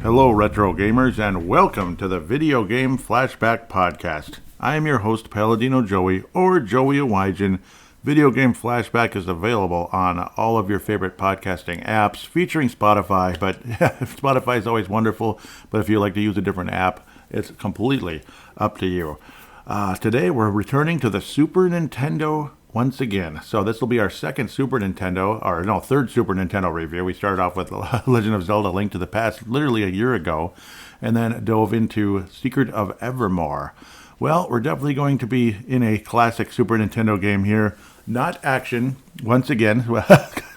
Hello, retro gamers, and welcome to the Video Game Flashback Podcast. I am your host, Paladino Joey, or Joey Awajan. Video Game Flashback is available on all of your favorite podcasting apps, featuring Spotify, but Spotify is always wonderful, but if you like to use a different app, it's completely up to you. Today, we're returning to the Super Nintendo once again. So this will be our third Super Nintendo review. We started off with Legend of Zelda: Link to the Past literally a year ago, and then dove into Secret of Evermore. Well, we're definitely going to be in a classic Super Nintendo game here. Not action, once again.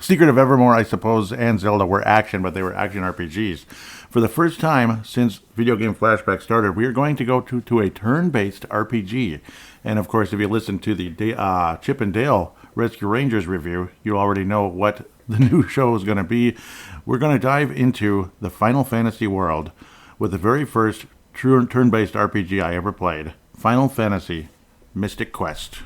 Secret of Evermore, I suppose, and Zelda were action, but they were action RPGs. For the first time since Video Game Flashback started, we are going to go to a turn-based RPG. And of course, if you listen to the Chip and Dale Rescue Rangers review, you already know what the new show is going to be. We're going to dive into the Final Fantasy world with the very first true turn-based RPG I ever played, Final Fantasy Mystic Quest.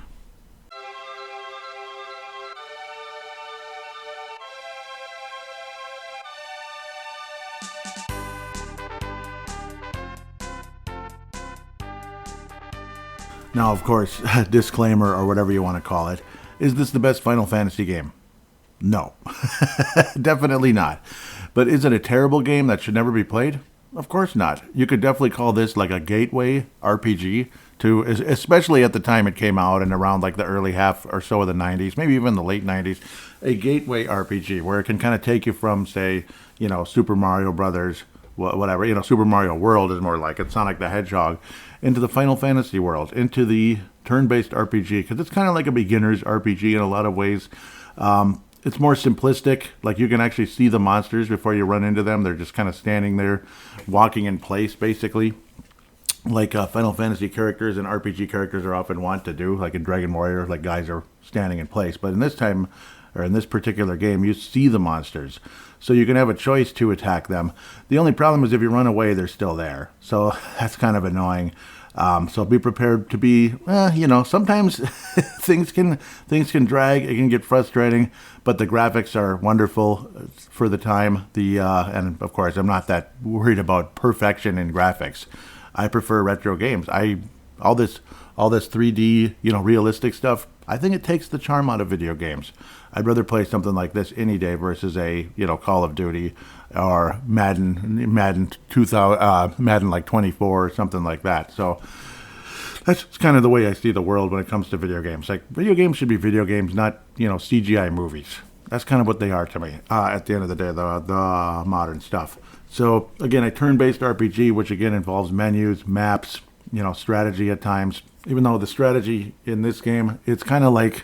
Now, of course, disclaimer or whatever you want to call it, is this the best Final Fantasy game? No, definitely not. But is it a terrible game that should never be played? Of course not. You could definitely call this like a gateway RPG to, especially at the time it came out and around like the early half or so of the 90s, maybe even the late 90s, a gateway RPG where it can kind of take you from, say, Super Mario Brothers, whatever, Super Mario World is more like it, Sonic the Hedgehog, into the Final Fantasy world, into the turn-based RPG, because it's kind of like a beginner's RPG in a lot of ways. It's more simplistic, like you can actually see the monsters before you run into them. They're just kind of standing there, walking in place, basically, like Final Fantasy characters and RPG characters are often want to do, like in Dragon Warrior, like guys are standing in place. But in this particular game, you see the monsters. So you can have a choice to attack them. The only problem is if you run away, they're still there. So that's kind of annoying. So be prepared to be, sometimes things can drag. It can get frustrating, but the graphics are wonderful for the time. And of course, I'm not that worried about perfection in graphics. I prefer retro games. All this 3D, realistic stuff, I think it takes the charm out of video games. I'd rather play something like this any day versus a, Call of Duty or Madden 2000, Madden like 24 or something like that. So that's kind of the way I see the world when it comes to video games. Like, video games should be video games, not, CGI movies. That's kind of what they are to me at the end of the day, the modern stuff. So again, a turn-based RPG, which again involves menus, maps, strategy at times. Even though the strategy in this game, it's kind of like,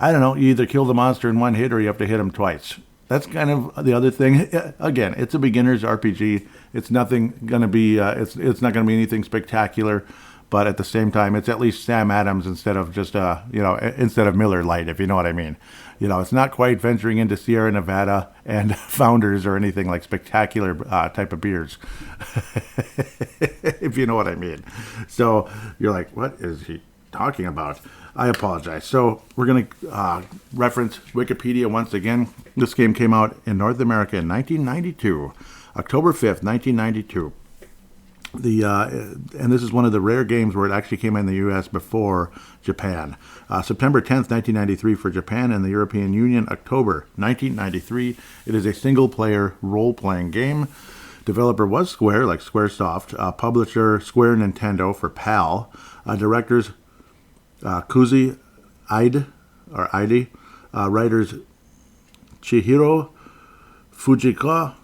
I don't know, you either kill the monster in one hit or you have to hit him twice. That's kind of the other thing. Again, it's a beginner's RPG. It's nothing going to be, it's not going to be anything spectacular, but at the same time, it's at least Sam Adams instead of just, instead of Miller Lite, if you know what I mean. It's not quite venturing into Sierra Nevada and Founders or anything like spectacular type of beers, if you know what I mean. So you're like, what is he talking about? I apologize. So we're going to reference Wikipedia once again. This game came out in North America in 1992, October 5th, 1992. And this is one of the rare games where it actually came in the U.S. before Japan. September 10th, 1993 for Japan and the European Union, October 1993. It is a single-player role-playing game. Developer was Square, like Squaresoft. Publisher, Square Nintendo for PAL. Directors, Kuzi Ide. Writers, Chihiro Fujioka.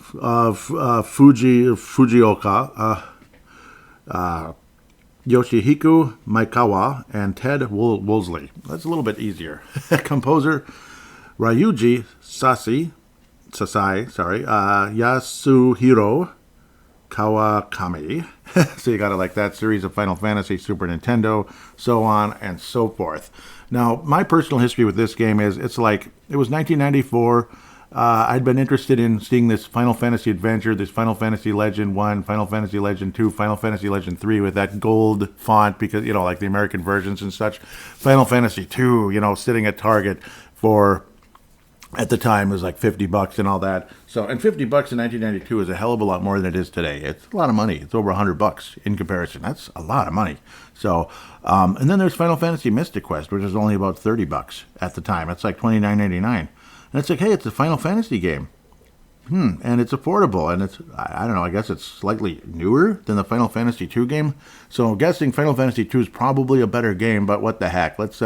Yoshihiko Maekawa and Ted Woolsey. That's a little bit easier. Composer Ryuji Sasai, Yasuhiro Kawakami. So you got it like that series of Final Fantasy, Super Nintendo, so on and so forth. Now, my personal history with this game is, it was 1994. I'd been interested in seeing this Final Fantasy adventure, this Final Fantasy Legend 1, Final Fantasy Legend 2, Final Fantasy Legend 3 with that gold font because, like the American versions and such. Final Fantasy 2, sitting at Target for At the time, it was like $50 and all that. So, and $50 in 1992 is a hell of a lot more than it is today. It's a lot of money. It's over $100 in comparison. That's a lot of money. So, and then there's Final Fantasy Mystic Quest, which is only about $30 at the time. It's like $29.99, and it's like, hey, it's a Final Fantasy game. And it's affordable, and I don't know, I guess it's slightly newer than the Final Fantasy II game. So I'm guessing Final Fantasy II is probably a better game, but what the heck? Let's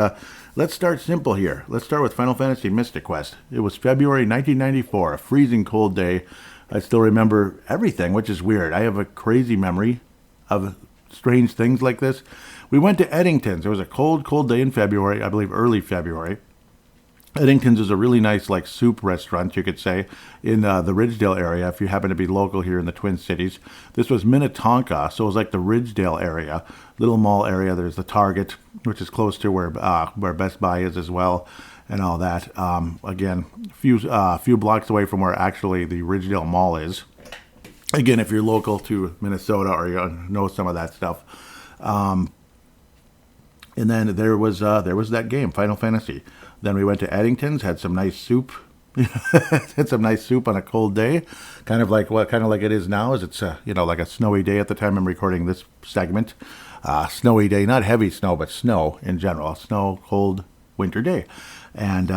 start simple here. Let's start with Final Fantasy Mystic Quest. It was February 1994, a freezing cold day. I still remember everything, which is weird. I have a crazy memory of strange things like this. We went to Eddington's. It was a cold, cold day in February, I believe early February. Eddington's is a really nice, like, soup restaurant, you could say, in the Ridgedale area, if you happen to be local here in the Twin Cities. This was Minnetonka, so it was like the Ridgedale area, little mall area. There's the Target, which is close to where Best Buy is as well, and all that. Again, a few blocks away from where actually the Ridgedale Mall is. Again, if you're local to Minnesota or you know some of that stuff. And then there was that game, Final Fantasy. Then we went to Eddington's, had some nice soup. Had some nice soup on a cold day, kind of like it is now. Is it's like a snowy day at the time I'm recording this segment. Snowy day, not heavy snow, but snow in general. Snow, cold, winter day, and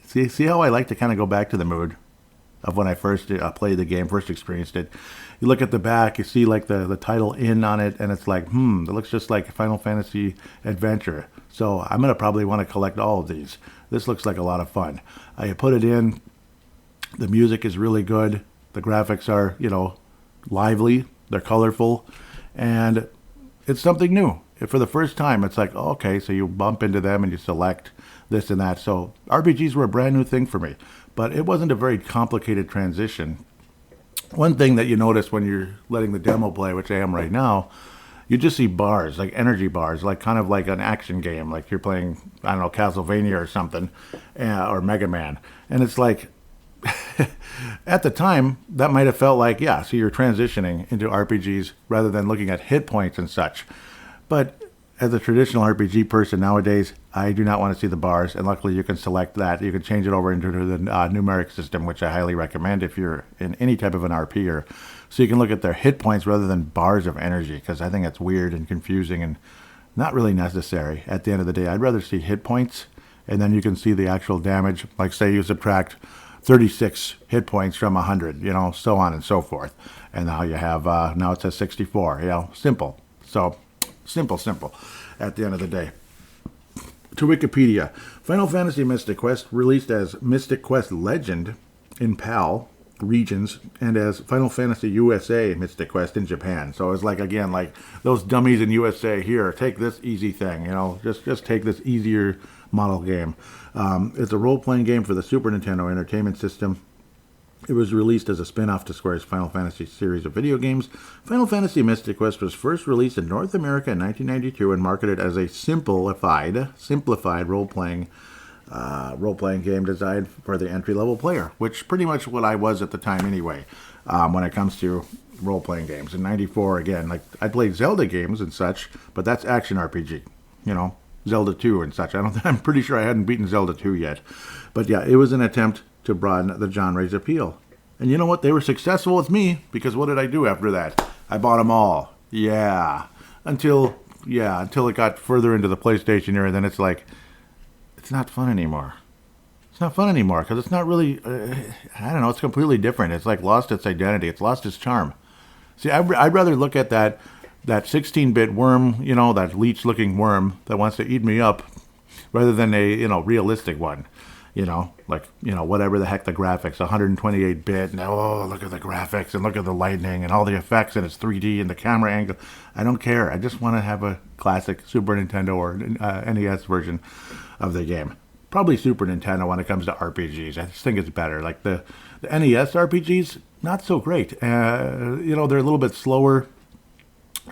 see how I like to kind of go back to the mood of when I first played the game, first experienced it. You look at the back, you see like the title "in" on it, and it's like, it looks just like Final Fantasy Adventure. So I'm going to probably want to collect all of these. This looks like a lot of fun. I put it in. The music is really good. The graphics are, lively. They're colorful. And it's something new. For the first time, it's like, okay, so you bump into them and you select this and that. So RPGs were a brand new thing for me. But it wasn't a very complicated transition. One thing that you notice when you're letting the demo play, which I am right now, you just see bars, like energy bars, like kind of like an action game, like you're playing, I don't know, Castlevania or something, or Mega Man. And it's like, at the time, that might have felt like, yeah, so you're transitioning into RPGs rather than looking at hit points and such. But as a traditional RPG person nowadays, I do not want to see the bars, and luckily you can select that. You can change it over into the numeric system, which I highly recommend if you're in any type of an RP, or so you can look at their hit points rather than bars of energy, because I think that's weird and confusing and not really necessary. At the end of the day, I'd rather see hit points, and then you can see the actual damage. Like, say you subtract 36 hit points from 100, so on and so forth. And now you have, now it says 64, simple. So, simple, at the end of the day. To Wikipedia, Final Fantasy Mystic Quest released as Mystic Quest Legend in PAL regions and as Final Fantasy USA Mystic Quest in Japan. So it's like, again, like those dummies in USA here, take this easy thing, just take this easier model game. It's a role-playing game for the Super Nintendo Entertainment System. It was released as a spin-off to Square's Final Fantasy series of video games. Final Fantasy Mystic Quest was first released in North America in 1992 and marketed as a simplified role-playing game designed for the entry-level player, which pretty much what I was at the time anyway, when it comes to role-playing games. In 94, again, like I played Zelda games and such, but that's action RPG, Zelda 2 and such. I'm pretty sure I hadn't beaten Zelda 2 yet. But yeah, it was an attempt to broaden the genre's appeal. And you know what? They were successful with me, because what did I do after that? I bought them all. Until it got further into the PlayStation era, then it's like, it's not fun anymore. It's not fun anymore, because it's not really, I don't know, it's completely different. It's like lost its identity. It's lost its charm. See, I'd rather look at that 16-bit worm, that leech-looking worm that wants to eat me up, rather than a, realistic one. Whatever the heck the graphics, 128-bit, and look at the graphics, and look at the lightning, and all the effects, and it's 3D, and the camera angle. I don't care. I just want to have a classic Super Nintendo or NES version of the game. Probably Super Nintendo when it comes to RPGs. I just think it's better. Like the NES RPGs, not so great. They're a little bit slower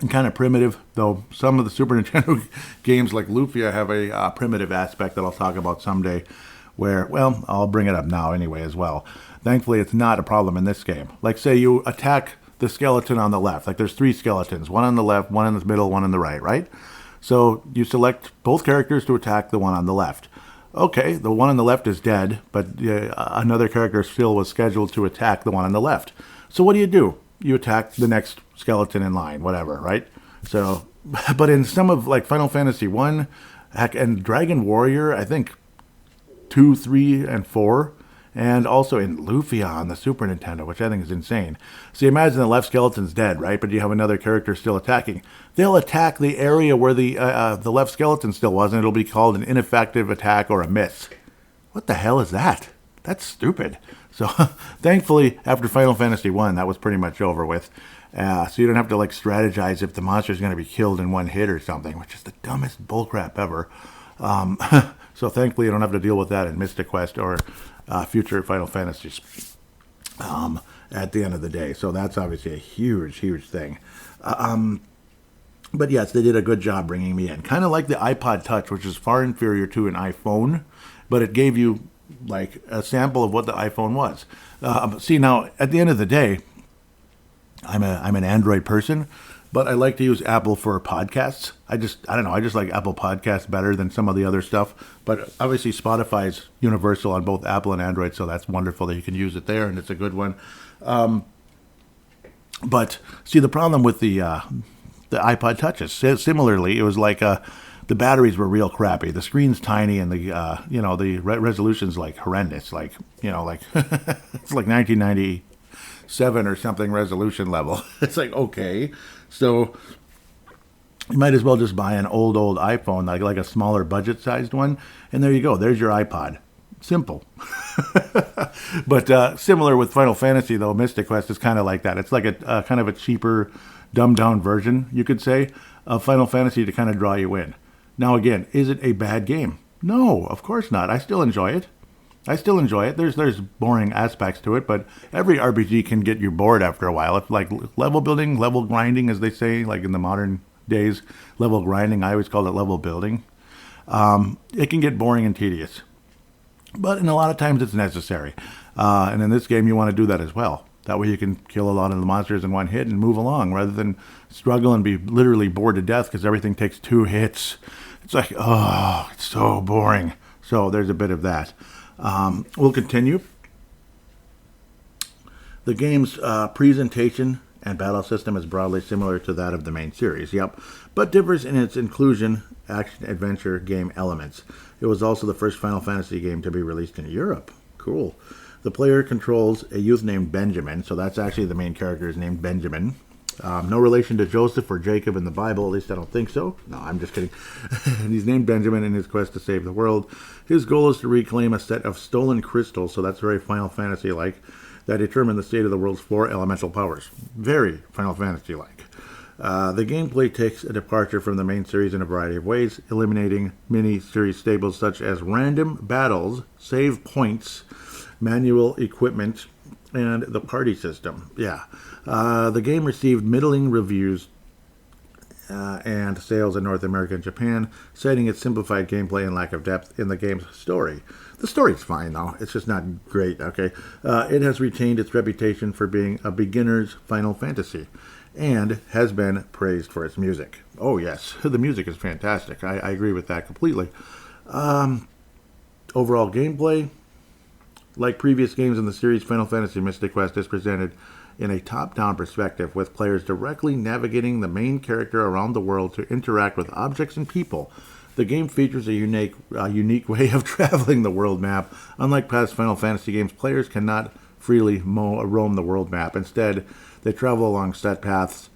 and kind of primitive, though some of the Super Nintendo games like Lufia have a primitive aspect that I'll talk about someday, where, well, I'll bring it up now anyway as well. Thankfully, it's not a problem in this game. Like, say you attack the skeleton on the left. Like, there's 3 skeletons, one on the left, one in the middle, one on the right? So you select both characters to attack the one on the left. Okay, the one on the left is dead, but another character still was scheduled to attack the one on the left. So what do? You attack the next skeleton in line, whatever, right? So, but in some of like Final Fantasy 1, heck, and Dragon Warrior, I think 2, 3, and 4, and also in Lufia on the Super Nintendo, which I think is insane. So you imagine the left skeleton's dead, right? But you have another character still attacking. They'll attack the area where the left skeleton still was, and it'll be called an ineffective attack or a miss. What the hell is that? That's stupid. So thankfully, after Final Fantasy 1, that was pretty much over with. So you don't have to like strategize if the monster's going to be killed in one hit or something, which is the dumbest bullcrap ever. So thankfully, you don't have to deal with that in Mystic Quest or future Final Fantasies at the end of the day. So that's obviously a huge, huge thing. But yes, they did a good job bringing me in. Kind of like the iPod Touch, which is far inferior to an iPhone, but it gave you like a sample of what the iPhone was. See, now, at the end of the day, I'm an Android person, but I like to use Apple for podcasts. I don't know, I just like Apple Podcasts better than some of the other stuff. But obviously Spotify's universal on both Apple and Android, so that's wonderful that you can use it there, and it's a good one. But see, the problem with the iPod Touches, similarly, it was like the batteries were real crappy. The screen's tiny, and the resolution's like horrendous. Like it's like 1997 or something resolution level. It's like, okay, so you might as well just buy an old iPhone, like a smaller budget sized one, and there you go. There's your iPod. Simple. But similar with Final Fantasy, though, Mystic Quest is kind of like that. It's like a kind of a cheaper, dumbed down version, you could say, of Final Fantasy to kind of draw you in. Now, again, is it a bad game? No, of course not. I still enjoy it. There's boring aspects to it, but every RPG can get you bored after a while. It's like level building, level grinding, as they say, like in the modern days. Level grinding, I always call it level building. It can get boring and tedious. But in a lot of times it's necessary. And in this game, you want to do that as well. That way you can kill a lot of the monsters in one hit and move along, rather than struggle and be literally bored to death because everything takes 2 hits. It's like, oh, it's so boring. So there's a bit of that. We'll continue. The game's presentation and battle system is broadly similar to that of the main series, but differs in its inclusion, action-adventure game elements. It was also the first Final Fantasy game to be released in Europe. Cool. The player controls a youth named Benjamin, so that's actually the main character is named Benjamin. No relation to Joseph or Jacob in the Bible, at least I don't think so. No, I'm just kidding. And he's named Benjamin in his quest to save the world. His goal is to reclaim a set of stolen crystals, so that's very Final Fantasy-like, that determine the state of the world's 4 elemental powers. Very Final Fantasy-like. The gameplay takes a departure from the main series in a variety of ways, eliminating mini-series staples such as random battles, save points, manual equipment, and the party system. The game received middling reviews and sales in North America and Japan, citing its simplified gameplay and lack of depth in the game's story. The story's fine, though. It's just not great, okay? It has retained its reputation for being a beginner's Final Fantasy and has been praised for its music. Oh, yes. The music is fantastic. I agree with that completely. Overall gameplay, like previous games in the series, Final Fantasy Mystic Quest is presented in a top-down perspective, with players directly navigating the main character around the world to interact with objects and people. The game features a unique way of traveling the world map. Unlike past Final Fantasy games, players cannot freely roam the world map. Instead, they travel along set paths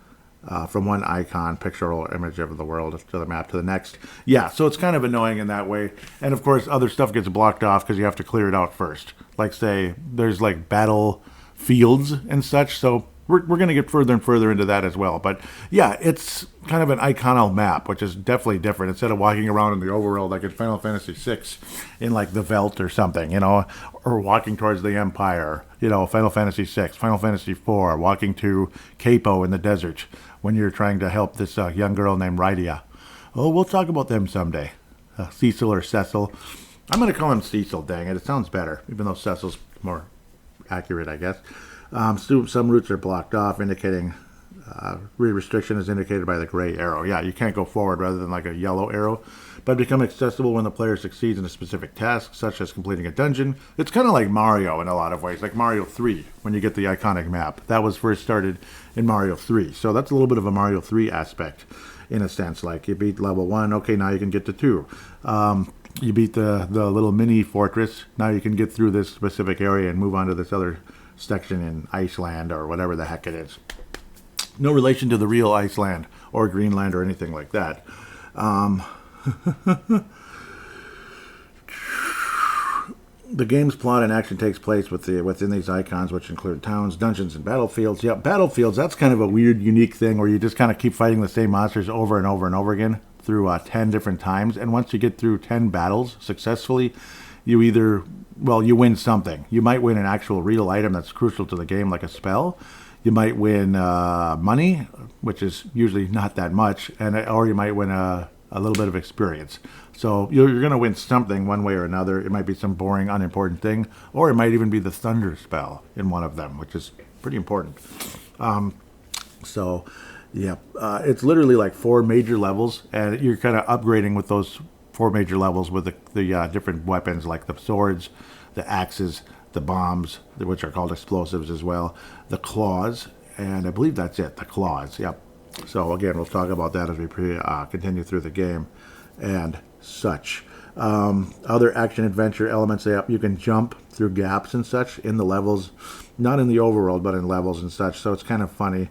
from one icon, pictorial image of the world to the map to the next. Yeah, so it's kind of annoying in that way. And of course, other stuff gets blocked off because you have to clear it out first. Like, say, there's like battle fields and such, so we're going to get further and further into that as well. But yeah, it's kind of an iconal map, which is definitely different. Instead of walking around in the overworld like in Final Fantasy VI in like the Veldt or something, or walking towards the Empire, Final Fantasy VI, Final Fantasy IV, walking to Capo in the desert when you're trying to help this young girl named Rydia. Oh, we'll talk about them someday. Cecil or Cecil. I'm going to call him Cecil, dang it. It sounds better, even though Cecil's more accurate, I guess. Some routes are blocked off, indicating restriction is indicated by the gray arrow. Yeah, you can't go forward rather than like a yellow arrow, but become accessible when the player succeeds in a specific task, such as completing a dungeon. It's kind of like Mario in a lot of ways, like Mario 3, when you get the iconic map. That was first started in Mario 3, so that's a little bit of a Mario 3 aspect, in a sense. Like, you beat level 1, okay, now you can get to 2. You beat the little mini fortress, now you can get through this specific area and move on to this other section in Iceland, or whatever the heck it is. No relation to the real Iceland or Greenland or anything like that. The game's plot and action takes place within these icons, which include towns, dungeons, and battlefields. Yep, battlefields, that's kind of a weird, unique thing where you just kind of keep fighting the same monsters over and over and over again through 10 different times. And once you get through 10 battles successfully, you you win something. You might win an actual real item that's crucial to the game, like a spell. You might win money, which is usually not that much, or you might win a little bit of experience. So you're going to win something one way or another. It might be some boring, unimportant thing, or it might even be the thunder spell in one of them, which is pretty important. It's literally like 4 major levels, and you're kind of upgrading with those 4 major levels with the different weapons, like the swords, the axes, the bombs, which are called explosives as well, the claws, and I believe that's it, the claws, yep. So again, we'll talk about that as we continue through the game and such. Other action-adventure elements, you can jump through gaps and such in the levels, not in the overworld, but in levels and such, so it's kind of funny.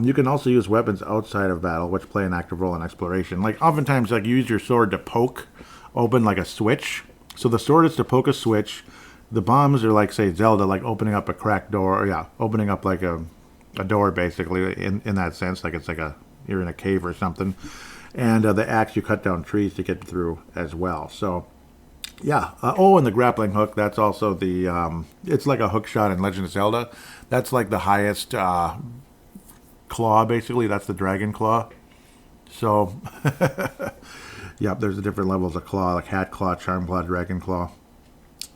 You can also use weapons outside of battle, which play an active role in exploration. Like, oftentimes, like, you use your sword to poke open, like, a switch. So the sword is to poke a switch. The bombs are like, say, Zelda, like opening up a cracked door, or opening up like a door, basically, in that sense, like it's like you're in a cave or something. And the axe, you cut down trees to get through as well. So, yeah. And the grappling hook, that's also it's like a hook shot in Legend of Zelda. That's like the highest claw, basically. That's the dragon claw. So, yep, there's the different levels of claw, like hat claw, charm claw, dragon claw.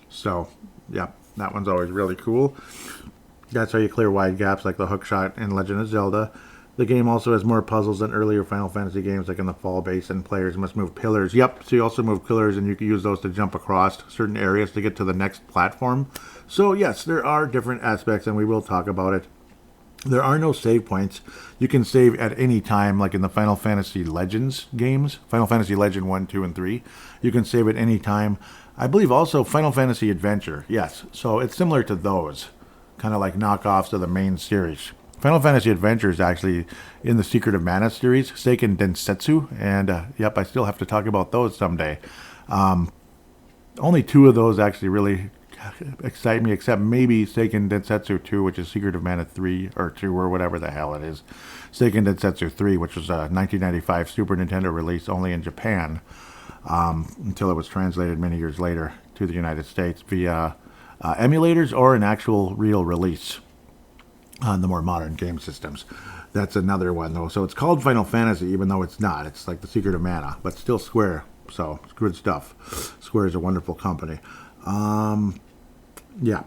So, yeah, that one's always really cool. That's how you clear wide gaps, like the hook shot in Legend of Zelda. The game also has more puzzles than earlier Final Fantasy games, like in the Fall Basin. Players must move pillars. Yep, so you also move pillars, and you can use those to jump across certain areas to get to the next platform. So, yes, there are different aspects, and we will talk about it. There are no save points. You can save at any time, like in the Final Fantasy Legends games, Final Fantasy Legend 1, 2, and 3. You can save at any time. I believe also Final Fantasy Adventure, yes. So it's similar to those, kind of like knockoffs of the main series. Final Fantasy Adventure is actually in the Secret of Mana series, Seiken Densetsu, and I still have to talk about those someday. Only 2 of those actually really excite me, except maybe Seiken Densetsu 2, which is Secret of Mana 3, or 2, or whatever the hell it is. Seiken Densetsu 3, which was a 1995 Super Nintendo release only in Japan, until it was translated many years later to the United States via emulators or an actual real release on the more modern game systems. That's another one, though. So it's called Final Fantasy, even though it's not. It's like the Secret of Mana, but still Square. So it's good stuff. Square is a wonderful company. The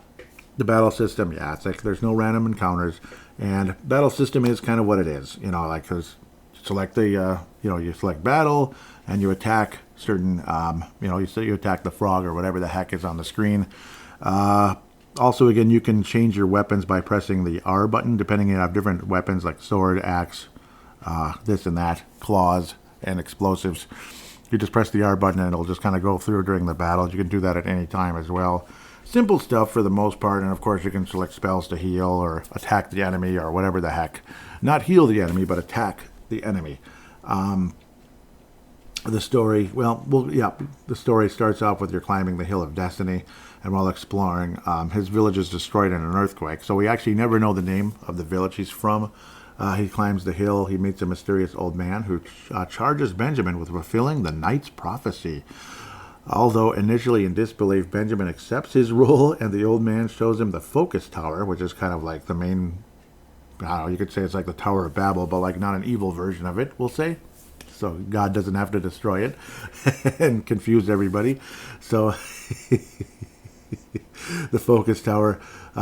battle system, it's like there's no random encounters, and battle system is kind of what it is, like, because select you select battle, and you attack certain, you attack the frog or whatever the heck is on the screen. Also, again, you can change your weapons by pressing the R button, depending on you have different weapons like sword, axe, this and that, claws, and explosives. You just press the R button and it'll just kind of go through during the battle. You can do that at any time as well. Simple stuff for the most part, and of course you can select spells to heal or attack the enemy or whatever the heck. Not heal the enemy, but attack the enemy. The story, the story starts off with you climbing the Hill of Destiny, and while exploring, his village is destroyed in an earthquake. So we actually never know the name of the village he's from. He climbs the hill. He meets a mysterious old man who charges Benjamin with fulfilling the knight's prophecy. Although initially in disbelief, Benjamin accepts his role, and the old man shows him the Focus Tower, which is kind of like the main, you could say it's like the Tower of Babel, but like not an evil version of it, we'll say. So God doesn't have to destroy it and confuse everybody. So The focus tower,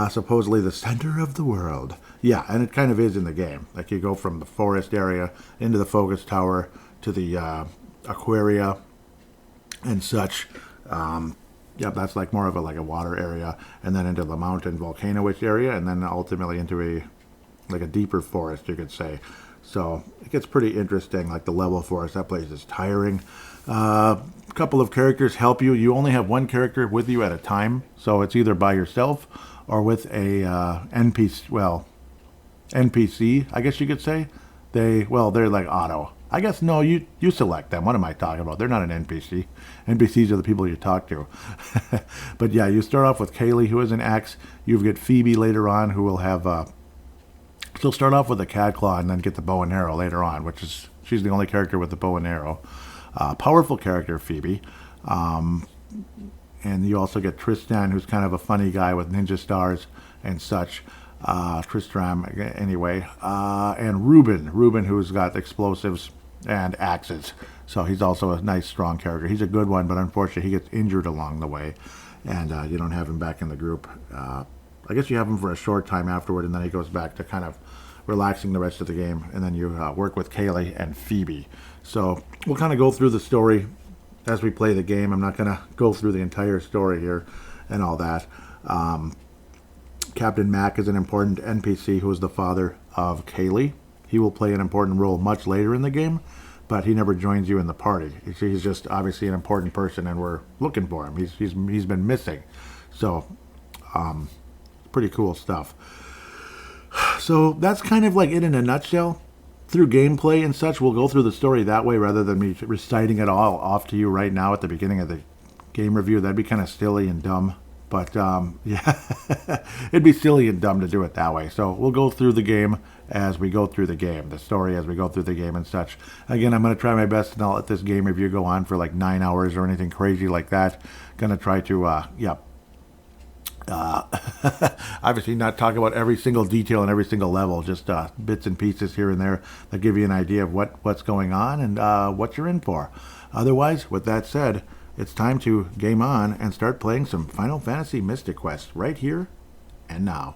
supposedly the center of the world. Yeah, and it kind of is in the game. Like you go from the forest area into the focus tower to the aquaria and such. Yeah, that's like more of a water area, and then into the mountain volcano-ish area, and then ultimately into a deeper forest, you could say. So it gets pretty interesting. Like the level forest, that place is tiring. A couple of characters help you. You only have one character with you at a time, so it's either by yourself or with a NPC, I guess you could say. They're like auto. I guess no, you select them. What am I talking about? They're not an NPC. NPCs are the people you talk to. But yeah, you start off with Kaylee, who is an axe. You get Phoebe later on, who will have. She'll start off with a cat claw and then get the bow and arrow later on, she's the only character with the bow and arrow. Powerful character, Phoebe. And you also get Tristan, who's kind of a funny guy with ninja stars and such. Tristram, anyway. And Ruben, who's got explosives and axes. So he's also a nice, strong character. He's a good one, but unfortunately he gets injured along the way. And you don't have him back in the group. I guess you have him for a short time afterward, and then he goes back to kind of relaxing the rest of the game. And then you work with Kaylee and Phoebe. So we'll kind of go through the story as we play the game. I'm not going to go through the entire story here and all that. Captain Mac is an important NPC who is the father of Kaylee. He will play an important role much later in the game, but he never joins you in the party. He's just obviously an important person, and we're looking for him. He's been missing. So, pretty cool stuff. So that's kind of like it in a nutshell. Through gameplay and such, we'll go through the story that way rather than me reciting it all off to you right now at the beginning of the game review. That'd be kind of silly and dumb. But, yeah, it'd be silly and dumb to do it that way. So we'll go through the game as we go through the game, the story as we go through the game and such. Again, I'm going to try my best to not let this game review go on for like 9 hours or anything crazy like that. Going to try to, obviously not talk about every single detail and every single level, just bits and pieces here and there that give you an idea of what's going on and what you're in for. Otherwise, with that said, it's time to game on and start playing some Final Fantasy Mystic Quest right here and now.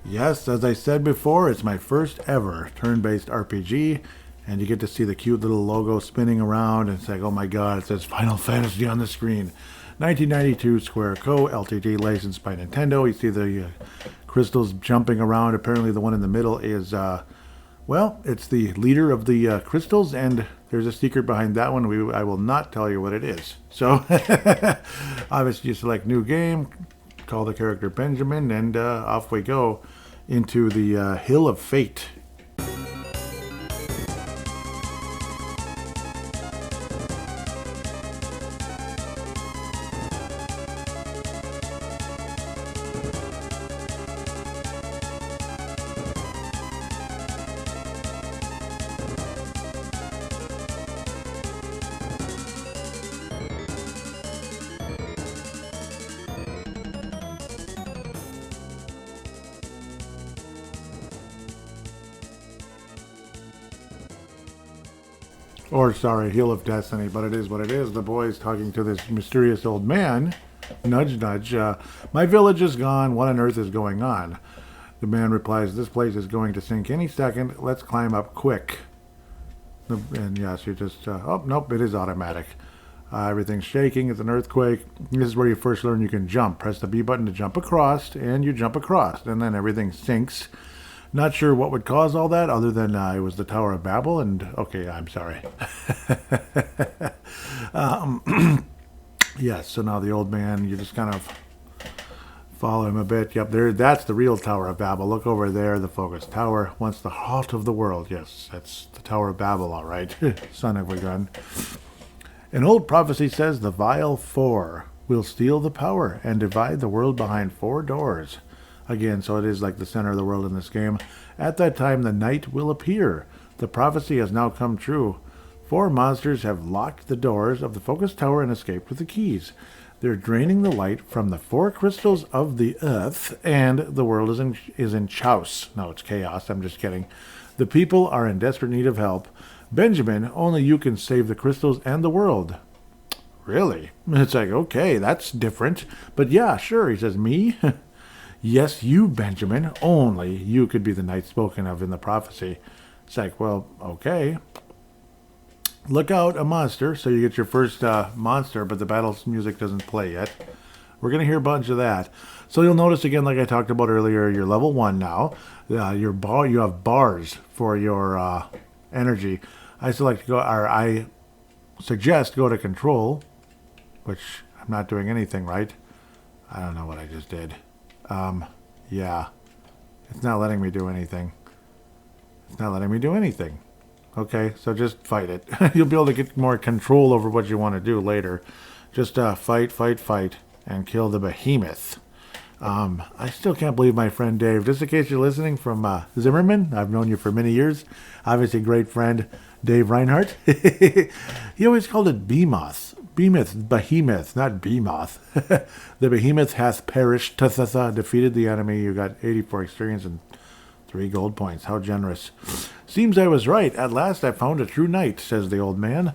Yes, as I said before, it's my first ever turn-based RPG, and you get to see the cute little logo spinning around, and it's like, oh my god, it says Final Fantasy on the screen. 1992 Square Co. Ltd. Licensed by Nintendo. You see the crystals jumping around. Apparently the one in the middle is Well, it's the leader of the crystals, and there's a secret behind that one. I will not tell you what it is. So, obviously, you select new game, call the character Benjamin, and off we go into the Hill of Fate. Or, sorry, Hill of Destiny, but it is what it is. The boy's talking to this mysterious old man. Nudge, nudge. My village is gone. What on earth is going on? The man replies, this place is going to sink any second. Let's climb up quick. And yes, you just... oh, nope, it is automatic. Everything's shaking. It's an earthquake. This is where you first learn you can jump. Press the B button to jump across, and you jump across. And then everything sinks. Not sure what would cause all that, other than it was the Tower of Babel, and okay, I'm sorry. Yes, so now the old man, you just kind of follow him a bit. Yep, there. That's the real Tower of Babel. Look over there, the focus tower. Once the heart of the world. Yes, that's the Tower of Babel, all right. Son of a gun. An old prophecy says the vile four will steal the power and divide the world behind four doors. Again, so it is like the center of the world in this game. At that time, the night will appear. The prophecy has now come true. Four monsters have locked the doors of the focus tower and escaped with the keys. They're draining the light from the four crystals of the earth, and the world is in chaos. No, it's chaos. I'm just kidding. The people are in desperate need of help. Benjamin, only you can save the crystals and the world. Really? It's like, okay, that's different. But yeah, sure. He says, me? Yes, you, Benjamin. Only you could be the knight spoken of in the prophecy. It's like, well, okay. Look out, a monster. So you get your first monster, but the battle music doesn't play yet. We're going to hear a bunch of that. So you'll notice, again, like I talked about earlier, you're level 1 now. You have bars for your energy. I suggest go to control, which I'm not doing anything right. I don't know what I just did. Yeah. It's not letting me do anything. It's not letting me do anything. Okay, so just fight it. You'll be able to get more control over what you want to do later. Just fight, and kill the behemoth. I still can't believe my friend Dave, just in case you're listening, from Zimmerman. I've known you for many years. Obviously, great friend, Dave Reinhardt. He always called it Behemoth, behemoth, not Behemoth. The behemoth hath perished, defeated the enemy. You got 84 experience and 3 gold points. How generous. Seems I was right. At last I found a true knight, says the old man.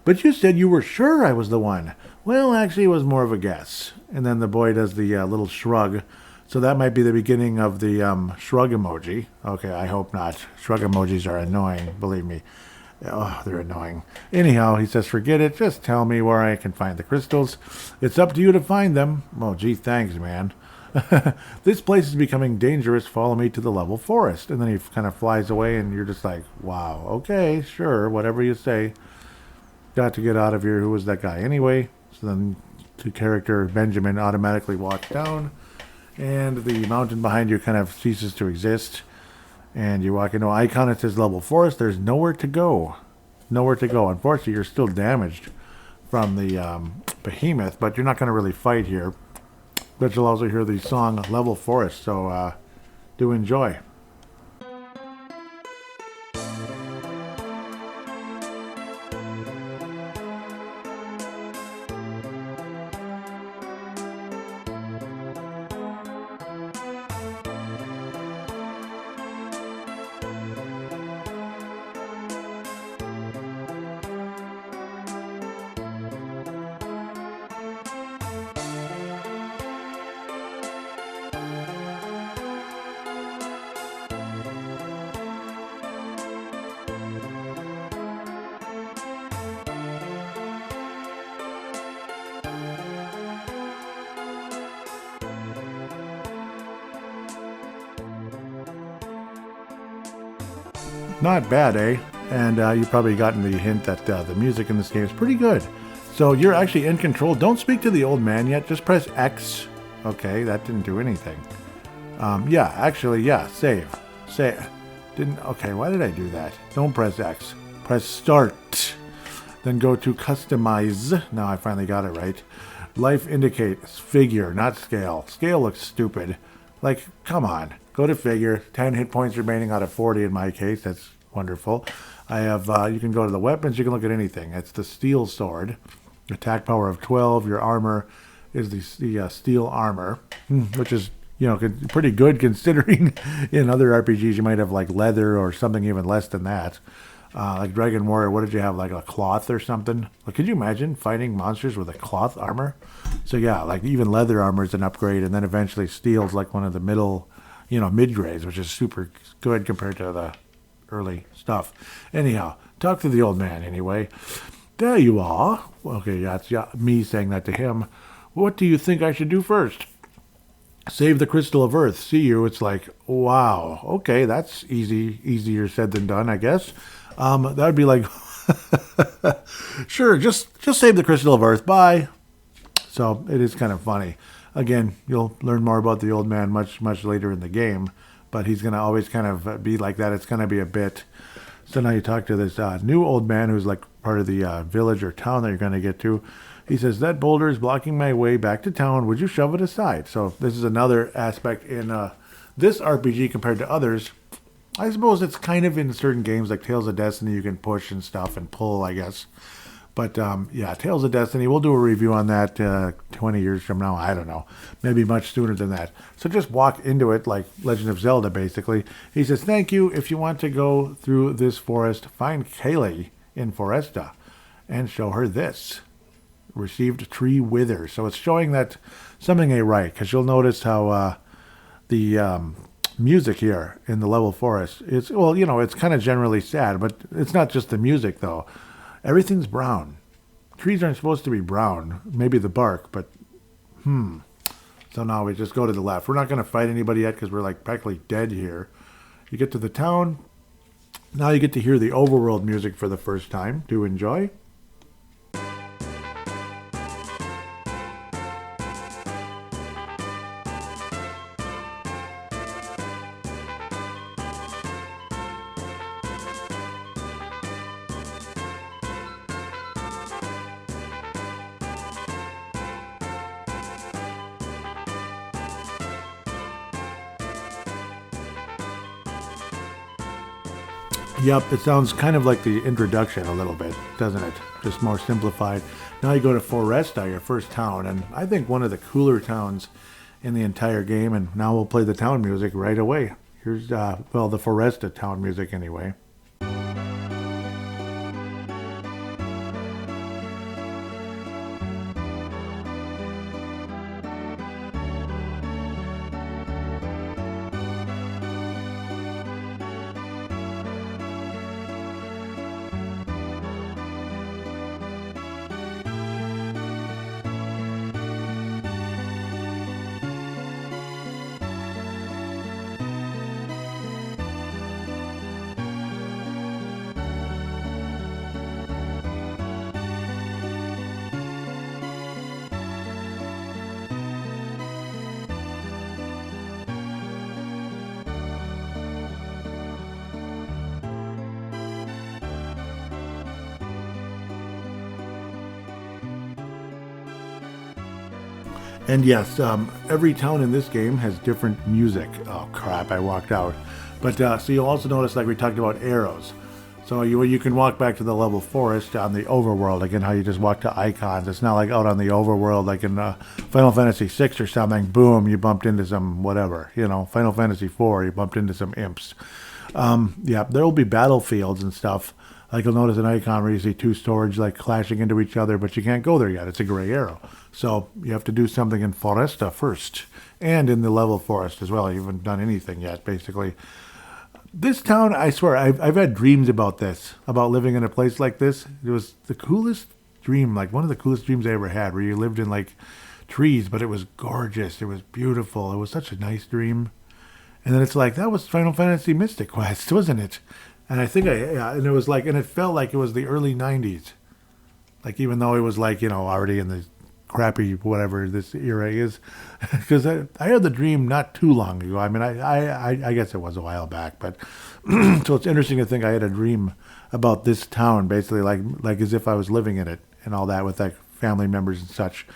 But you said you were sure I was the one. Well, actually, it was more of a guess. And then the boy does the little shrug. So that might be the beginning of the shrug emoji. Okay, I hope not. Shrug emojis are annoying, believe me. Oh, they're annoying. Anyhow, he says, forget it. Just tell me where I can find the crystals. It's up to you to find them. Oh, gee, thanks, man. This place is becoming dangerous. Follow me to the level forest. And then he kind of flies away, and you're just like, wow, okay, sure, whatever you say. Got to get out of here. Who was that guy anyway? So then the character Benjamin automatically walks down, and the mountain behind you kind of ceases to exist. And you walk into an icon that says level forest. There's nowhere to go. Nowhere to go. Unfortunately, you're still damaged from the behemoth, but you're not going to really fight here. But you'll also hear the song Level Forest, so do enjoy. Not bad, eh? And you've probably gotten the hint that the music in this game is pretty good. So you're actually in control. Don't speak to the old man yet. Just press X. Okay, that didn't do anything. Yeah, actually, yeah, save. Okay, why did I do that? Don't press X. Press start. Then go to customize. Now I finally got it right. Life indicates figure, not scale. Scale looks stupid. Like, come on. Go to figure. 10 hit points remaining out of 40 in my case. That's wonderful. I have, you can go to the weapons. You can look at anything. It's the steel sword. Attack power of 12. Your armor is the steel armor, which is, pretty good considering in other RPGs you might have like leather or something even less than that. Like Dragon Warrior, what did you have, like a cloth or something? Like, could you imagine fighting monsters with a cloth armor? So yeah, like even leather armor is an upgrade, and then eventually steel's like one of the mid-grades, which is super good compared to the early stuff. Anyhow, talk to the old man anyway. There you are. Okay, that's me saying that to him. What do you think I should do first? Save the Crystal of Earth. See you. It's like, wow. Okay, that's easier said than done, I guess. That would be like, sure, just save the Crystal of Earth. Bye. So it is kind of funny. Again, you'll learn more about the old man much, much later in the game, but he's going to always kind of be like that. It's going to be a bit. So now you talk to this new old man who's like part of the village or town that you're going to get to. He says, that boulder is blocking my way back to town. Would you shove it aside? So this is another aspect in this RPG compared to others. I suppose it's kind of in certain games like Tales of Destiny. You can push and stuff and pull, I guess. But yeah, Tales of Destiny, we'll do a review on that 20 years from now. I don't know. Maybe much sooner than that. So just walk into it like Legend of Zelda, basically. He says, thank you. If you want to go through this forest, find Kaylee in Foresta and show her this. Received tree wither. So it's showing that something ain't right, because you'll notice how the music here in the level forest is, well, it's kind of generally sad, but it's not just the music though. Everything's brown. Trees aren't supposed to be brown. Maybe the bark, but So now we just go to the left. We're not going to fight anybody yet because we're like practically dead here. You get to the town. Now you get to hear the overworld music for the first time. Do enjoy. Yep, it sounds kind of like the introduction a little bit, doesn't it? Just more simplified. Now you go to Foresta, your first town, and I think one of the cooler towns in the entire game, and now we'll play the town music right away. Here's, the Foresta town music anyway. And yes, every town in this game has different music. Oh crap, I walked out. But so you'll also notice, like we talked about, arrows. So you can walk back to the level forest on the overworld. Again, how you just walk to icons. It's not like out on the overworld like in Final Fantasy VI or something. Boom, you bumped into some whatever. Final Fantasy IV, you bumped into some imps. Yeah, there will be battlefields and stuff. Like you'll notice an icon where you see two swords like clashing into each other, but you can't go there yet. It's a gray arrow. So you have to do something in Foresta first, and in the level forest as well. You haven't done anything yet, basically. This town, I swear, I've had dreams about this, about living in a place like this. It was the coolest dream, like one of the coolest dreams I ever had, where you lived in like trees, but it was gorgeous. It was beautiful. It was such a nice dream. And then it's like, that was Final Fantasy Mystic Quest, wasn't it? And I think and it was like, and it felt like it was the early 90s. Like, even though it was like, already in the crappy whatever this era is. Because I had the dream not too long ago. I mean, I guess it was a while back. But so it's interesting to think I had a dream about this town, basically like as if I was living in it and all that with like family members and such.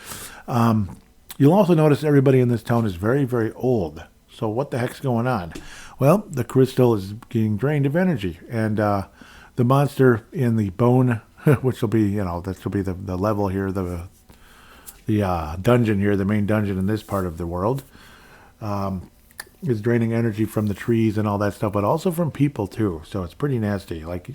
You'll also notice everybody in this town is very, very old. So what the heck's going on? Well, the crystal is being drained of energy. And the monster in the bone, which will be, this will be the level here, the dungeon here, the main dungeon in this part of the world, is draining energy from the trees and all that stuff, but also from people too. So it's pretty nasty. Like,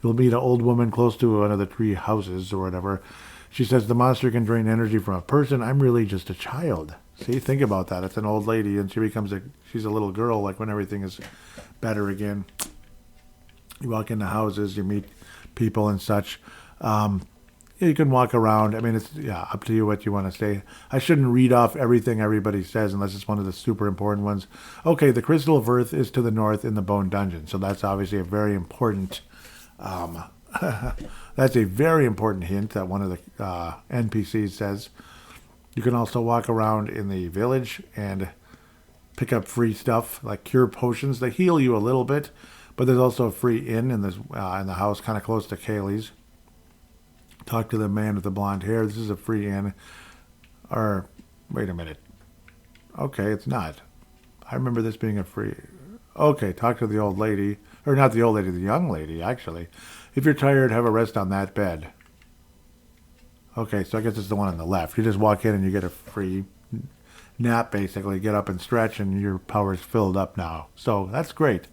you'll meet an old woman close to one of the tree houses or whatever. She says the monster can drain energy from a person. I'm really just a child. See, think about that. It's an old lady, and she's a little girl, like when everything is better again. You walk into houses, you meet people and such. You can walk around. I mean, it's up to you what you want to say. I shouldn't read off everything everybody says unless it's one of the super important ones. Okay, the Crystal of Earth is to the north in the Bone Dungeon. So that's obviously a very important that's a very important hint that one of the NPCs says. You can also walk around in the village and pick up free stuff like cure potions. They heal you a little bit, but there's also a free inn in this in the house kind of close to Kaylee's. Talk to the man with the blonde hair. This is a free inn. Or, wait a minute. Okay, it's not. I remember this being a free... Okay, talk to the old lady. Or not the old lady, the young lady, actually. If you're tired, have a rest on that bed. Okay, so I guess it's the one on the left. You just walk in and you get a free nap, basically. Get up and stretch, and your power's filled up now. So that's great.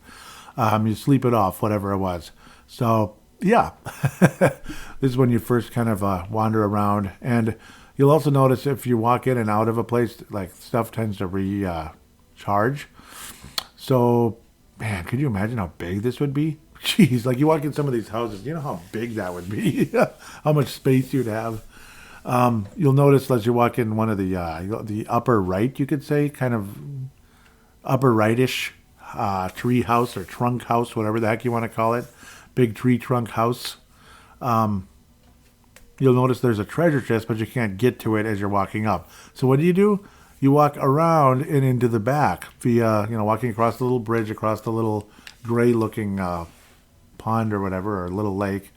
You sleep it off, whatever it was. So... yeah, this is when you first kind of wander around, and you'll also notice if you walk in and out of a place, like stuff tends to recharge. So, man, could you imagine how big this would be? Jeez, like you walk in some of these houses, you know how big that would be, how much space you'd have. You'll notice as you walk in one of the upper right, you could say, kind of upper rightish tree house or trunk house, whatever the heck you want to call it. Big tree trunk house. You'll notice there's a treasure chest, but you can't get to it as you're walking up. So what do? You walk around and into the back via, walking across the little bridge, across the little gray-looking pond or whatever, or little lake,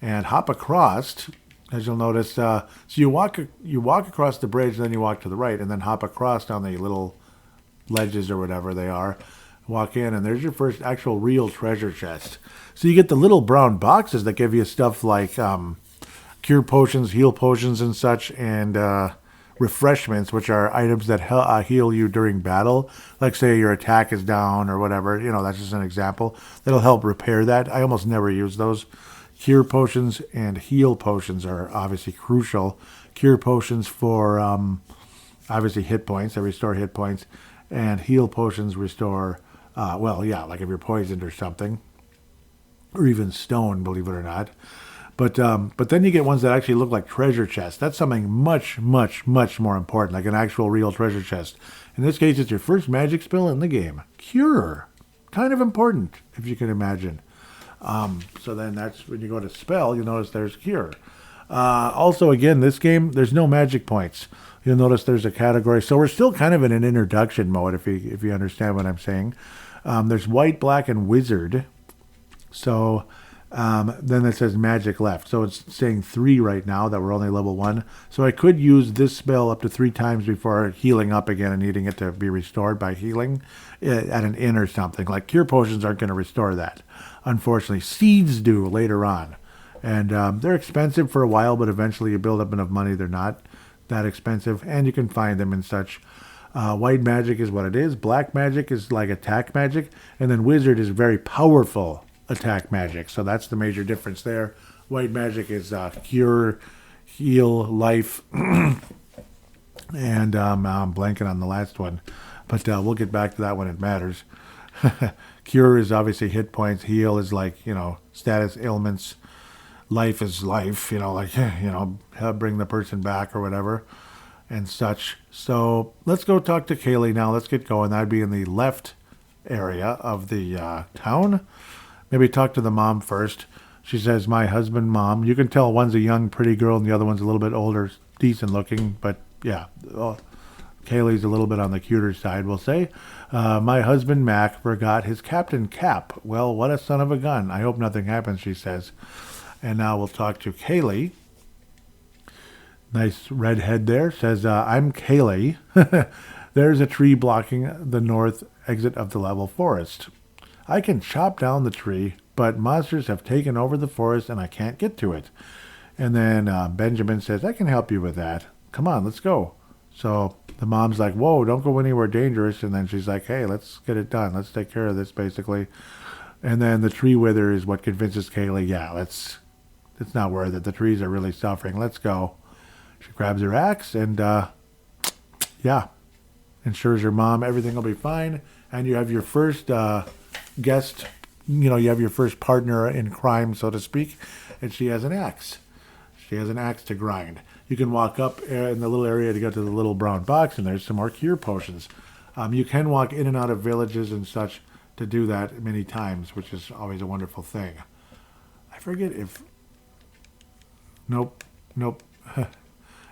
and hop across. As you'll notice, so you walk across the bridge, then you walk to the right, and then hop across down the little ledges or whatever they are. Walk in, and there's your first actual real treasure chest. So you get the little brown boxes that give you stuff like cure potions, heal potions, and such, and refreshments, which are items that heal you during battle. Like, say your attack is down or whatever. That's just an example. That'll help repair that. I almost never use those. Cure potions and heal potions are obviously crucial. Cure potions for obviously hit points. They restore hit points. And heal potions restore... like if you're poisoned or something, or even stoned, believe it or not. But then you get ones that actually look like treasure chests. That's something much, much, much more important, like an actual real treasure chest. In this case, it's your first magic spell in the game. Cure. Kind of important, if you can imagine. So then that's when you go to spell, you'll notice there's cure. Also, again, this game, there's no magic points. You'll notice there's a category. So we're still kind of in an introduction mode, if you understand what I'm saying. There's white, black, and wizard. So then it says magic left. So it's saying 3 right now that we're only level 1. So I could use this spell up to 3 times before healing up again and needing it to be restored by healing at an inn or something. Like cure potions aren't going to restore that. Unfortunately, seeds do later on. And they're expensive for a while, but eventually you build up enough money, they're not that expensive, and you can find them and such. White magic is what it is. Black magic is like attack magic, and then wizard is very powerful attack magic. So that's the major difference there. White magic is cure, heal, life, and I'm blanking on the last one, but we'll get back to that when it matters. Cure is obviously hit points. Heal is like, status ailments. Life is life, bring the person back or whatever and such. So let's go talk to Kaylee now. Let's get going. That'd be in the left area of the town. Maybe talk to the mom first. She says, my husband, mom. You can tell one's a young, pretty girl and the other one's a little bit older, decent looking. But yeah, Kaylee's a little bit on the cuter side, we'll say. My husband, Mac, forgot his captain cap. Well, what a son of a gun. I hope nothing happens, she says. And now we'll talk to Kaylee. Nice red head there. Says, I'm Kaylee. There's a tree blocking the north exit of the level forest. I can chop down the tree, but monsters have taken over the forest and I can't get to it. And then Benjamin says, I can help you with that. Come on, let's go. So the mom's like, whoa, don't go anywhere dangerous. And then she's like, hey, let's get it done. Let's take care of this, basically. And then the tree wither is what convinces Kaylee, yeah, it's not worth it. The trees are really suffering. Let's go. She grabs her axe and, yeah, ensures her mom everything will be fine. And you have your first guest, you have your first partner in crime, so to speak, and she has an axe. She has an axe to grind. You can walk up in the little area to go to the little brown box, and there's some more cure potions. You can walk in and out of villages and such to do that many times, which is always a wonderful thing. I forget if... Nope.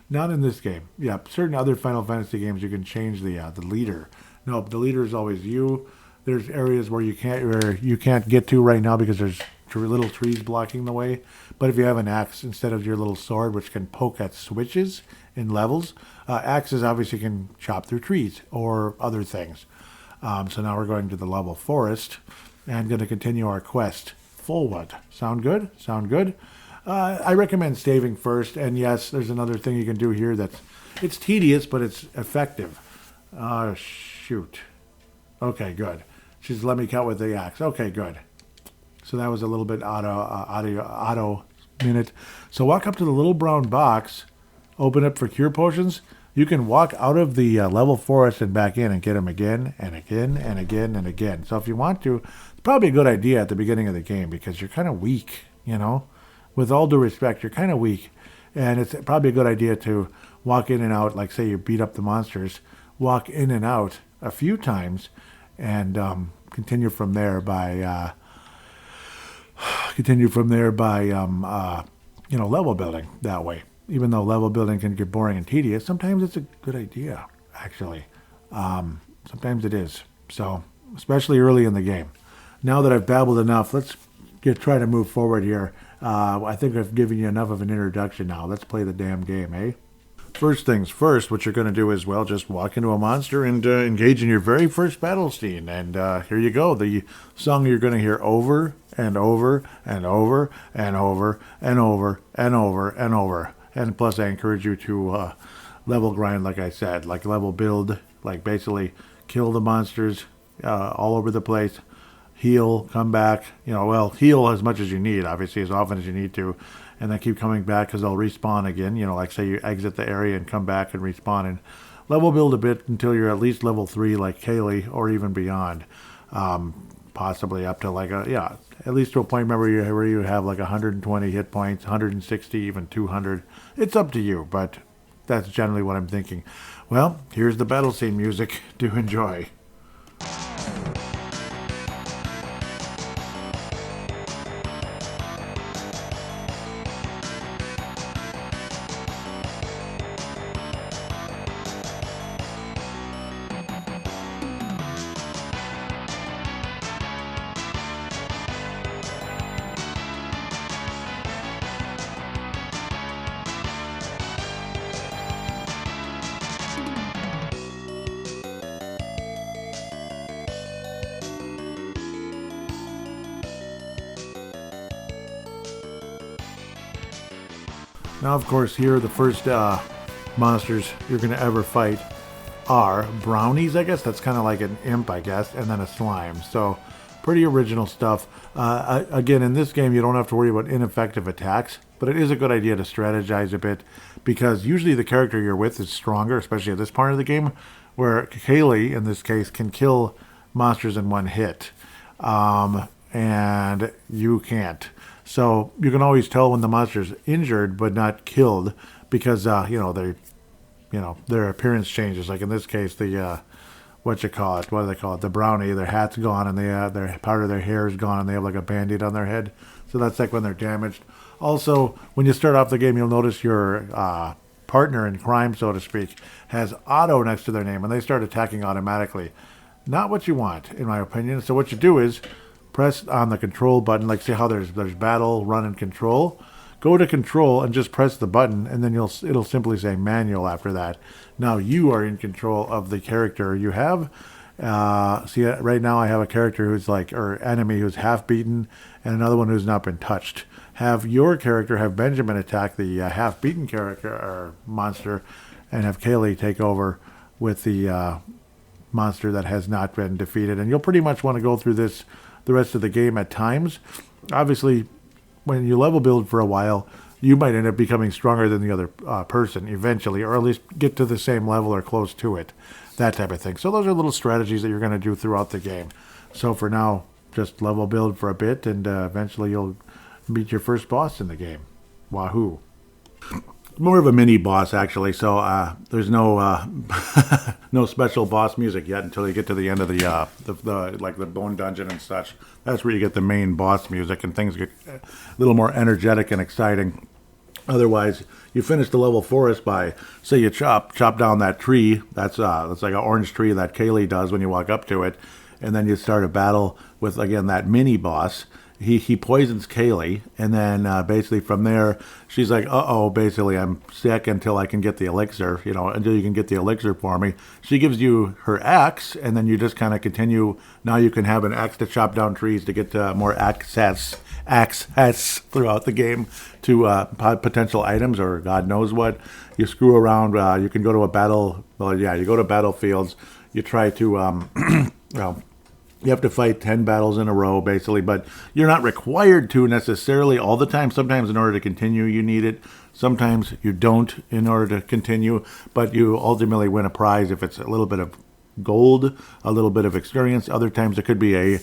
Not in this game. Yeah, certain other Final Fantasy games you can change the leader. Nope, the leader is always you. There's areas where you can't get to right now because there's little trees blocking the way. But if you have an axe instead of your little sword, which can poke at switches in levels, axes obviously can chop through trees or other things. So now we're going to the level forest and going to continue our quest. Fullwood. Sound good? Sound good? I recommend saving first. And yes, there's another thing you can do here it's tedious, but it's effective. Shoot. Okay, good. She's let me cut with the axe. Okay, good. So that was a little bit auto minute. So walk up to the little brown box, open it for cure potions. You can walk out of the level forest and back in and get them again and again and again and again. So if you want to, it's probably a good idea at the beginning of the game because you're kind of weak, With all due respect, you're kind of weak. And it's probably a good idea to walk in and out, like say you beat up the monsters, walk in and out a few times and continue from there by level building that way. Even though level building can get boring and tedious, sometimes it's a good idea, actually. Sometimes it is. So, especially early in the game. Now that I've babbled enough, let's try to move forward here. I think I've given you enough of an introduction now. Let's play the damn game, eh? First things first, what you're going to do is, well, just walk into a monster and engage in your very first battle scene. And here you go. The song you're going to hear over and over and over and over and over and over and over. And plus, I encourage you to level grind, like I said, like level build, like basically kill the monsters all over the place. Heal, come back, heal as much as you need, obviously, as often as you need to, and then keep coming back because they'll respawn again, like say you exit the area and come back and respawn, and level build a bit until you're at least level 3 like Kaylee, or even beyond, possibly up to at least to a point where you have like 120 hit points, 160, even 200. It's up to you, but that's generally what I'm thinking. Well, here's the battle scene music. Do enjoy. Now, of course, here the first monsters you're going to ever fight are brownies, I guess. That's kind of like an imp, I guess, and then a slime. So, pretty original stuff. Again, in this game, you don't have to worry about ineffective attacks, but it is a good idea to strategize a bit because usually the character you're with is stronger, especially at this part of the game, where Kaylee, in this case, can kill monsters in one hit, and you can't. So you can always tell when the monster's injured but not killed because their appearance changes. Like in this case, the what you call it? What do they call it? The brownie. Their hat's gone and their part of their hair is gone and they have like a band-aid on their head. So that's like when they're damaged. Also, when you start off the game, you'll notice your partner in crime, so to speak, has auto next to their name and they start attacking automatically. Not what you want, in my opinion. So what you do is press on the control button, like see how there's battle, run, and control. Go to control and just press the button, and then it'll simply say manual after that. Now you are in control of the character you have. See, right now I have a character who's or enemy who's half beaten, and another one who's not been touched. Have your character, have Benjamin attack the half beaten character or monster, and have Kaylee take over with the monster that has not been defeated. And you'll pretty much want to go through the rest of the game at times. Obviously, when you level build for a while, you might end up becoming stronger than the other person eventually, or at least get to the same level or close to it, that type of thing. So those are little strategies that you're going to do throughout the game. So for now, just level build for a bit, and eventually you'll meet your first boss in the game. Wahoo. More of a mini boss, actually, so there's no no special boss music yet until you get to the end of the bone dungeon and such. That's where you get the main boss music and things get a little more energetic and exciting. Otherwise, you finish the level forest by, say you chop down that tree. That's like an orange tree that Kaylee does when you walk up to it, and then you start a battle with, again, that mini boss. He poisons Kaylee, and then basically from there, she's like, uh-oh, basically I'm sick until I can get the elixir, until you can get the elixir for me. She gives you her axe, and then you just kind of continue. Now you can have an axe to chop down trees to get more access throughout the game to potential items or God knows what. You screw around, you can go to you go to battlefields, you try to, you have to fight 10 battles in a row, basically, but you're not required to necessarily all the time. Sometimes in order to continue, you need it. Sometimes you don't in order to continue, but you ultimately win a prize if it's a little bit of gold, a little bit of experience. Other times it could be a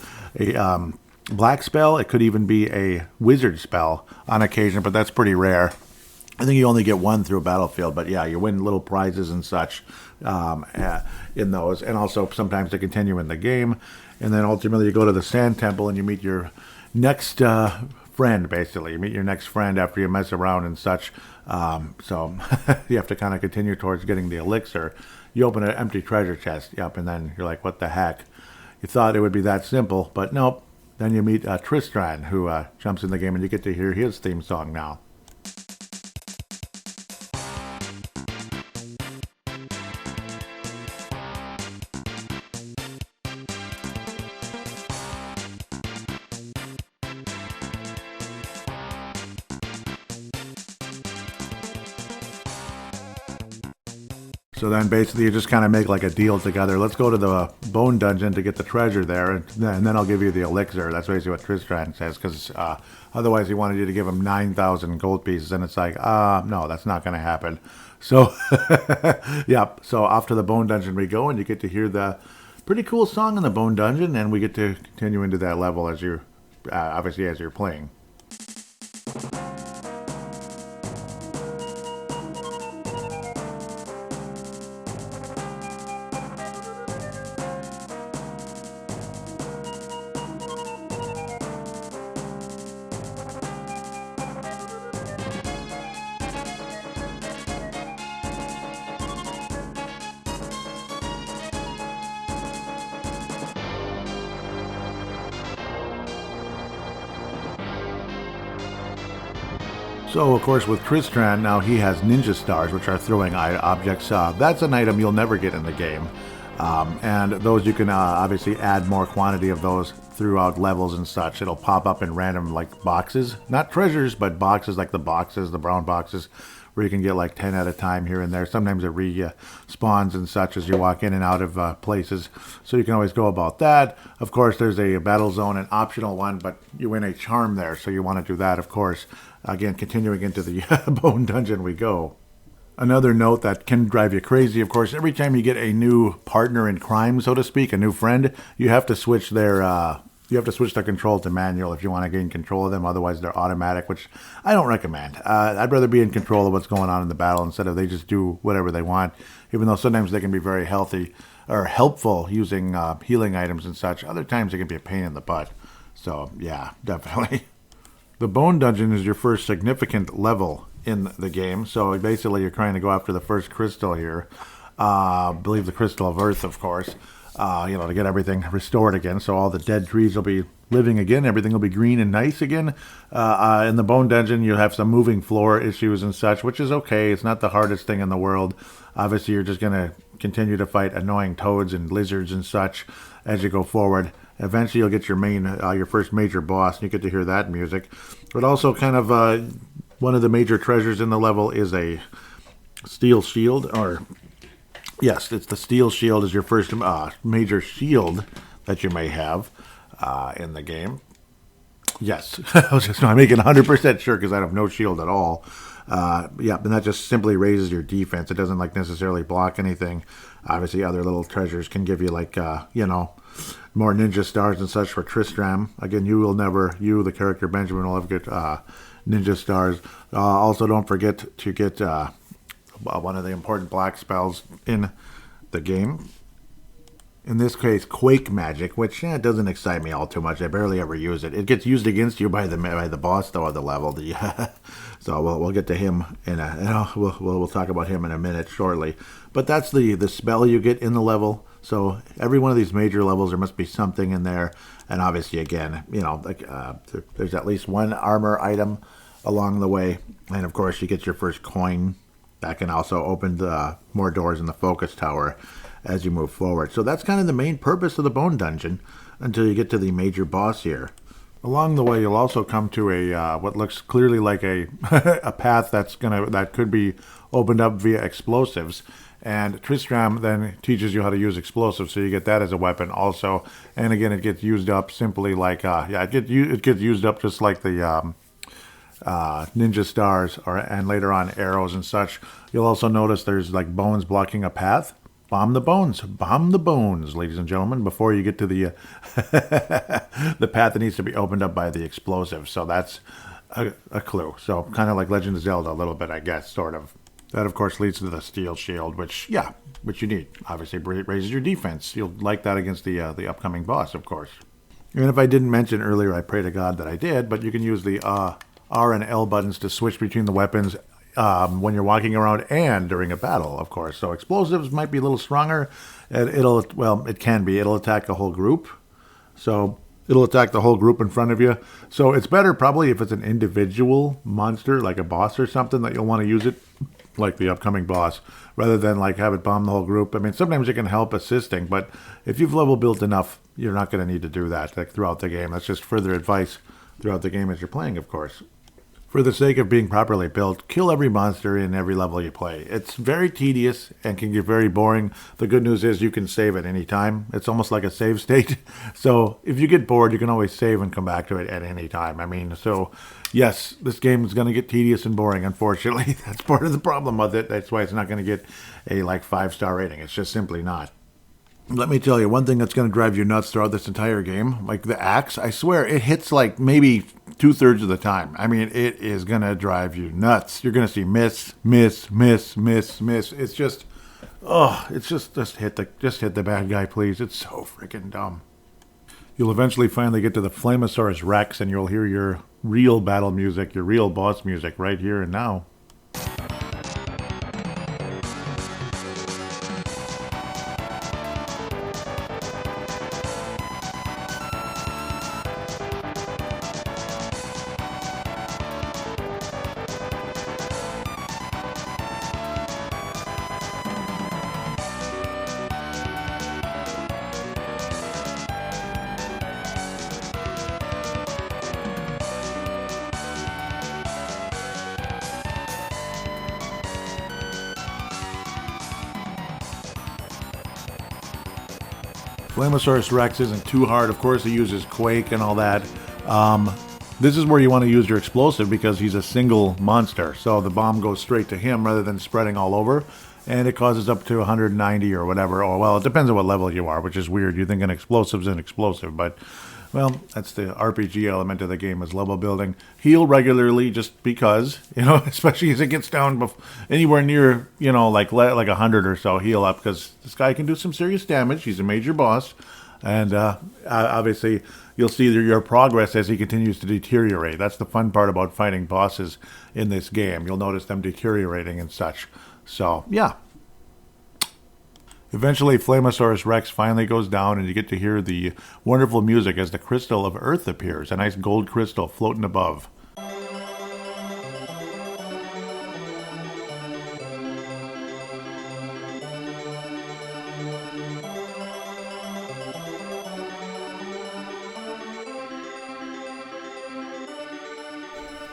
black spell. It could even be a wizard spell on occasion, but that's pretty rare. I think you only get one through a battlefield, but yeah, you win little prizes and such in those, and also sometimes to continue in the game. And then ultimately you go to the Sand Temple and you meet your next friend, basically. You meet your next friend after you mess around and such. So you have to kind of continue towards getting the elixir. You open an empty treasure chest, and then you're like, what the heck? You thought it would be that simple, but nope. Then you meet Tristran, who jumps in the game, and you get to hear his theme song now. So then basically you just kind of make like a deal together. Let's go to the bone dungeon to get the treasure there, and then I'll give you the elixir. That's basically what Tristran says, because otherwise he wanted you to give him 9,000 gold pieces, and it's like, no, that's not going to happen. So, yeah, so off to the bone dungeon we go, and you get to hear the pretty cool song in the bone dungeon, and we get to continue into that level as you, obviously as you're playing. So, of course, with Tristran, now he has ninja stars, which are throwing objects. That's an item you'll never get in the game. And those you can obviously add more quantity of those throughout levels and such. It'll pop up in random boxes. Not treasures, but boxes like the brown boxes, where you can get 10 at a time here and there. Sometimes it respawns and such as you walk in and out of places. So you can always go about that. Of course, there's a battle zone, an optional one, but you win a charm there, so you want to do that, of course. Again, continuing into the bone dungeon we go. Another note that can drive you crazy, of course, every time you get a new partner in crime, so to speak, a new friend, you have to switch their control to manual if you want to gain control of them. Otherwise, they're automatic, which I don't recommend. I'd rather be in control of what's going on in the battle instead of they just do whatever they want, even though sometimes they can be very healthy. or helpful using healing items and such. Other times it can be a pain in the butt. So yeah, definitely. The Bone Dungeon is your first significant level in the game. So basically you're trying to go after the first crystal here. I believe the Crystal of Earth, of course. To get everything restored again. So all the dead trees will be living again. Everything will be green and nice again. In the Bone Dungeon, you'll have some moving floor issues and such, which is okay. It's not the hardest thing in the world. Obviously, you're just going to continue to fight annoying toads and lizards and such as you go forward. Eventually, you'll get your first major boss, and you get to hear that music. But also, kind of one of the major treasures in the level is a steel shield, or yes, it's the steel shield is your first major shield that you may have in the game. Yes, I was just not making 100% sure because I have no shield at all. And that just simply raises your defense. It doesn't necessarily block anything. Obviously, other little treasures can give you more ninja stars and such for Tristram. Again, the character Benjamin, will ever get ninja stars. Also, don't forget to get one of the important black spells in the game. In this case, Quake Magic, which doesn't excite me all too much. I barely ever use it. It gets used against you by the boss though of the level. So we'll get to him we'll talk about him in a minute shortly. But that's the spell you get in the level. So every one of these major levels, there must be something in there. And obviously, again, there's at least one armor item along the way. And of course, you get your first coin. That can also open more doors in the focus tower as you move forward. So that's kind of the main purpose of the Bone Dungeon until you get to the major boss here. Along the way, you'll also come to a what looks clearly like a a path that could be opened up via explosives. And Tristram then teaches you how to use explosives, so you get that as a weapon also. And again, it gets used up simply it gets used up just like the ninja stars and later on arrows and such. You'll also notice there's bones blocking a path. Bomb the bones, ladies and gentlemen, before you get to the the path that needs to be opened up by the explosives. So that's a clue. So kind of like Legend of Zelda a little bit, I guess, sort of. That, of course, leads to the steel shield, which you need. Obviously, raises your defense. You'll like that against the upcoming boss, of course. And if I didn't mention earlier, I pray to God that I did, but you can use the R and L buttons to switch between the weapons when you're walking around and during a battle, of course. So explosives might be a little stronger. And it can be. It'll attack a whole group. So it'll attack the whole group in front of you. So it's better probably if it's an individual monster, like a boss or something, that you'll want to use it, like the upcoming boss, rather than have it bomb the whole group. I mean, sometimes it can help assisting, but if you've level built enough, you're not going to need to do that throughout the game. That's just further advice throughout the game as you're playing, of course. For the sake of being properly built, kill every monster in every level you play. It's very tedious and can get very boring. The good news is you can save at any time. It's almost like a save state. So if you get bored, you can always save and come back to it at any time. I mean, so yes, this game is going to get tedious and boring, unfortunately. That's part of the problem with it. That's why it's not going to get a 5-star rating. It's just simply not. Let me tell you, one thing that's going to drive you nuts throughout this entire game, like the axe, I swear, it hits maybe 2/3 of the time. I mean, it is going to drive you nuts. You're going to see miss. It's just, just hit the bad guy, please. It's so freaking dumb. You'll eventually finally get to the Flamosaurus Rex, and you'll hear your real battle music, your real boss music right here and now. Flamosaurus Rex isn't too hard. Of course, he uses Quake and all that. This is where you want to use your explosive because he's a single monster. So the bomb goes straight to him rather than spreading all over. And it causes up to 190 or whatever. Or, well, it depends on what level you are, which is weird. You think an explosive's an explosive. But Well, that's the RPG element of the game is level building. Heal regularly just because, especially as it gets down anywhere near, like 100 or so, heal up because this guy can do some serious damage. He's a major boss. And obviously, you'll see your progress as he continues to deteriorate. That's the fun part about fighting bosses in this game. You'll notice them deteriorating and such. So, yeah. Eventually, Flamosaurus Rex finally goes down, and you get to hear the wonderful music as the crystal of Earth appears, a nice gold crystal floating above.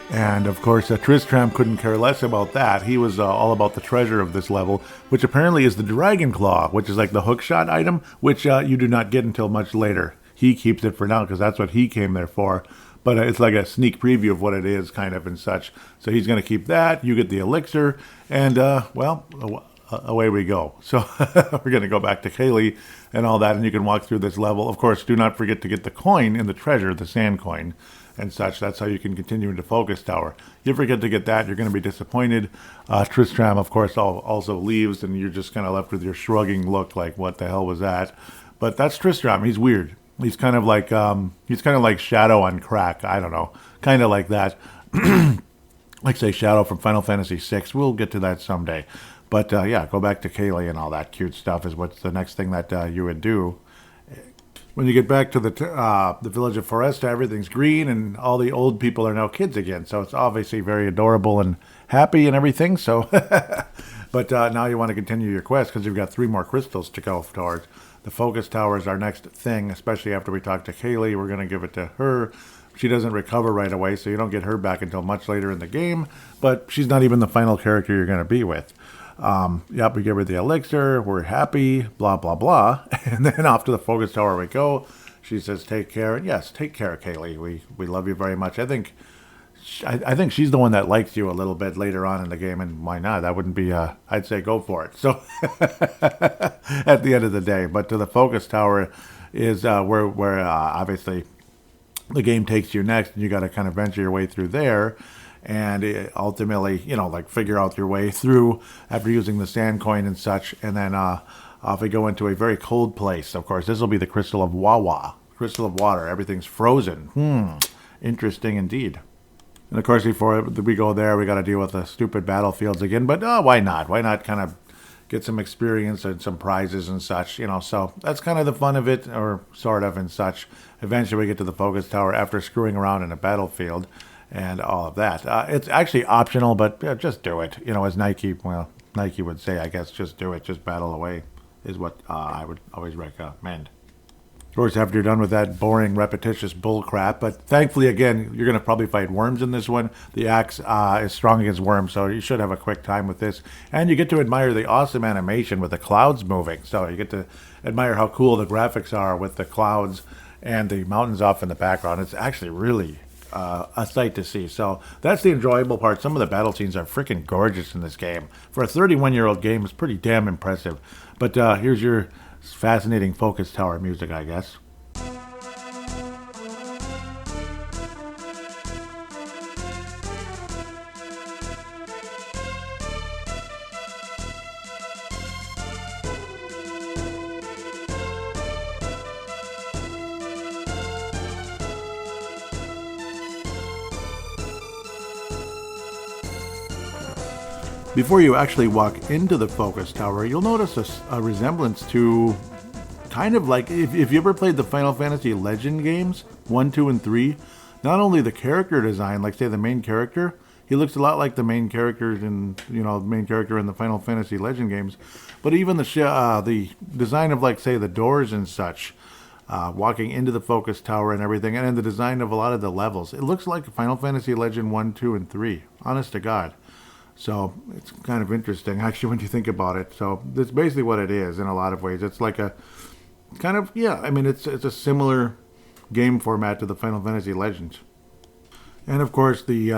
And of course, Tristram couldn't care less about that. He was all about the treasure of this level, which apparently is the Dragon Claw, which is like the hookshot item, which you do not get until much later. He keeps it for now because that's what he came there for. But it's like a sneak preview of what it is, kind of, and such. So he's going to keep that. You get the elixir, and, away we go. So we're going to go back to Kaylee and all that, and you can walk through this level. Of course, do not forget to get the coin in the treasure, the sand coin. And such. That's how you can continue into Focus Tower. You forget to get that, you're going to be disappointed. Tristram, of course, also leaves, and you're just kind of left with your shrugging look, like what the hell was that? But that's Tristram. He's weird. He's kind of like Shadow on crack. I don't know, kind of like that. Like say Shadow from Final Fantasy VI. We'll get to that someday. But yeah, go back to Kaylee and all that cute stuff is what's the next thing that you would do. When you get back to the village of Foresta, everything's green, and all the old people are now kids again. So it's obviously very adorable and happy and everything. So, but now you want to continue your quest because you've got 3 more crystals to go towards. The Focus Tower is our next thing, especially after we talk to Kaylee. We're going to give it to her. She doesn't recover right away, so you don't get her back until much later in the game. But she's not even the final character you're going to be with. Yep, we give her the elixir, we're happy, blah, blah, blah. And then off to the Focus Tower we go. She says, take care. And yes, take care, Kaylee. We love you very much. I think she's the one that likes you a little bit later on in the game, and why not? That wouldn't be, I'd say go for it. So, at the end of the day. But to the Focus Tower is where obviously the game takes you next, and you got to kind of venture your way through there. And ultimately, figure out your way through after using the sand coin and such. And then off we go into a very cold place. Of course, this will be the Crystal of Wawa, Crystal of Water. Everything's frozen. Interesting indeed. And of course, before we go there, we got to deal with the stupid battlefields again. But why not? Why not kind of get some experience and some prizes and such, So that's kind of the fun of it, or sort of and such. Eventually, we get to the Focus Tower after screwing around in a battlefield. And all of that. It's actually optional, but just do it. As Nike would say, I guess, just do it. Just battle away is what I would always recommend. Of course, after you're done with that boring, repetitious bull crap, but thankfully, again, you're going to probably fight worms in this one. The axe is strong against worms, so you should have a quick time with this. And you get to admire the awesome animation with the clouds moving. So you get to admire how cool the graphics are with the clouds and the mountains off in the background. It's actually really a sight to see. So that's the enjoyable part. Some of the battle scenes are freaking gorgeous in this game. For a 31-year-old game, it's pretty damn impressive. But here's your fascinating Focus Tower music, I guess. Before you actually walk into the Focus Tower, you'll notice a resemblance to kind of like, if you ever played the Final Fantasy Legend games, 1, 2, and 3, not only the character design, like say the main character, he looks a lot like the main characters in, the main character in the Final Fantasy Legend games, but even the design of like say the doors and such, walking into the Focus Tower and everything, and then the design of a lot of the levels, it looks like Final Fantasy Legend 1, 2, and 3, honest to God. So it's kind of interesting, actually, when you think about it. So that's basically what it is in a lot of ways. It's like a kind of, it's a similar game format to the Final Fantasy Legends. And of course, the,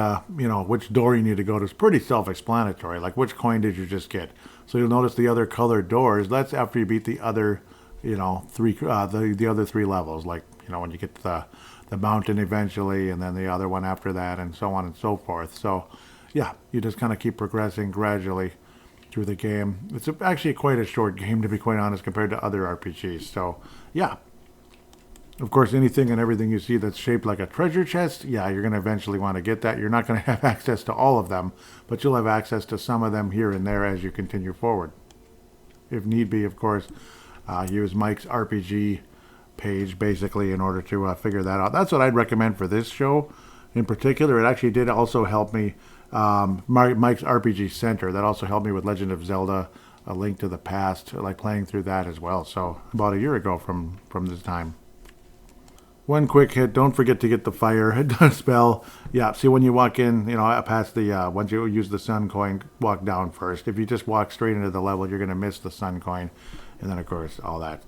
which door you need to go to is pretty self-explanatory. Like, which coin did you just get? So you'll notice the other colored doors. That's after you beat the other, the other 3 levels. Like, when you get to the mountain eventually, and then the other one after that, and so on and so forth. So, yeah, you just kind of keep progressing gradually through the game. It's actually quite a short game, to be quite honest, compared to other RPGs. So, yeah. Of course, anything and everything you see that's shaped like a treasure chest, yeah, you're going to eventually want to get that. You're not going to have access to all of them, but you'll have access to some of them here and there as you continue forward. If need be, of course, use Mike's RPG page, basically, in order to figure that out. That's what I'd recommend for this show in particular. It actually did also help me, Mike's RPG Center, that also helped me with Legend of Zelda, A Link to the Past, like playing through that as well. So, about a year ago from this time. One quick hit, don't forget to get the fire spell. Yeah, see when you walk in, past the, once you use the sun coin, walk down first. If you just walk straight into the level, you're going to miss the sun coin. And then, of course, all that.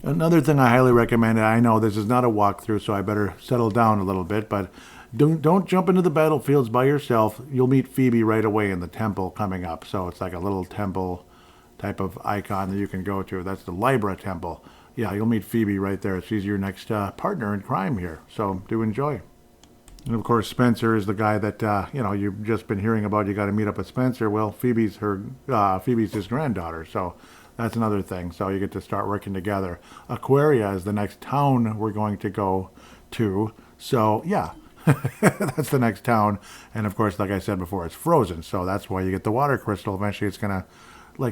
Another thing I highly recommend, I know this is not a walkthrough, so I better settle down a little bit, but don't jump into the battlefields by yourself. You'll meet Phoebe right away in the temple coming up. So it's like a little temple type of icon that you can go to. That's the Libra Temple. Yeah, you'll meet Phoebe right there. She's your next partner in crime here. So do enjoy. And of course, Spencer is the guy that, you've just been hearing about. You got to meet up with Spencer. Well, Phoebe's his granddaughter. So that's another thing. So you get to start working together. Aquaria is the next town we're going to go to. So, yeah, that's the next town. And of course, like I said before, it's frozen. So that's why you get the water crystal. Eventually, it's going to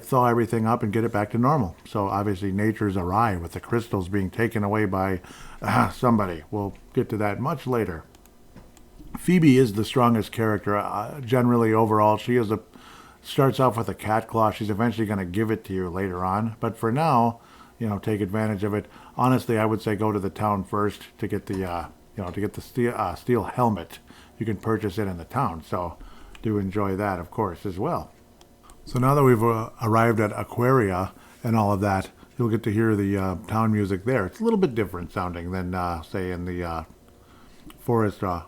thaw everything up and get it back to normal. So obviously nature's awry with the crystals being taken away by somebody. We'll get to that much later. Phoebe is the strongest character generally overall. She starts off with a cat claw. She's eventually going to give it to you later on. But for now, take advantage of it. Honestly, I would say go to the town first to get the steel helmet. You can purchase it in the town. So do enjoy that, of course, as well. So now that we've arrived at Aquaria and all of that, you'll get to hear the town music there. It's a little bit different sounding than, say, in the Foresta.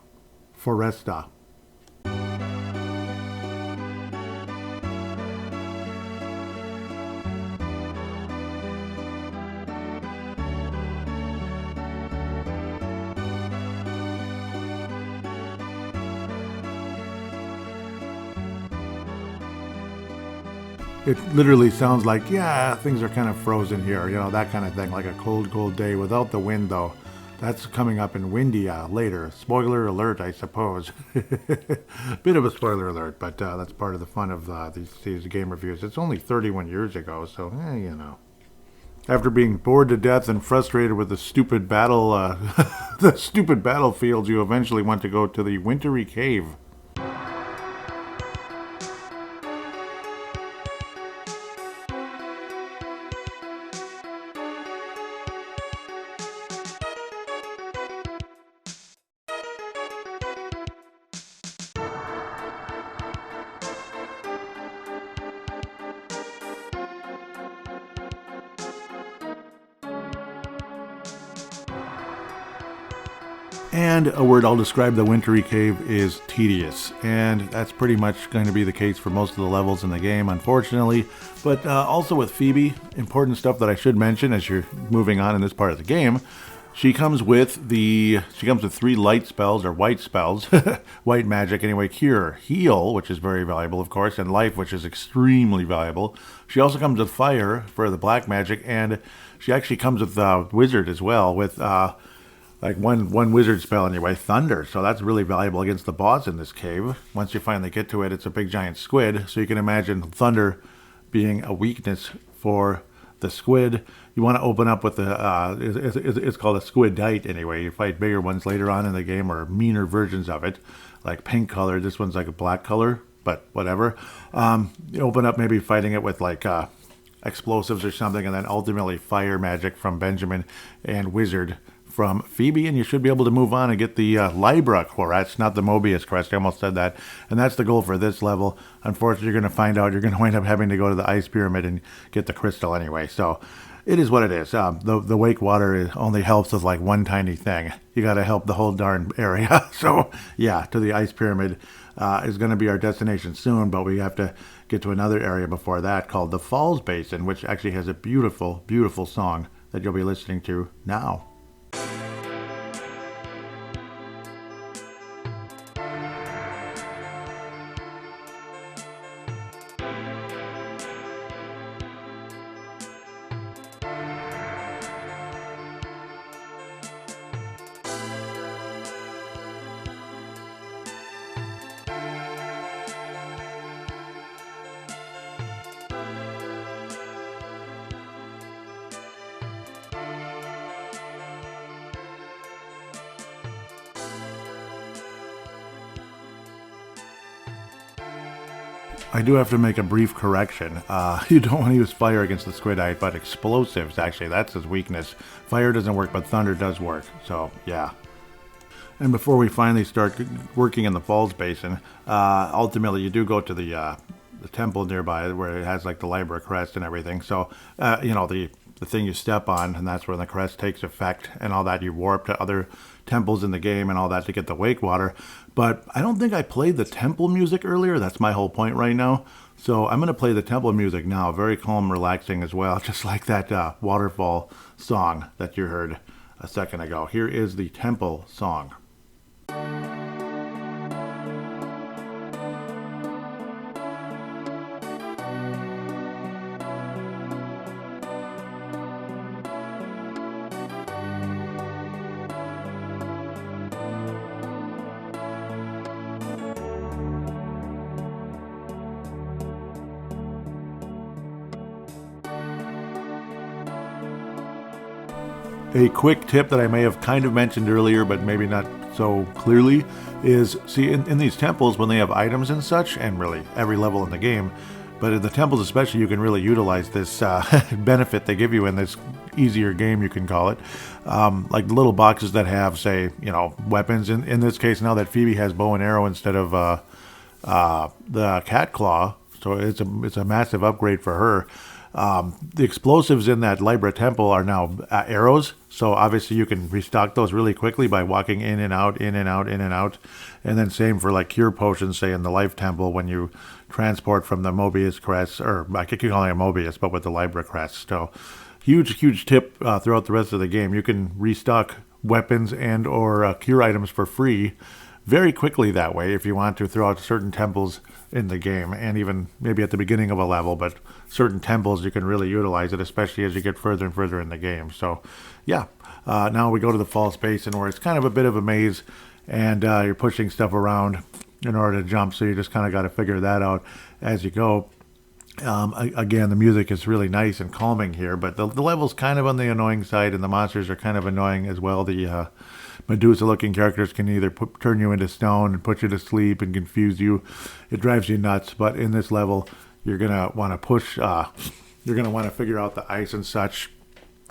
It literally sounds like, things are kind of frozen here, that kind of thing, like a cold, cold day without the wind, though. That's coming up in Windia later. Spoiler alert, I suppose. Bit of a spoiler alert, but that's part of the fun of these game reviews. It's only 31 years ago, so, After being bored to death and frustrated with the stupid the stupid battlefields, you eventually want to go to the Wintry Cave. And a word I'll describe the Wintry Cave is tedious, and that's pretty much going to be the case for most of the levels in the game, unfortunately. But also with Phoebe, important stuff that I should mention as you're moving on in this part of the game. She comes with 3 light spells, or white spells, white magic anyway. Cure, heal, which is very valuable, of course, and life, which is extremely valuable. She also comes with fire for the black magic, and she actually comes with wizard as well, with one wizard spell anyway, thunder. So that's really valuable against the boss in this cave. Once you finally get to it, it's a big giant squid. So you can imagine thunder being a weakness for the squid. You want to open up with it's called a squidite anyway. You fight bigger ones later on in the game, or meaner versions of it, like pink color. This one's like a black color, but whatever. You open up maybe fighting it with explosives or something, and then ultimately fire magic from Benjamin and wizard from Phoebe, and you should be able to move on and get the Libra Crest, not the Mobius Crest. I almost said that. And that's the goal for this level. Unfortunately, you're going to find out you're going to wind up having to go to the Ice Pyramid and get the crystal anyway. So it is what it is. The wake water only helps with one tiny thing. You got to help the whole darn area. So yeah, to the Ice Pyramid is going to be our destination soon, but we have to get to another area before that called the Falls Basin, which actually has a beautiful, beautiful song that you'll be listening to now. I do have to make a brief correction. You don't want to use fire against the squidite, but explosives, actually, that's his weakness. Fire doesn't work, but thunder does work. So, yeah. And before we finally start working in the Falls Basin, ultimately you do go to the temple nearby where it has like the Libra crest and everything. So, the thing you step on, and that's where the crest takes effect and all that. You warp to other temples in the game and all that to get the wake water. But I don't think I played the temple music earlier. That's my whole point right now. So I'm going to play the temple music now. Very calm, relaxing as well, just like that waterfall song that you heard a second ago. Here is the temple song. A quick tip that I may have kind of mentioned earlier, but maybe not so clearly, is see in these temples when they have items and such, and really every level in the game, but in the temples especially, you can really utilize this benefit they give you in this easier game, you can call it. Like the little boxes that have, say, weapons. In this case, now that Phoebe has bow and arrow instead of the cat claw, so it's a massive upgrade for her. The explosives in that Libra temple are now arrows, so obviously you can restock those really quickly by walking in and out, in and out, in and out. And then same for like cure potions, say in the Life Temple when you transport from the Mobius crest, or I keep calling it Mobius, but with the Libra crest. So huge tip throughout the rest of the game. You can restock weapons and or cure items for free very quickly that way if you want to throughout certain temples in the game, and even maybe at the beginning of a level, but certain temples you can really utilize it, especially as you get further and further in the game. So yeah, now we go to the Falls Basin where it's kind of a bit of a maze, and you're pushing stuff around in order to jump, so you just kind of got to figure that out as you go. Again, the music is really nice and calming here, but the level's kind of on the annoying side, and the monsters are kind of annoying as well. The Medusa-looking characters can either turn you into stone and put you to sleep and confuse you. It drives you nuts. But in this level, you're gonna want to push. You're gonna want to figure out the ice and such,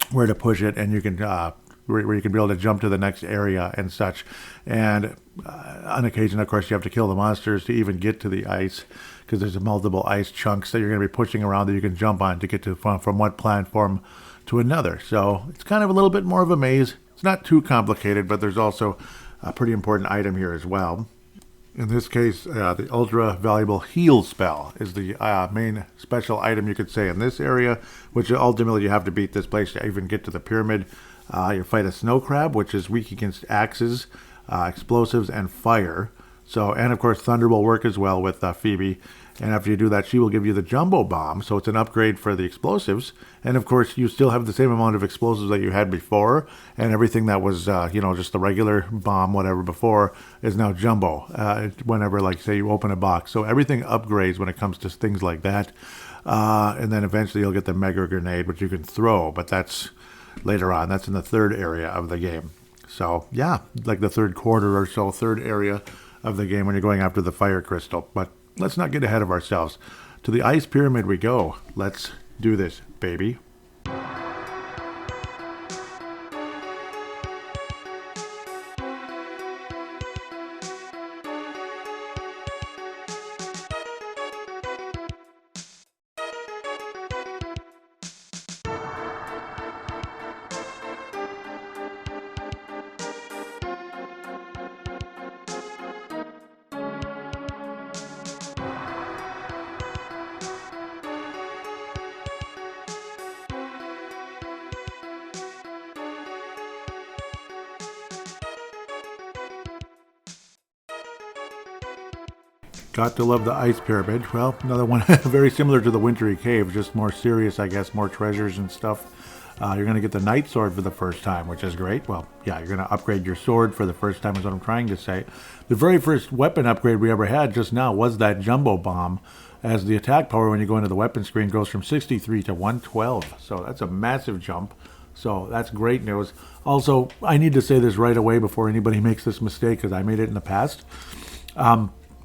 where to push it, and you can where you can be able to jump to the next area and such. And on occasion, of course, you have to kill the monsters to even get to the ice, because there's multiple ice chunks that you're going to be pushing around that you can jump on to get to from one platform to another. So it's kind of a little bit more of a maze. It's not too complicated, but there's also a pretty important item here as well. In this case, the ultra valuable heal spell is the main special item, you could say, in this area, which ultimately you have to beat this place to even get to the pyramid. You fight a snow crab, which is weak against axes, explosives, and fire. So, and of course, thunder will work as well with Phoebe. And after you do that, she will give you the jumbo bomb. So it's an upgrade for the explosives. And of course, you still have the same amount of explosives that you had before. And everything that was, just the regular bomb, whatever, before, is now jumbo. Whenever, like, say, you open a box. So everything upgrades when it comes to things like that. And then eventually you'll get the mega grenade, which you can throw. But that's later on. That's in the third area of the game. So, yeah, like the third quarter or so, third area of the game when you're going after the fire crystal. But let's not get ahead of ourselves. To the ice pyramid we go. Let's do this, baby. Got to love the ice pyramid. Well, another one very similar to the wintry cave, just more serious, I guess, more treasures and stuff. You're going to get the night sword for the first time, which is great. Well, yeah, you're going to upgrade your sword for the first time is what I'm trying to say. The very first weapon upgrade we ever had just now was that jumbo bomb, as the attack power when you go into the weapon screen goes from 63 to 112. So that's a massive jump. So that's great news. Also, I need to say this right away before anybody makes this mistake, because I made it in the past.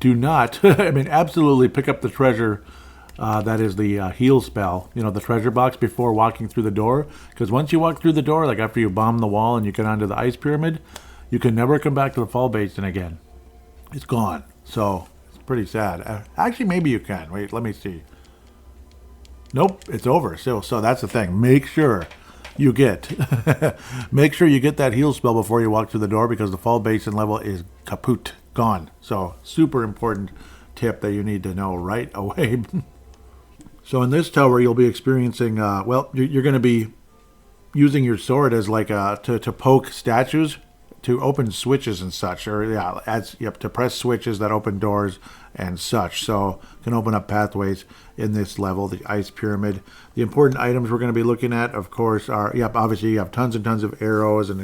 do not, I mean, absolutely pick up the treasure. That is the heal spell, the treasure box before walking through the door. Because once you walk through the door, like after you bomb the wall and you get onto the ice pyramid, you can never come back to the fall basin again. It's gone. So it's pretty sad. Actually, maybe you can. Wait, let me see. Nope, it's over. So that's the thing. Make sure you get that heal spell before you walk through the door, because the fall basin level is kaput, gone. So super important tip that you need to know right away. So in this tower, you'll be experiencing, you're going to be using your sword as like to poke statues, to open switches and such, to press switches that open doors and such. So can open up pathways in this level, the ice pyramid. The important items we're going to be looking at, of course, are obviously you have tons and tons of arrows and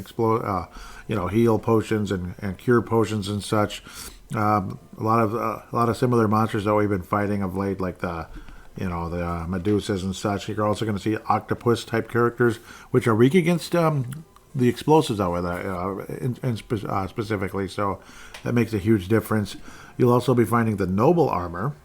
heal potions and cure potions and such. A lot of similar monsters that we've been fighting of late, like the Medusas and such. You're also going to see octopus type characters, which are weak against the explosives out with specifically. So that makes a huge difference. You'll also be finding the noble armor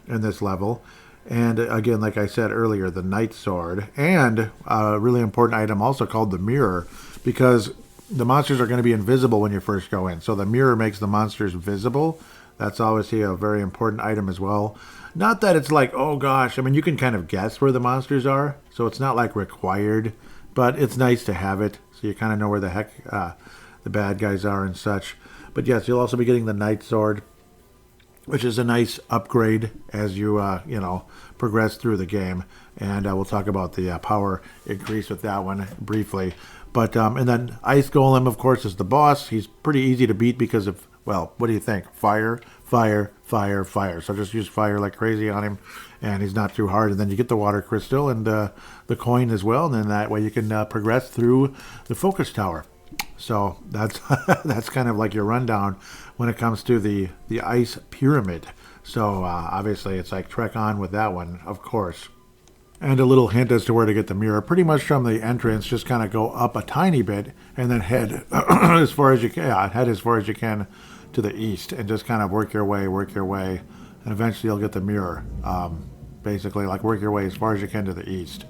in this level. And again, like I said earlier, the knight sword. And a really important item also called the mirror, because the monsters are going to be invisible when you first go in. So the mirror makes the monsters visible. That's obviously a very important item as well. Not that it's like, oh gosh, I mean, you can kind of guess where the monsters are, so it's not like required, but it's nice to have it, so you kind of know where the heck the bad guys are and such. But yes, you'll also be getting the knight sword, which is a nice upgrade as you, progress through the game. And we'll talk about the power increase with that one briefly. But, and then Ice Golem, of course, is the boss. He's pretty easy to beat because of, well, what do you think? Fire, fire, fire, fire. So just use fire like crazy on him, and he's not too hard. And then you get the water crystal and the coin as well. And then that way you can progress through the focus tower. So that's that's kind of like your rundown when it comes to the ice pyramid. So obviously it's like trek on with that one, of course. And a little hint as to where to get the mirror. Pretty much from the entrance, just kind of go up a tiny bit and then head as far as you can. Yeah, head as far as you can to the east, and just kind of work your way, and eventually you'll get the mirror. Basically, like work your way as far as you can to the east.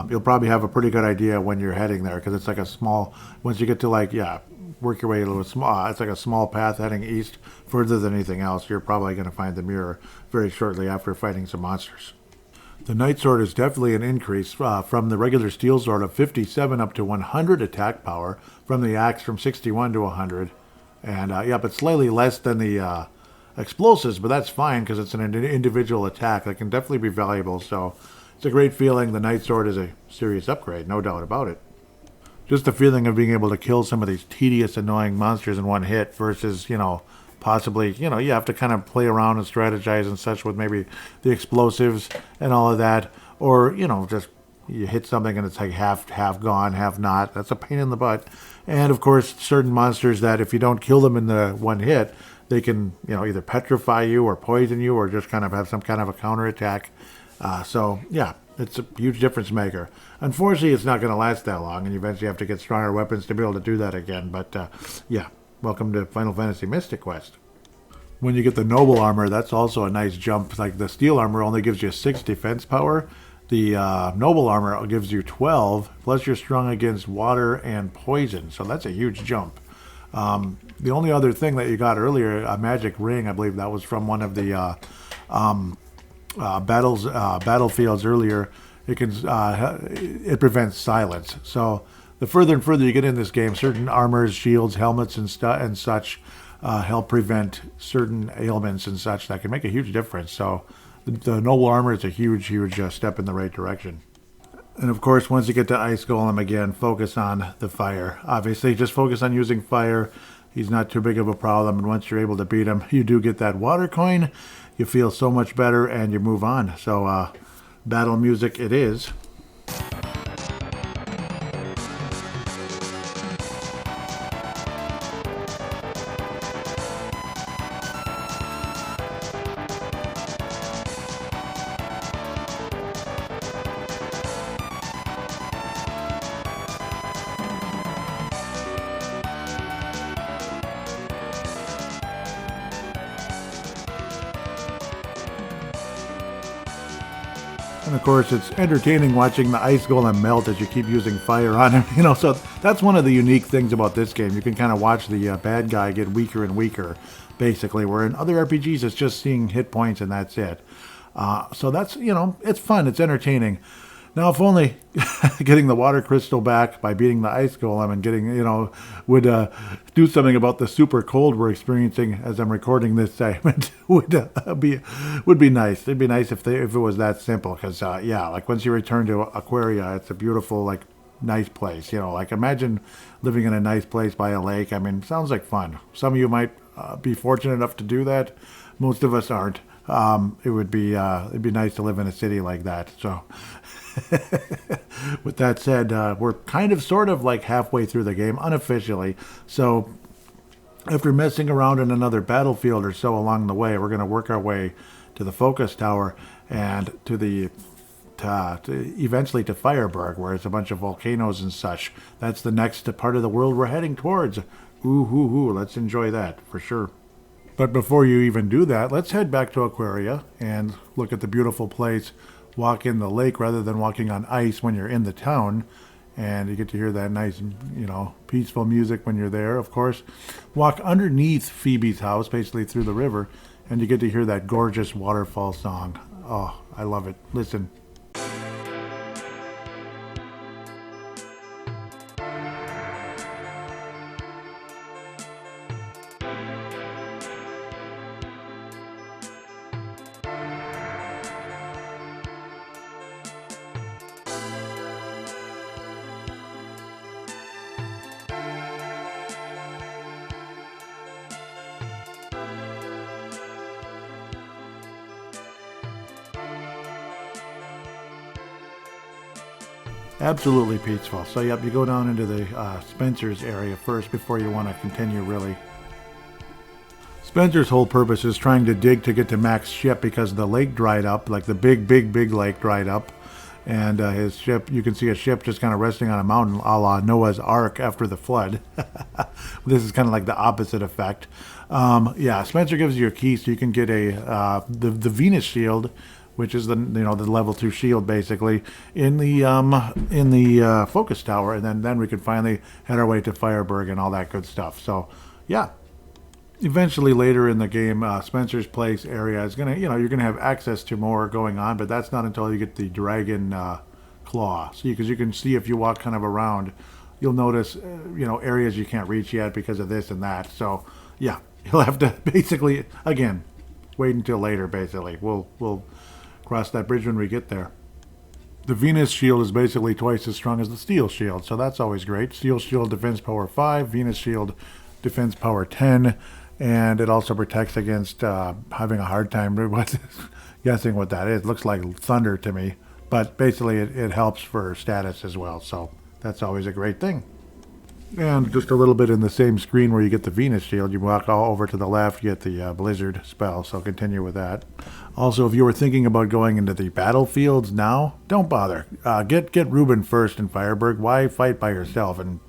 You'll probably have a pretty good idea when you're heading there, because it's like a small. Once you get to work your way a little small. It's like a small path heading east. Further than anything else, you're probably going to find the mirror very shortly after fighting some monsters. The Knight Sword is definitely an increase from the regular Steel Sword of 57 up to 100 attack power, from the Axe from 61 to 100. And, but slightly less than the explosives, but that's fine because it's an individual attack that can definitely be valuable. So it's a great feeling. The Knight Sword is a serious upgrade, no doubt about it. Just the feeling of being able to kill some of these tedious, annoying monsters in one hit versus, possibly, you have to kind of play around and strategize and such with maybe the explosives and all of that. Or, just you hit something and it's like half gone, half not. That's a pain in the butt. And, of course, certain monsters that if you don't kill them in the one hit, they can, either petrify you or poison you or just kind of have some kind of a counterattack. It's a huge difference maker. Unfortunately, it's not going to last that long, and you eventually have to get stronger weapons to be able to do that again. But, welcome to Final Fantasy Mystic Quest. When you get the Noble Armor, that's also a nice jump. Like the Steel Armor only gives you 6 defense power. The Noble Armor gives you 12, plus you're strong against water and poison. So that's a huge jump. The only other thing that you got earlier, a magic ring, I believe that was from one of the battlefields earlier. It prevents silence. So the further and further you get in this game, certain armors, shields, helmets, and such help prevent certain ailments and such that can make a huge difference. So the Noble Armor is a huge step in the right direction. And of course, once you get to Ice Golem again, focus on the fire. Obviously, just focus on using fire. He's not too big of a problem, and once you're able to beat him, you do get that water coin. You feel so much better, and you move on. So, battle music it is. And of course, it's entertaining watching the ice golem melt as you keep using fire on him. So that's one of the unique things about this game. You can kind of watch the bad guy get weaker and weaker, basically, where in other RPGs it's just seeing hit points and that's it. So that's, it's fun, it's entertaining. Now, if only getting the water crystal back by beating the ice golem and getting, would do something about the super cold we're experiencing as I'm recording this segment would be nice. It'd be nice if it was that simple, because like once you return to Aquaria, it's a beautiful, like, nice place. Like imagine living in a nice place by a lake. I mean, sounds like fun. Some of you might be fortunate enough to do that. Most of us aren't. It'd be nice to live in a city like that. So. With that said, we're kind of sort of like halfway through the game unofficially. So after messing around in another battlefield or so along the way, we're going to work our way to the focus tower and to eventually to Fireburg, where it's a bunch of volcanoes and such. That's the next part of the world we're heading towards. Ooh, let's enjoy that for sure. But before you even do that, let's head back to Aquaria and look at the beautiful place. Walk in the lake rather than walking on ice when you're in the town, and you get to hear that nice, peaceful music when you're there, of course. Walk underneath Phoebe's house, basically through the river, and you get to hear that gorgeous waterfall song. Oh, I love it. Listen. Absolutely peaceful. So, yep, you go down into the Spencer's area first before you want to continue, really. Spencer's whole purpose is trying to dig to get to Mac's ship because the lake dried up, like the big lake dried up. And his ship, you can see a ship just kind of resting on a mountain a la Noah's Ark after the flood. This is kind of like the opposite effect. Spencer gives you a key so you can get the Venus shield, which is the level 2 shield basically in the focus tower, and then we could finally head our way to Fireburg and all that good stuff. So yeah, eventually later in the game, Spencer's place area is gonna you're gonna have access to more going on, but that's not until you get the dragon claw. So because you can see if you walk kind of around, you'll notice areas you can't reach yet because of this and that. So yeah, you'll have to basically again wait until later. Basically, we'll cross that bridge when we get there. The Venus shield is basically twice as strong as the Steel shield, so that's always great. Steel shield defense power 5, Venus shield defense power 10, and it also protects against having a hard time guessing what that is. It looks like thunder to me, but basically it helps for status as well, so that's always a great thing. And just a little bit in the same screen where you get the Venus shield, you walk all over to the left, you get the Blizzard spell, so continue with that. Also, if you were thinking about going into the battlefields now, don't bother. Get Ruben first in Fireburg. Why fight by yourself and,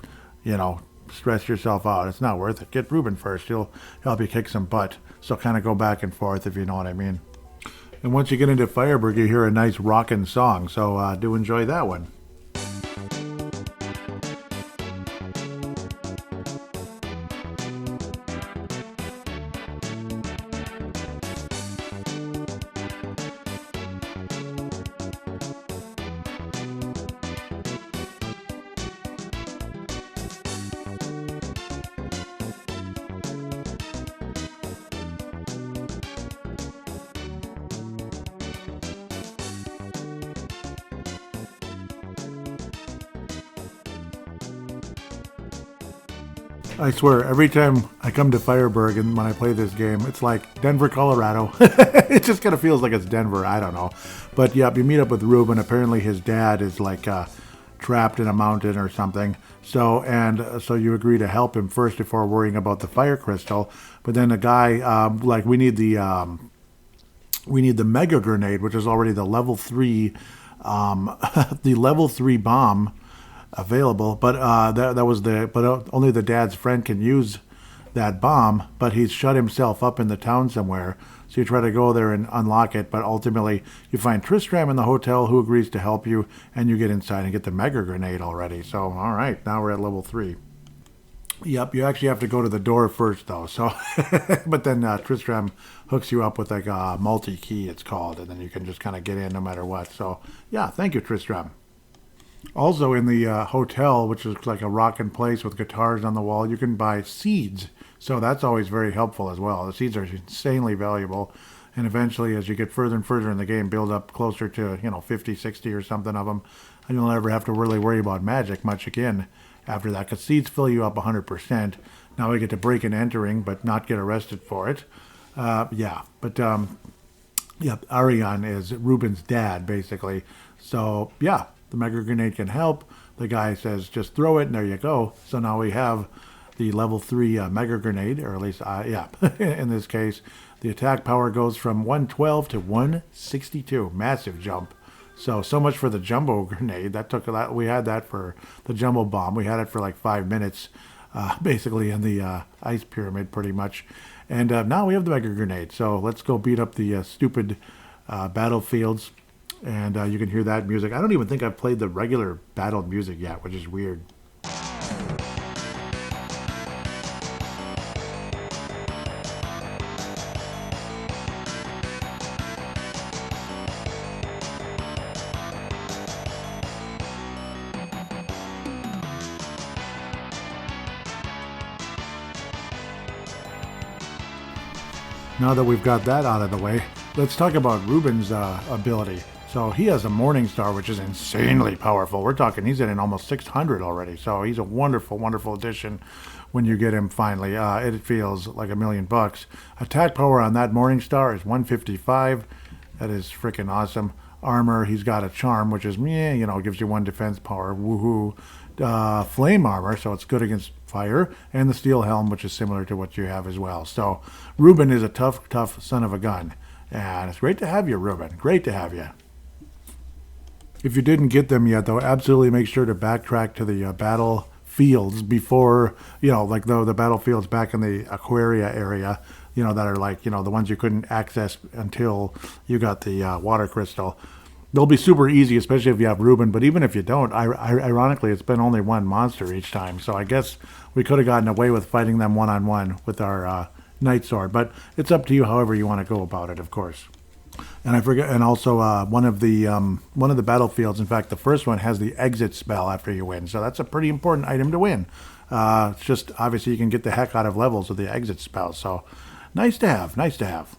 stress yourself out? It's not worth it. Get Ruben first. He'll help you kick some butt. So kind of go back and forth, if you know what I mean. And once you get into Fireburg, you hear a nice rockin' song, so do enjoy that one. I swear, every time I come to Fireburg and when I play this game, it's like Denver, Colorado. It just kind of feels like it's Denver. I don't know. But yeah, you meet up with Ruben. Apparently his dad is like trapped in a mountain or something. So you agree to help him first before worrying about the fire crystal. But then the guy, we need the mega grenade, which is already the level 3, the level 3 bomb available, but only the dad's friend can use that bomb, but he's shut himself up in the town somewhere, So you try to go there and unlock it, but ultimately you find Tristram in the hotel who agrees to help you, and you get inside and get the mega grenade already. So, all right, now we're at level 3. Yep, you actually have to go to the door first, though. So, but then Tristram hooks you up with like a multi-key, it's called, and then you can just kind of get in no matter what. So, yeah, thank you, Tristram. Also, in the hotel, which is like a rockin' place with guitars on the wall, you can buy seeds. So that's always very helpful as well. The seeds are insanely valuable. And eventually, as you get further and further in the game, build up closer to, 50, 60 or something of them, and you'll never have to really worry about magic much again after that, because seeds fill you up 100%. Now we get to break and entering, but not get arrested for it. Arion is Ruben's dad, basically. So, yeah, the mega grenade can help. The guy says, just throw it, and there you go. So now we have the level 3 mega grenade, or at least, in this case, the attack power goes from 112 to 162. Massive jump. So much for the jumbo grenade. That took a lot. We had that for the jumbo bomb. We had it for like 5 minutes, basically in the ice pyramid, pretty much. And now we have the mega grenade. So let's go beat up the stupid battlefields. And you can hear that music. I don't even think I've played the regular battle music yet, which is weird. Now that we've got that out of the way, let's talk about Ruben's ability. So he has a Morning Star, which is insanely powerful. We're talking he's in almost 600 already. So he's a wonderful, wonderful addition when you get him finally. It feels like $1,000,000. Attack power on that Morning Star is 155. That is freaking awesome. Armor, he's got a charm, which is, gives you 1 defense power. Woohoo. Flame armor, so it's good against fire, and the steel helm, which is similar to what you have as well. So Ruben is a tough, tough son of a gun, and it's great to have you, Ruben. Great to have you. If you didn't get them yet, though, absolutely make sure to backtrack to the battlefields before, like the battlefields back in the Aquaria area, that are like, the ones you couldn't access until you got the water crystal. They'll be super easy, especially if you have Ruben, but even if you don't, ironically, it's been only one monster each time, so I guess we could have gotten away with fighting them one-on-one with our Night Sword, but it's up to you however you want to go about it, of course. And I forget, and also one of the battlefields, in fact, the first one has the exit spell after you win, so that's a pretty important item to win. It's just, obviously, you can get the heck out of levels with the exit spell, so nice to have, nice to have.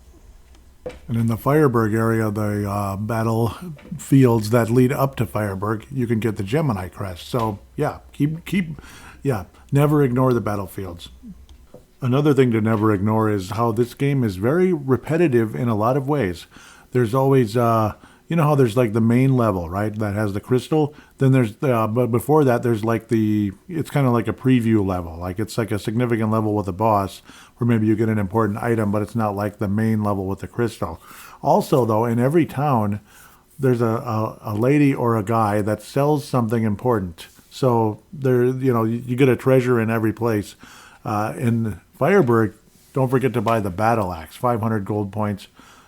And in the Fireburg area, the battlefields that lead up to Fireburg, you can get the Gemini crest. So yeah, never ignore the battlefields. Another thing to never ignore is how this game is very repetitive in a lot of ways. There's always, how there's like the main level, right, that has the crystal. Then there's, but before that, there's like it's kind of like a preview level. Like it's like a significant level with a boss where maybe you get an important item, but it's not like the main level with the crystal. Also, though, in every town, there's a lady or a guy that sells something important. So there, you get a treasure in every place. In Fireburg, don't forget to buy the battle axe, 500 gold points.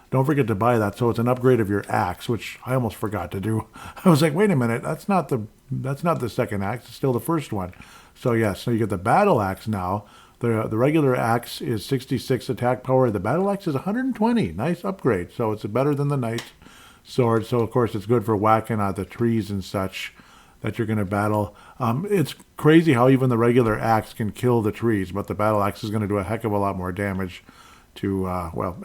Don't forget to buy that. So it's an upgrade of your axe, which I almost forgot to do. I was like, wait a minute, that's not the second axe, it's still the first one. So yes, so you get the battle axe now. The regular axe is 66 attack power. The battle axe is 120. Nice upgrade. So it's better than the knight sword. So of course it's good for whacking at the trees and such that you're going to battle. It's crazy how even the regular axe can kill the trees, but the battle axe is going to do a heck of a lot more damage to,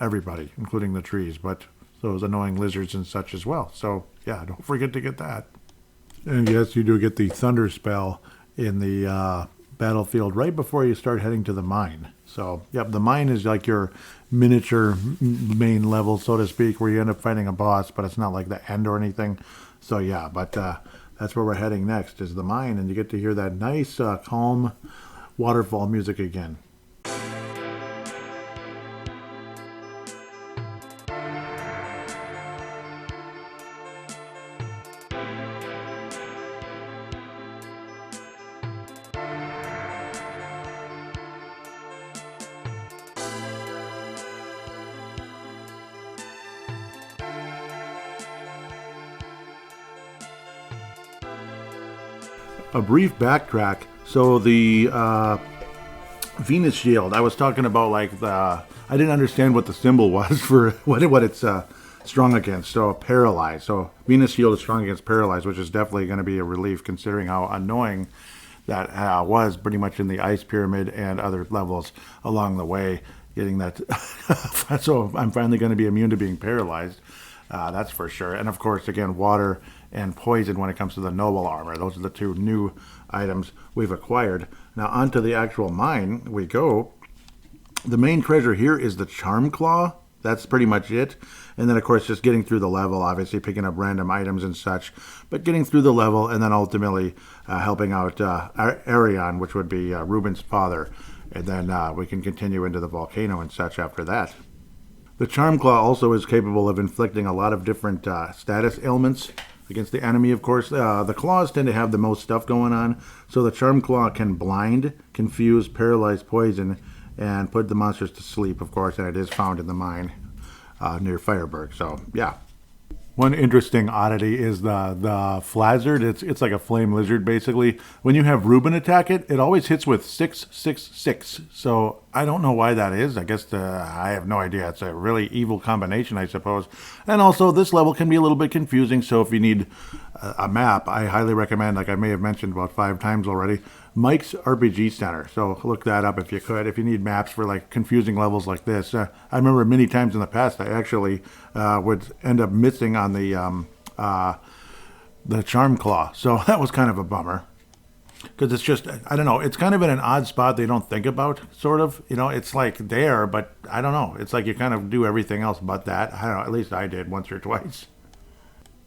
everybody, including the trees, but those annoying lizards and such as well. So, yeah, don't forget to get that. And yes, you do get the thunder spell in the battlefield right before you start heading to the mine. So, yep, the mine is like your miniature main level, so to speak, where you end up fighting a boss, but it's not like the end or anything. So, yeah, but that's where we're heading next, is the mine, and you get to hear that nice, calm waterfall music again. A brief backtrack. So the Venus shield, I was talking about like I didn't understand what the symbol was for what it's strong against. So paralyzed. So Venus shield is strong against paralyzed, which is definitely going to be a relief considering how annoying that was pretty much in the ice pyramid and other levels along the way. Getting that, so I'm finally going to be immune to being paralyzed. That's for sure. And of course, again, water and poison when it comes to the noble armor. Those are the two new items we've acquired. Now onto the actual mine we go. The main treasure here is the charm claw. That's pretty much it. And then of course just getting through the level, obviously picking up random items and such, but getting through the level and then ultimately helping out Arion, which would be Ruben's father. And then we can continue into the volcano and such after that. The charm claw also is capable of inflicting a lot of different status ailments against the enemy, of course. The claws tend to have the most stuff going on, so the charm claw can blind, confuse, paralyze, poison, and put the monsters to sleep, of course, and it is found in the mine near Fireberg. So, yeah. One interesting oddity is the Flazzard. It's like a flame lizard, basically. When you have Ruben attack it, it always hits with 666. So I don't know why that is. I guess I have no idea. It's a really evil combination, I suppose. And also, this level can be a little bit confusing. So if you need a map, I highly recommend, like I may have mentioned about 5 times already, Mike's RPG Center. So look that up if you could. If you need maps for like confusing levels like this. I remember many times in the past I actually would end up missing on the charm claw. So that was kind of a bummer. Because it's just, I don't know, it's kind of in an odd spot they don't think about, sort of. You know, it's like there, but I don't know. It's like you kind of do everything else but that. I don't know, at least I did once or twice.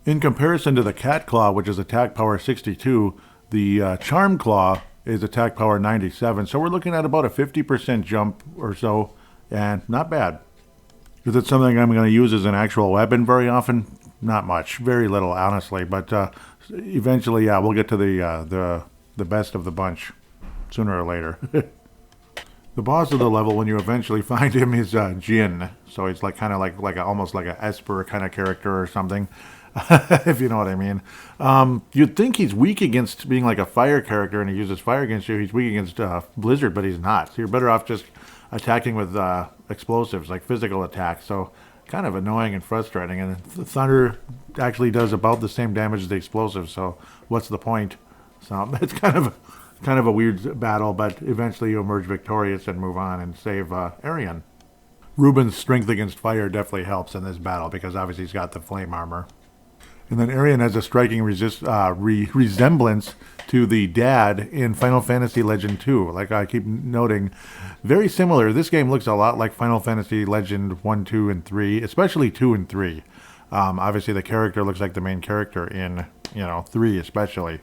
In comparison to the cat claw, which is attack power 62, the charm claw is attack power 97. So we're looking at about a 50% jump or so, and not bad. Is it something I'm going to use as an actual weapon very often? Not much. Very little, honestly. But eventually, yeah, we'll get to the best of the bunch sooner or later. The boss of the level, when you eventually find him, is Jin. So he's like kind of like almost like a Esper kind of character or something. If you know what I mean. You'd think he's weak against being like a fire character and he uses fire against you. He's weak against blizzard, but he's not. So you're better off just attacking with explosives, like physical attacks. So kind of annoying and frustrating. And the thunder actually does about the same damage as the explosives. So what's the point? So it's kind of a weird battle, but eventually you emerge victorious and move on and save Arion. Ruben's strength against fire definitely helps in this battle because obviously he's got the flame armor. And then Arion has a striking resemblance to the dad in Final Fantasy Legend 2. Like I keep noting, very similar. This game looks a lot like Final Fantasy Legend 1, 2, and 3, especially 2 and 3. Obviously, the character looks like the main character in 3 especially.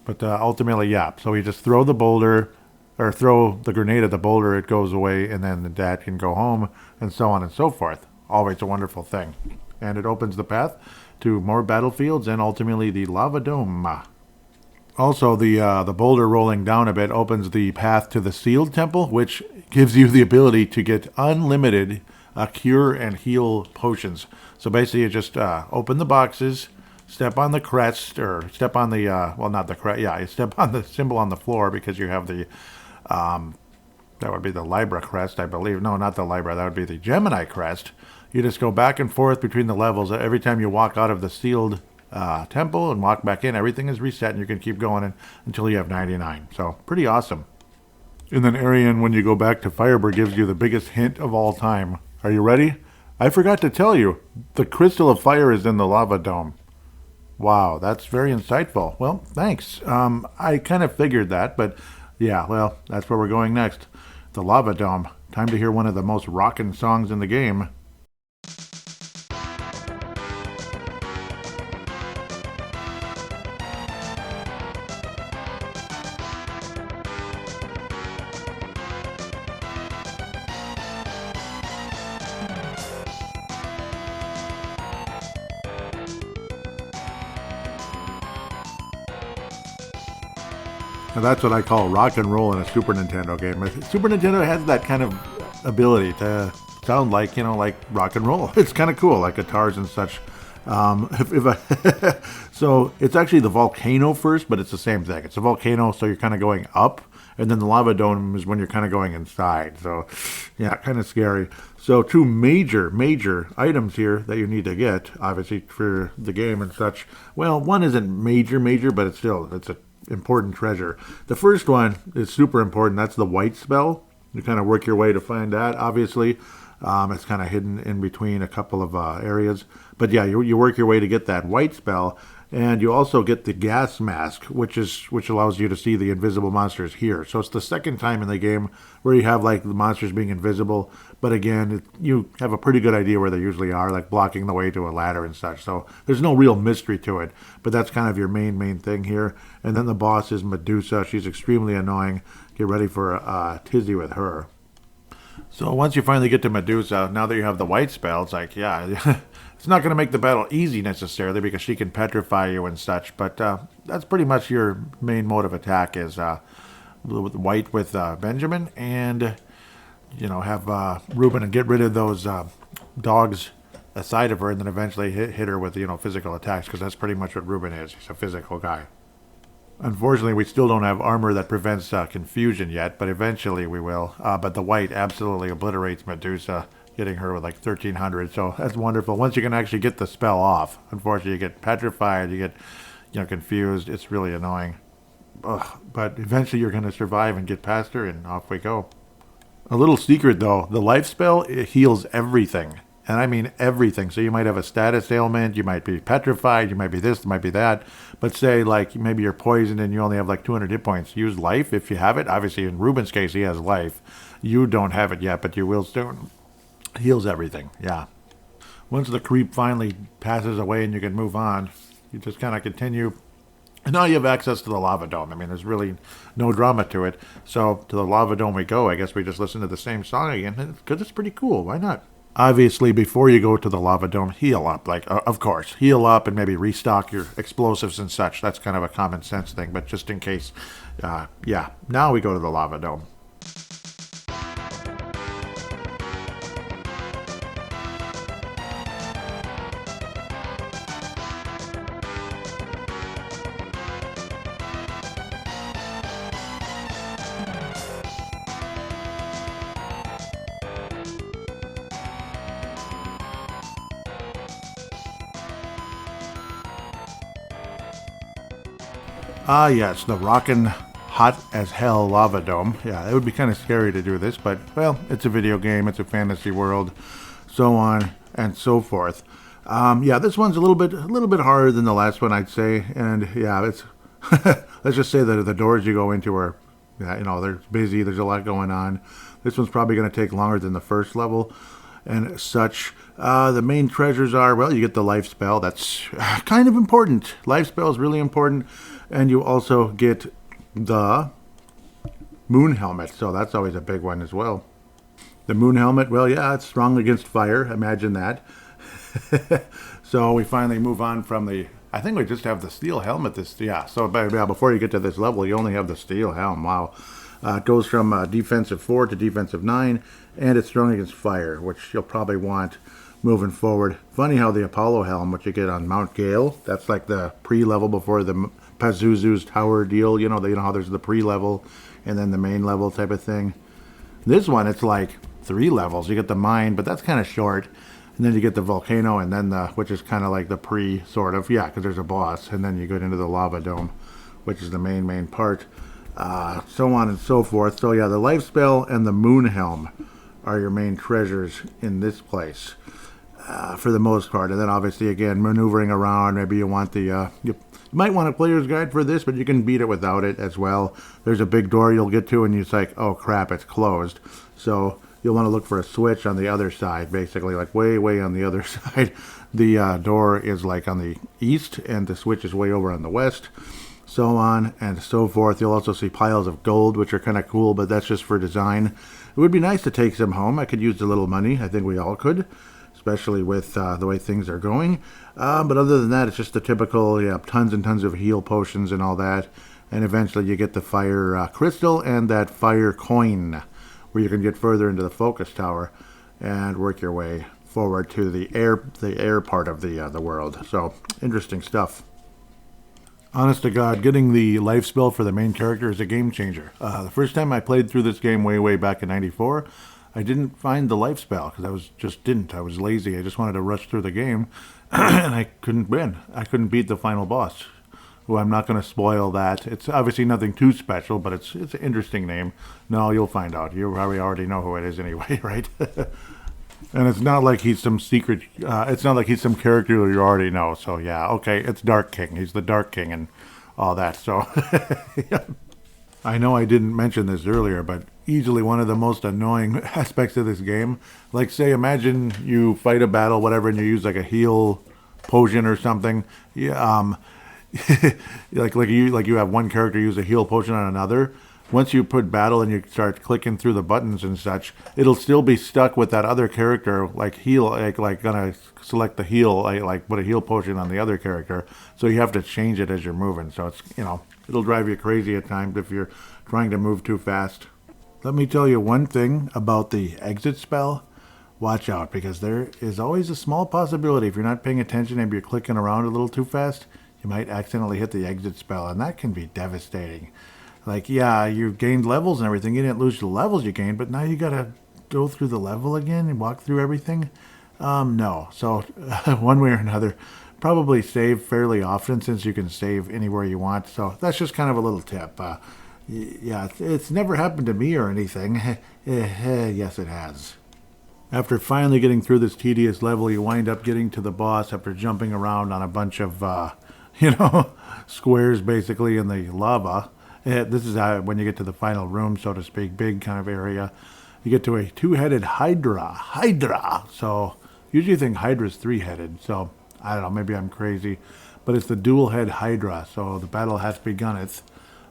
But ultimately, yeah. So you just throw the boulder, or throw the grenade at the boulder, it goes away, and then the dad can go home, and so on and so forth. Always a wonderful thing. And it opens the path to more battlefields and ultimately the lava dome. Also, the boulder rolling down a bit opens the path to the sealed temple, which gives you the ability to get unlimited cure and heal potions. So basically, you just open the boxes, step on the crest, or step on the not the crest. Yeah, you step on the symbol on the floor because you have the that would be the Libra crest, I believe. No, not the Libra. That would be the Gemini crest. You just go back and forth between the levels. Every time you walk out of the sealed temple and walk back in, everything is reset, and you can keep going until you have 99. So, pretty awesome. And then Arion, when you go back to Fireberg, gives you the biggest hint of all time. Are you ready? I forgot to tell you, the crystal of fire is in the lava dome. Wow, that's very insightful. Well, thanks. I kind of figured that, but yeah, well, that's where we're going next. The lava dome. Time to hear one of the most rockin' songs in the game. Now that's what I call rock and roll in a Super Nintendo game. Super Nintendo has that kind of ability to sound like, like rock and roll. It's kind of cool, like guitars and such If I so it's actually the volcano first, but it's the same thing. It's a volcano, so you're kind of going up, and then the lava dome is when you're kind of going inside. So, yeah, kind of scary. So two major items here that you need to get, obviously for the game and such. Well, one isn't major, but it's a important treasure. The first one is super important. That's the white spell. You kind of work your way to find that, obviously. It's kind of hidden in between a couple of areas. But yeah, you work your way to get that white spell. And you also get the gas mask, which allows you to see the invisible monsters here. So it's the second time in the game where you have like the monsters being invisible. But again, you have a pretty good idea where they usually are, like blocking the way to a ladder and such. So there's no real mystery to it. But that's kind of your main thing here. And then the boss is Medusa. She's extremely annoying. Get ready for a tizzy with her. So once you finally get to Medusa, now that you have the white spell, it's like, yeah, it's not going to make the battle easy necessarily because she can petrify you and such, but that's pretty much your main mode of attack is white with Benjamin and, have Ruben and get rid of those dogs aside of her and then eventually hit her with, physical attacks because that's pretty much what Ruben is. He's a physical guy. Unfortunately, we still don't have armor that prevents confusion yet, but eventually we will. But the white absolutely obliterates Medusa, getting her with like 1300. So that's wonderful. Once you can actually get the spell off, unfortunately, you get petrified, you get confused. It's really annoying. Ugh. But eventually you're going to survive and get past her, and off we go. A little secret, though. The life spell, it heals everything. And I mean everything. So you might have a status ailment, you might be petrified, you might be this, you might be that. But say, like, maybe you're poisoned and you only have like 200 hit points. Use life if you have it. Obviously, in Ruben's case, he has life. You don't have it yet, but you will soon. Heals everything, yeah. Once the creep finally passes away and you can move on, you just kind of continue. And now you have access to the lava dome. I mean, there's really no drama to it. So to the lava dome we go. I guess we just listen to the same song again because it's pretty cool. Why not? Obviously, before you go to the lava dome, heal up. Like, of course, heal up and maybe restock your explosives and such. That's kind of a common sense thing, but just in case, yeah. Now we go to the lava dome. Ah, yes, the rockin' hot as hell lava dome. Yeah, it would be kind of scary to do this, but, well, it's a video game, it's a fantasy world, so on and so forth. Yeah, this one's a little bit harder than the last one, I'd say, and yeah, it's let's just say that the doors you go into are, they're busy, there's a lot going on. This one's probably going to take longer than the first level and such. The main treasures are, well, you get the life spell. That's kind of important. Life spell is really important. And you also get the moon helmet. So that's always a big one as well. The moon helmet, well, yeah, it's strong against fire. Imagine that. So we finally move on from I think we just have the steel helmet. So before you get to this level, you only have the steel helm. Wow. It goes from defensive 4 to defensive 9, and it's strong against fire, which you'll probably want moving forward. Funny how the Apollo helm, which you get on Mount Gale, that's like the pre-level before the Pazuzu's tower deal. You know how there's the pre-level and then the main level type of thing. This one, it's like 3 levels. You get the mine, but that's kind of short. And then you get the volcano, and then which is kind of like the sort of, yeah, because there's a boss. And then you go into the lava dome, which is the main part. So on and so forth. So yeah, the life spell and the moon helm are your main treasures in this place, for the most part. And then obviously, again, maneuvering around. Maybe you want you might want a player's guide for this, but you can beat it without it as well. There's a big door you'll get to, and it's like, oh crap, it's closed. So you'll want to look for a switch on the other side, basically, like way on the other side. The door is like on the east, and the switch is way over on the west. So on and so forth. You'll also see piles of gold, which are kind of cool, but that's just for design. It would be nice to take some home. I could use a little money. I think we all could, especially with the way things are going. But other than that, it's just the typical, tons and tons of heal potions and all that. And eventually you get the fire crystal and that fire coin, where you can get further into the focus tower and work your way forward to the air part of the world. So interesting stuff. Honest to God, getting the life spell for the main character is a game changer. The first time I played through this game way back in '94, I didn't find the life spell because I was lazy. I just wanted to rush through the game, and I couldn't win. I couldn't beat the final boss. Well, I'm not going to spoil that. It's obviously nothing too special, but it's an interesting name. No, you'll find out. You probably already know who it is anyway, right? And it's not like he's some secret. It's not like he's some character that you already know. So yeah, okay, it's Dark King. He's the Dark King and all that. So yeah. I know I didn't mention this earlier, but easily one of the most annoying aspects of this game. Like, say, imagine you fight a battle, whatever, and you use like a heal potion or something. Yeah, like you have one character use a heal potion on another. Once you put battle and you start clicking through the buttons and such, it'll still be stuck with that other character, like heal, like gonna select the heal, like put a heal potion on the other character. So you have to change it as you're moving. So it's, it'll drive you crazy at times if you're trying to move too fast. Let me tell you one thing about the exit spell. Watch out, because there is always a small possibility if you're not paying attention and you're clicking around a little too fast, you might accidentally hit the exit spell, and that can be devastating. Like, yeah, you've gained levels and everything. You didn't lose the levels you gained, but now you got to go through the level again and walk through everything? No. So one way or another, probably save fairly often since you can save anywhere you want. So that's just kind of a little tip. Yeah, it's never happened to me or anything. Yes, it has. After finally getting through this tedious level, you wind up getting to the boss after jumping around on a bunch of, squares basically in the lava. This is when you get to the final room, so to speak, big kind of area. You get to a two-headed Hydra. So usually you think Hydra's three-headed. So I don't know, maybe I'm crazy. But it's the dual-head Hydra. So the battle has begunneth.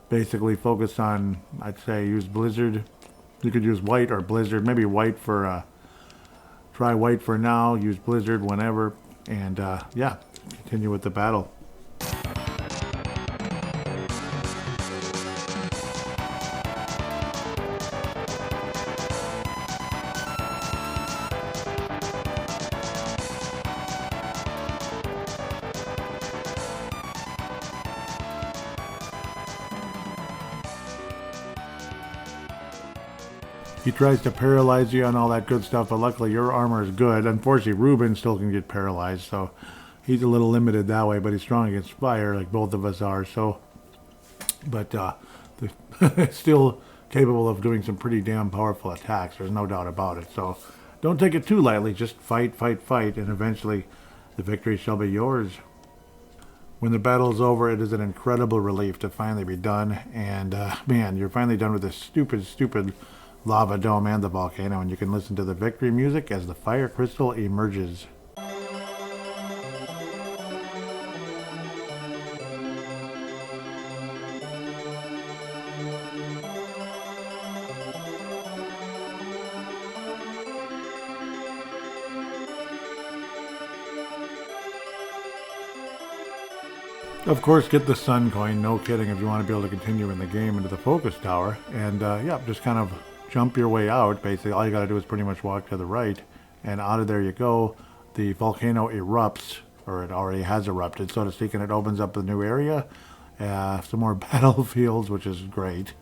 Basically focus on, I'd say, use Blizzard. You could use white or Blizzard. Maybe white for, try white for now. Use Blizzard whenever. And yeah, continue with the battle. He tries to paralyze you and all that good stuff, but luckily your armor is good. Unfortunately, Ruben still can get paralyzed, so he's a little limited that way, but he's strong against fire, like both of us are. So, but still capable of doing some pretty damn powerful attacks. There's no doubt about it. So, don't take it too lightly. Just fight, and eventually, the victory shall be yours. When the battle is over, it is an incredible relief to finally be done. And man, you're finally done with this stupid lava dome and the volcano, and you can listen to the victory music as the fire crystal emerges. Of course, get the sun coin, no kidding, if you want to be able to continue in the game into the focus tower. And yeah, just kind of jump your way out. Basically, all you got to do is pretty much walk to the right, and out of there you go. The volcano erupts, or it already has erupted, so to speak, and it opens up a new area, some more battlefields, which is great,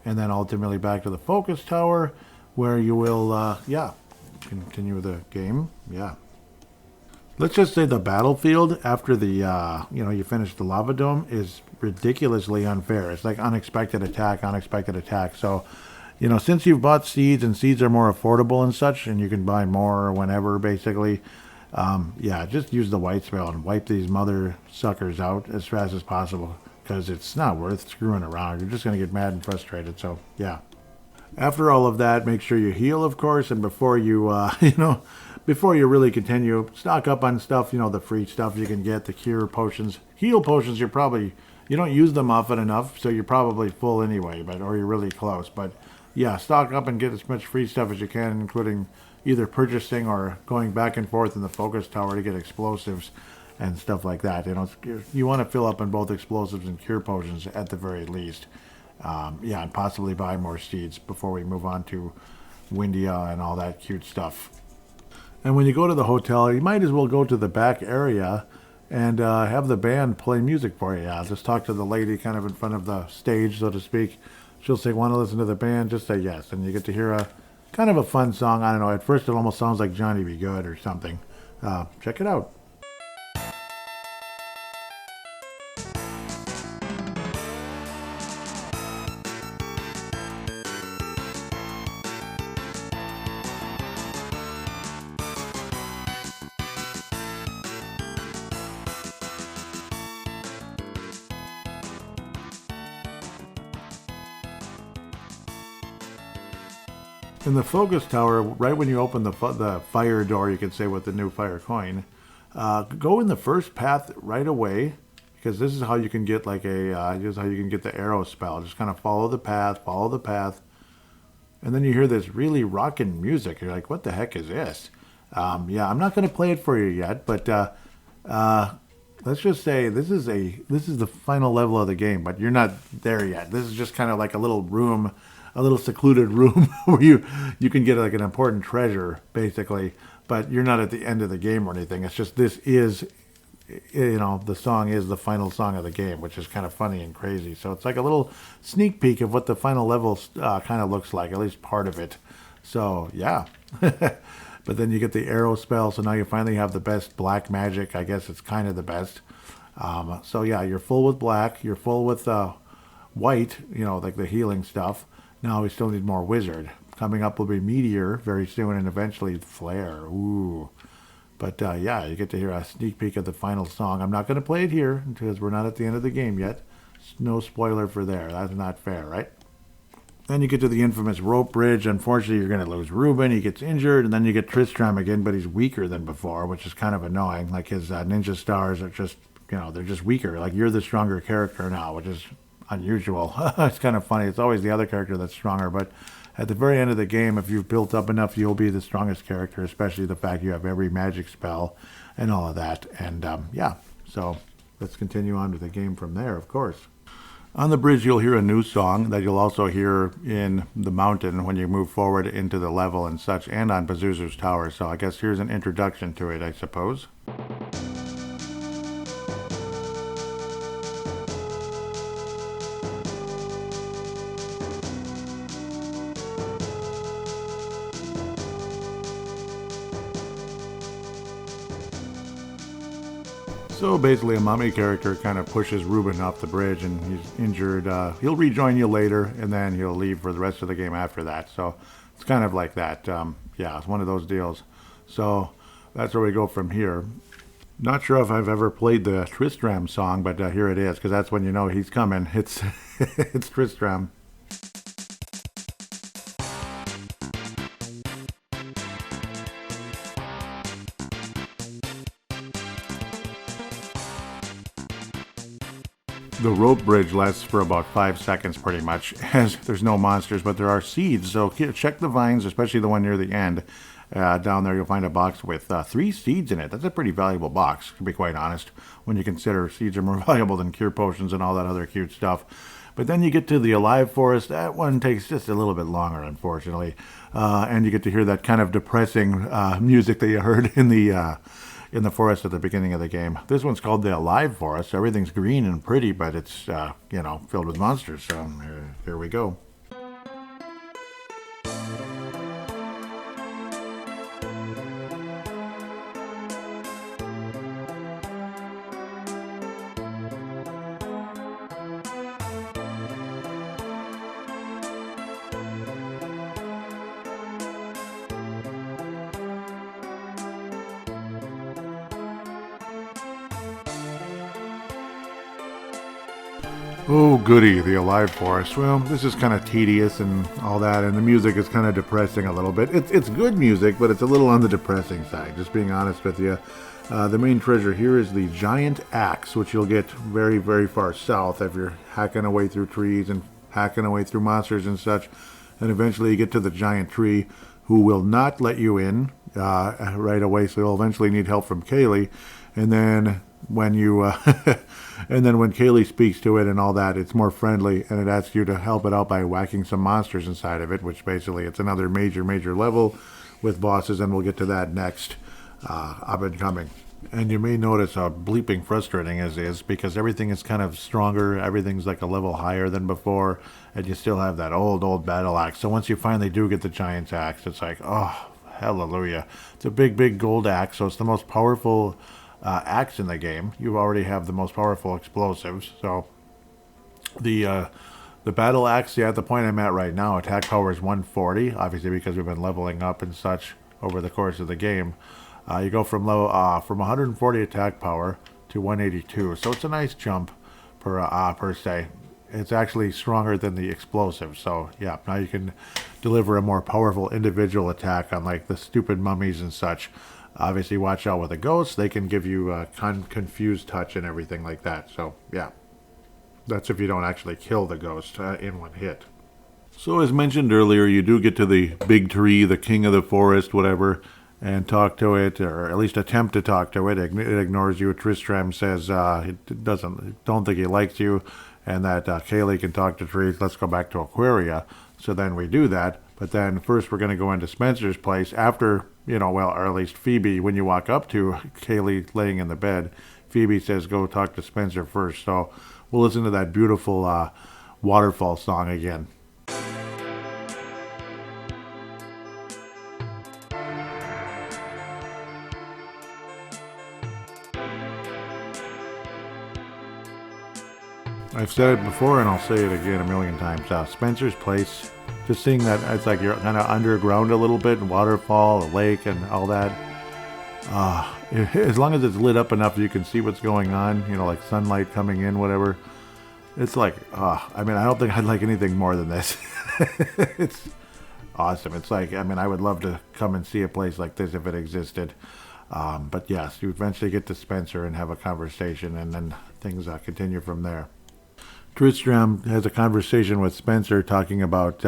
and then ultimately back to the focus tower, where you will, yeah, continue the game. Yeah. Let's just say the battlefield after the, you finish the lava dome is ridiculously unfair. It's like unexpected attack. So, since you've bought seeds and seeds are more affordable and such, and you can buy more whenever, basically, yeah, just use the white spell and wipe these mother suckers out as fast as possible, because it's not worth screwing around. You're just going to get mad and frustrated. So, yeah. After all of that, make sure you heal, of course, and before you, before you really continue, stock up on stuff, the free stuff you can get, the cure potions. Heal potions, you don't use them often enough, so you're probably full anyway, or you're really close. But yeah, stock up and get as much free stuff as you can, including either purchasing or going back and forth in the focus tower to get explosives and stuff like that. You want to fill up on both explosives and cure potions at the very least. Yeah, and possibly buy more seeds before we move on to Windia and all that cute stuff. And when you go to the hotel, you might as well go to the back area and have the band play music for you. Yeah, just talk to the lady kind of in front of the stage, so to speak. She'll say, "Want to listen to the band?" Just say yes, and you get to hear a kind of a fun song. I don't know. At first, it almost sounds like Johnny B. Good or something. Check it out. In the focus tower, right when you open the fire door, you could say with the new fire coin, go in the first path right away, because this is how you can get like this is how you can get the arrow spell. Just kind of follow the path, and then you hear this really rockin' music. You're like, what the heck is this? Yeah, I'm not going to play it for you yet, but let's just say this is the final level of the game, but you're not there yet. This is just kind of like a little room, a little secluded room where you can get like an important treasure, basically, but you're not at the end of the game or anything. It's just this is, the song is the final song of the game, which is kind of funny and crazy. So it's like a little sneak peek of what the final level kind of looks like, at least part of it. So yeah. But then you get the arrow spell, so now you finally have the best black magic. I guess it's kind of the best. So yeah, you're full with black, you're full with white, like the healing stuff. Now we still need more wizard. Coming up will be meteor very soon, and eventually flare. Ooh. But yeah, you get to hear a sneak peek of the final song. I'm not going to play it here because we're not at the end of the game yet. No spoiler for there. That's not fair, right? Then you get to the infamous rope bridge. Unfortunately, you're going to lose Ruben. He gets injured, and then you get Tristram again, but he's weaker than before, which is kind of annoying. Like his ninja stars are just, they're just weaker. Like you're the stronger character now, which is unusual. It's kind of funny. It's always the other character that's stronger, but at the very end of the game, if you've built up enough, you'll be the strongest character, especially the fact you have every magic spell and all of that. And yeah, so let's continue on to the game from there, of course. On the bridge, you'll hear a new song that you'll also hear in the mountain when you move forward into the level and such, and on Pazuzu's tower. So I guess here's an introduction to it, I suppose. So basically a mummy character kind of pushes Ruben off the bridge and he's injured. He'll rejoin you later and then he'll leave for the rest of the game after that. So it's kind of like that. Yeah, it's one of those deals. So that's where we go from here. Not sure if I've ever played the Tristram song, but here it is, because that's when you know he's coming. It's it's Tristram. The rope bridge lasts for about 5 seconds pretty much, as there's no monsters, but there are seeds. So check the vines, especially the one near the end. Down there you'll find a box with 3 seeds in it. That's a pretty valuable box, to be quite honest, when you consider seeds are more valuable than cure potions and all that other cute stuff. But then you get to the Alive Forest. That one takes just a little bit longer, unfortunately. And you get to hear that kind of depressing music that you heard in the forest at the beginning of the game. This one's called the Alive Forest. Everything's green and pretty, but it's, filled with monsters. So here we go. Oh, goody, the Alive Forest. Well, this is kind of tedious and all that, and the music is kind of depressing a little bit. It's good music, but it's a little on the depressing side, just being honest with you. The main treasure here is the giant axe, which you'll get very, very far south if you're hacking away through trees and hacking away through monsters and such. And eventually you get to the giant tree, who will not let you in right away, so you'll eventually need help from Kaylee. And then when you and then when Kaylee speaks to it and all that, it's more friendly, and it asks you to help it out by whacking some monsters inside of it, which basically it's another major level with bosses, and we'll get to that next, up and coming. And you may notice how bleeping frustrating it is because everything is kind of stronger, everything's like a level higher than before, and you still have that old battle axe. So once you finally do get the giant's axe, it's like, oh, hallelujah. It's a big gold axe, so it's the most powerful axe in the game. You already have the most powerful explosives, so the battle axe, at the point I'm at right now, attack power is 140, obviously because we've been leveling up and such over the course of the game. You go from 140 attack power to 182, so it's a nice jump per se. It's actually stronger than the explosive, so yeah, now you can deliver a more powerful individual attack on like the stupid mummies and such. Obviously, watch out with the ghosts; they can give you confused touch and everything like that. So yeah, that's if you don't actually kill the ghost in one hit. So as mentioned earlier, you do get to the big tree, the king of the forest, whatever, and talk to it, or at least attempt to talk to it. It ignores you. Tristram says don't think he likes you, and that Kaylee can talk to trees. Let's go back to Aquaria. So then we do that, but then first we're going to go into Spencer's place after, or at least Phoebe, when you walk up to Kaylee laying in the bed, Phoebe says go talk to Spencer first. So we'll listen to that beautiful waterfall song again. I've said it before and I'll say it again a million times. Spencer's place, just seeing that it's like you're kind of underground a little bit, waterfall, a lake, and all that. As long as it's lit up enough you can see what's going on, like sunlight coming in, whatever. It's like, I don't think I'd like anything more than this. It's awesome. It's like, I would love to come and see a place like this if it existed. But yes, you eventually get to Spencer and have a conversation, and then things continue from there. Tristram has a conversation with Spencer talking about,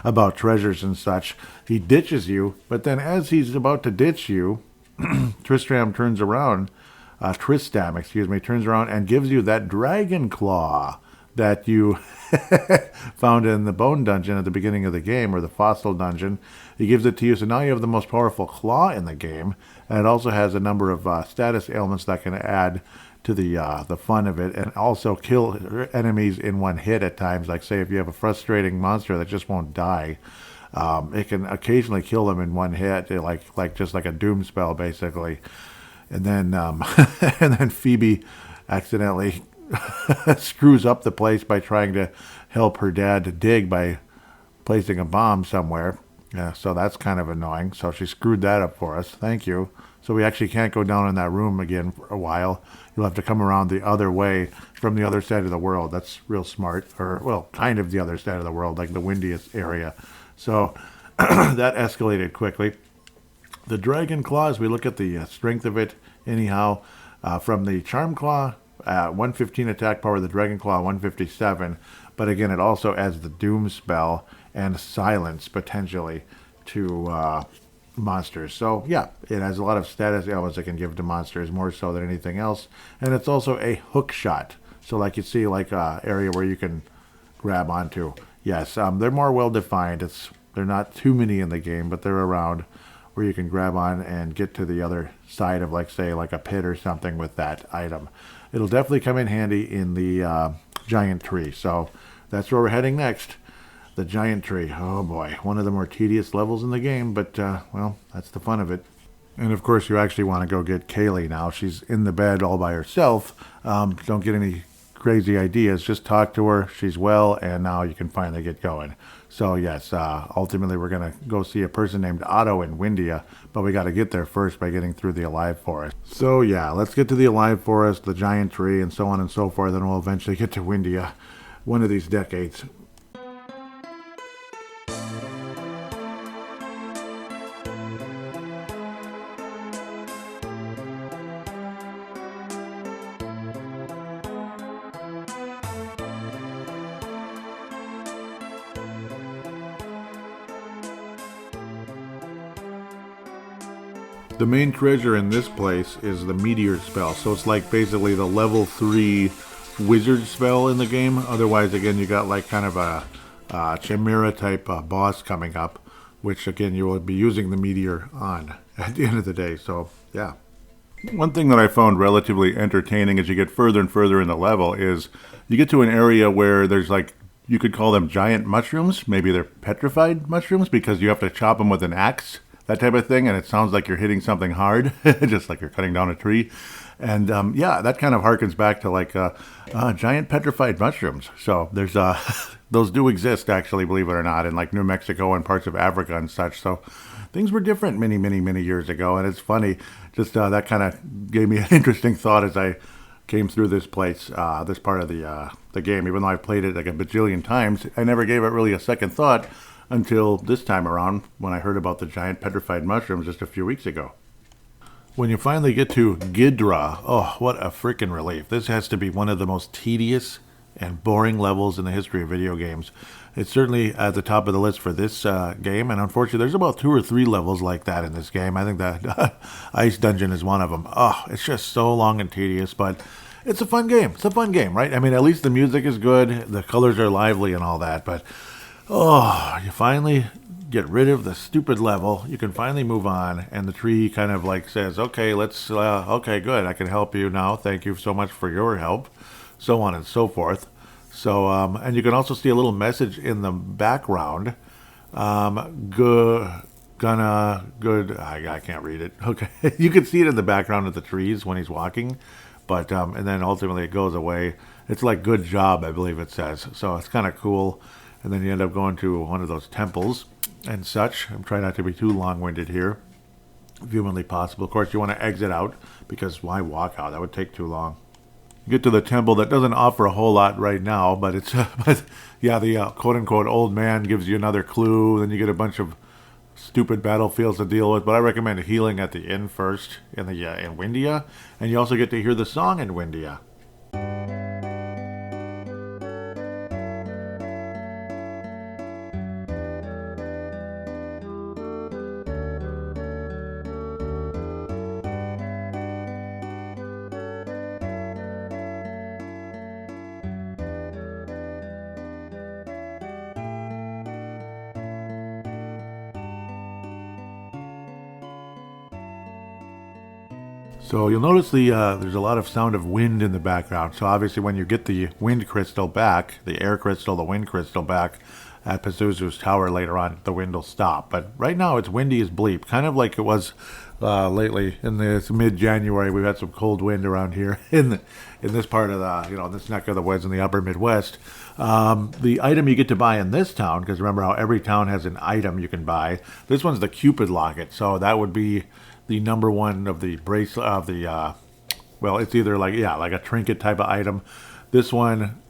about treasures and such. He ditches you, but then as he's about to ditch you, Tristram turns around and gives you that dragon claw that you found in the bone dungeon at the beginning of the game, or the fossil dungeon. He gives it to you, so now you have the most powerful claw in the game, and it also has a number of status ailments that can add to the fun of it, and also kill enemies in one hit at times. Like, say, if you have a frustrating monster that just won't die, it can occasionally kill them in one hit, like just like a doom spell, basically. And then and then Phoebe accidentally screws up the place by trying to help her dad to dig by placing a bomb somewhere. Yeah, so that's kind of annoying. So she screwed that up for us. Thank you. So we actually can't go down in that room again for a while. You'll have to come around the other way from the other side of the world. That's real smart. Or, well, kind of the other side of the world, like the windiest area. So that escalated quickly. The Dragon Claw, as we look at the strength of it, anyhow, from the Charm Claw, 115 attack power, the Dragon Claw, 157. But again, it also adds the Doom spell and Silence, potentially, to monsters. So yeah, it has a lot of status elements it can give to monsters, more so than anything else. And it's also a hook shot. So like you see, like area where you can grab onto. Yes, they're more well defined. They're not too many in the game, but they're around where you can grab on and get to the other side of, like, say, like a pit or something with that item. It'll definitely come in handy in the giant tree. So that's where we're heading next. The giant tree. Oh boy, one of the more tedious levels in the game, but well, that's the fun of it. And of course, you actually want to go get Kaylee now. She's in the bed all by herself. Don't get any crazy ideas. Just talk to her. She's well, and now you can finally get going. So yes, ultimately we're going to go see a person named Otto in Windia, but we got to get there first by getting through the Alive Forest. So yeah, let's get to the Alive Forest, the giant tree, and so on and so forth, and we'll eventually get to Windia one of these decades. The main treasure in this place is the meteor spell, so it's like basically the level 3 wizard spell in the game. Otherwise, again, you got like kind of a chimera type boss coming up which again you will be using the meteor on at the end of the day. So yeah. One thing that I found relatively entertaining as you get further and further in the level is you get to an area where there's like, you could call them giant mushrooms. Maybe they're petrified mushrooms because you have to chop them with an axe, that type of thing. And it sounds like you're hitting something hard, just like you're cutting down a tree. And yeah, that kind of harkens back to like giant petrified mushrooms. So there's those do exist, actually, believe it or not, in like New Mexico and parts of Africa and such. So things were different many years ago. And it's funny, just that kind of gave me an interesting thought as I came through this place, this part of the game. Even though I've played it like a bajillion times, I never gave it really a second thought until this time around when I heard about the giant petrified mushrooms just a few weeks ago. When you finally get to Ghidra, oh, what a freaking relief. This has to be one of the most tedious and boring levels in the history of video games. It's certainly at the top of the list for this game, and unfortunately there's about 2 or 3 levels like that in this game. I think that Ice Dungeon is one of them. Oh, it's just so long and tedious, but it's a fun game. It's a fun game, right? I mean, at least the music is good, the colors are lively and all that, but oh, you finally get rid of the stupid level, you can finally move on, and the tree kind of like says, okay, let's, okay, good, I can help you now, thank you so much for your help, so on and so forth. So, and you can also see a little message in the background, good, I can't read it, okay, you can see it in the background of the trees when he's walking, but, and then ultimately it goes away, it's like good job, I believe it says, so it's kind of cool. And then you end up going to one of those temples and such. I'm trying not to be too long-winded here, if humanly possible. Of course, you want to exit out, because why walk out? That would take too long. You get to the temple that doesn't offer a whole lot right now, but it's, but yeah, the quote-unquote old man gives you another clue. Then you get a bunch of stupid battlefields to deal with. But I recommend healing at the inn first in Windia, and you also get to hear the song in Windia. So you'll notice there's a lot of sound of wind in the background. So obviously when you get the wind crystal back, the air crystal, the wind crystal back at Pazuzu's tower later on, the wind will stop. But right now it's windy as bleep, kind of like it was lately in this mid-January. We've had some cold wind around here in this part of the, this neck of the woods in the upper Midwest. The item you get to buy in this town, because remember how every town has an item you can buy. This one's the Cupid locket, so that would be the number one of the bracelet of the, well, it's either like a trinket type of item. This one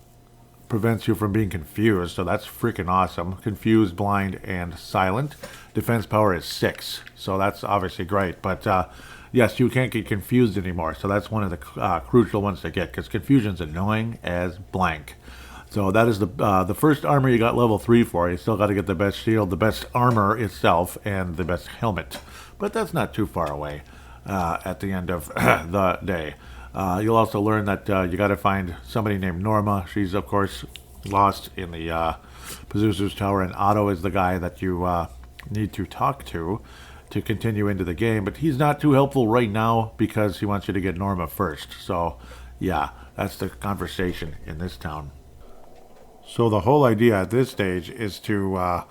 prevents you from being confused, so that's freaking awesome. Confused, blind, and silent. Defense power is 6, so that's obviously great. But yes, you can't get confused anymore, so that's one of the crucial ones to get, because confusion's annoying as blank. So that is the first armor you got level 3 for. You still got to get the best shield, the best armor itself, and the best helmet. But that's not too far away at the end of the day. You'll also learn that you got to find somebody named Norma. She's, of course, lost in the Pazuzu's tower, and Otto is the guy that you need to talk to continue into the game. But he's not too helpful right now because he wants you to get Norma first. So, yeah, that's the conversation in this town. So the whole idea at this stage is to,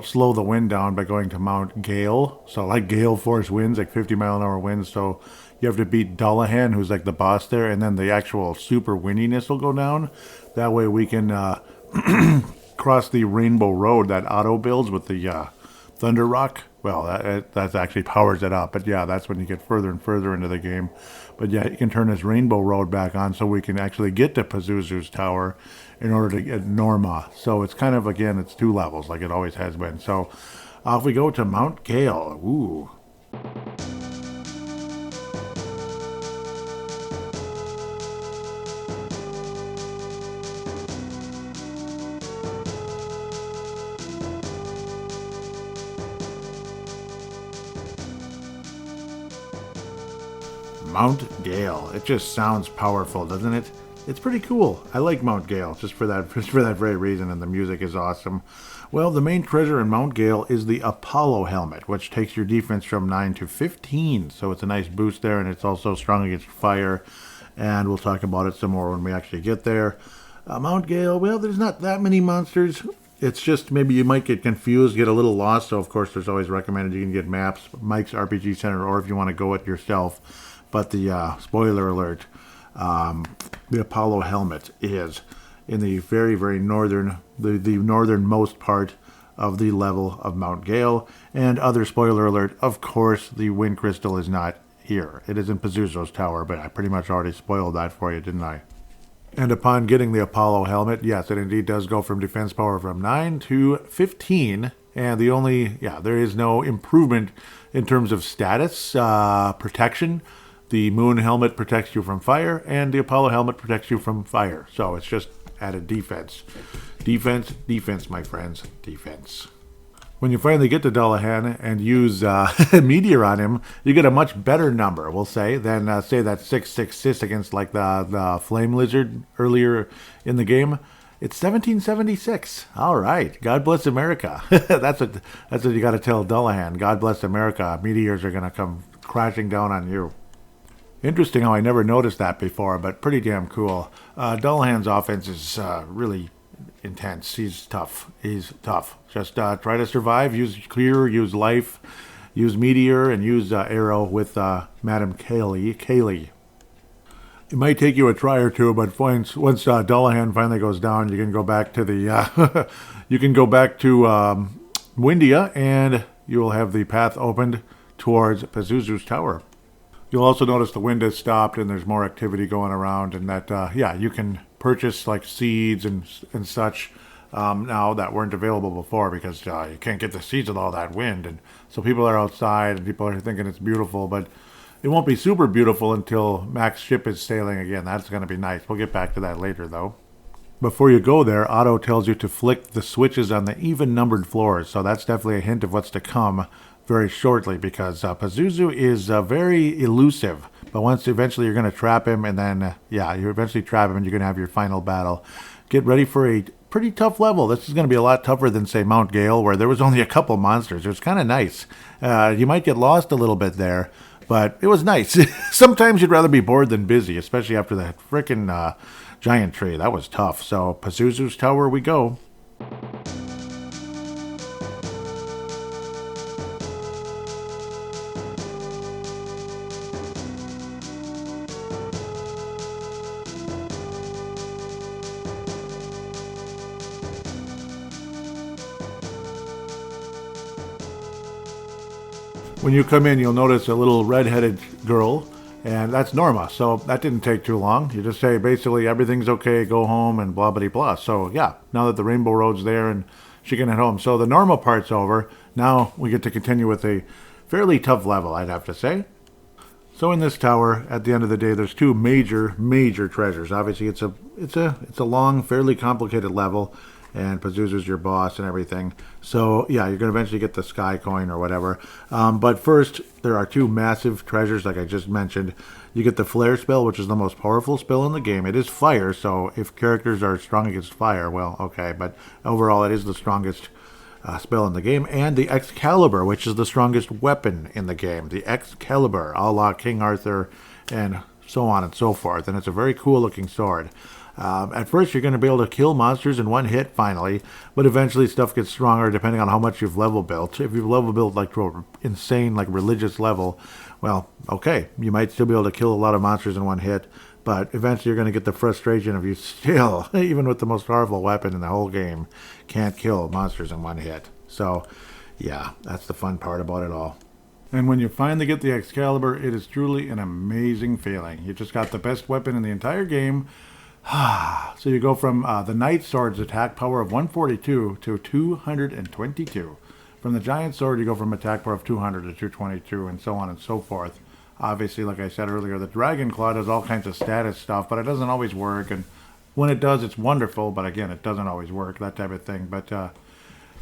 slow the wind down by going to Mount Gale. So like gale force winds, like 50-mile-an-hour winds. So you have to beat Dullahan, who's like the boss there, and then the actual super windiness will go down. That way we can cross the Rainbow Road that Otto builds with the Thunder Rock. Well, that actually powers it up. But yeah, that's when you get further and further into the game. But yeah, you can turn this Rainbow Road back on so we can actually get to Pazuzu's tower in order to get Norma. So it's kind of, again, it's 2 levels like it always has been. So off we go to Mount Gale. Ooh. Mount Gale. It just sounds powerful, doesn't it? It's pretty cool. I like Mount Gale just for that very reason, and the music is awesome. Well, the main treasure in Mount Gale is the Apollo helmet, which takes your defense from 9 to 15. So it's a nice boost there, and it's also strong against fire. And we'll talk about it some more when we actually get there. Mount Gale, well, there's not that many monsters. It's just maybe you might get confused, get a little lost. So, of course, there's always recommended you can get maps, Mike's RPG Center, or if you want to go it yourself. But the spoiler alert, the Apollo helmet is in the very, very northern, the northernmost part of the level of Mount Gale. And other spoiler alert, of course, the wind crystal is not here. It is in Pazuzu's tower, but I pretty much already spoiled that for you, didn't I? And upon getting the Apollo helmet, yes, it indeed does go from defense power from 9 to 15. And there is no improvement in terms of status, protection. The Moon helmet protects you from fire, and the Apollo helmet protects you from fire. So it's just added defense. Defense, defense, my friends, defense. When you finally get to Dullahan and use Meteor on him, you get a much better number, we'll say, than, say, that 666 against, like, the Flame Lizard earlier in the game. It's 1776. All right. God bless America. That's what you got to tell Dullahan. God bless America. Meteors are going to come crashing down on you. Interesting how I never noticed that before, but pretty damn cool. Dullahan's offense is really intense. He's tough. Just try to survive. Use clear, use life, use meteor, and use arrow with Madam Kaylee. It might take you a try or two, but once Dullahan finally goes down, you can go back to the Windia, and you will have the path opened towards Pazuzu's tower. You'll also notice the wind has stopped and there's more activity going around, and that you can purchase like seeds and such now that weren't available before, because you can't get the seeds with all that wind. And so people are outside and people are thinking it's beautiful, but it won't be super beautiful until Mac's ship is sailing again. That's going to be nice. We'll get back to that later, though. Before you go there, Otto tells you to flick the switches on the even-numbered floors, so that's definitely a hint of what's to come very shortly, because Pazuzu is very elusive. But once eventually you're going to trap him, and then, you eventually trap him, and you're going to have your final battle. Get ready for a pretty tough level. This is going to be a lot tougher than, say, Mount Gale, where there was only a couple monsters. It was kind of nice. You might get lost a little bit there, but it was nice. Sometimes you'd rather be bored than busy, especially after that frickin' giant tree. That was tough. So, Pazuzu's tower we go. When you come in, you'll notice a little red-headed girl, and that's Norma. So that didn't take too long. You just say, basically, everything's okay, go home, and blah, blah, blah. So, yeah, now that the Rainbow Road's there, and she can head home. So the Norma part's over. Now we get to continue with a fairly tough level, I'd have to say. So in this tower, at the end of the day, there's two major treasures. Obviously, it's a long, fairly complicated level, and Pazuzu's your boss and everything. So, yeah, you're going to eventually get the Sky Coin or whatever. But first, there are two massive treasures, like I just mentioned. You get the Flare spell, which is the most powerful spell in the game. It is fire, so if characters are strong against fire, well, okay. But overall, it is the strongest spell in the game. And the Excalibur, which is the strongest weapon in the game. The Excalibur, a la King Arthur, and so on and so forth. And it's a very cool-looking sword. At first, you're going to be able to kill monsters in one hit, finally, but eventually stuff gets stronger depending on how much you've level built. If you've level built like to an insane, like religious level, well, okay, you might still be able to kill a lot of monsters in one hit, but eventually you're going to get the frustration of you still, even with the most powerful weapon in the whole game, can't kill monsters in one hit. So, yeah, that's the fun part about it all. And when you finally get the Excalibur, it is truly an amazing feeling. You just got the best weapon in the entire game. So you go from the Knight Sword's attack power of 142 to 222. From the Giant Sword, you go from attack power of 200 to 222, and so on and so forth. Obviously, like I said earlier, the Dragon Claw does all kinds of status stuff, but it doesn't always work. And when it does, it's wonderful, but again, it doesn't always work, that type of thing. But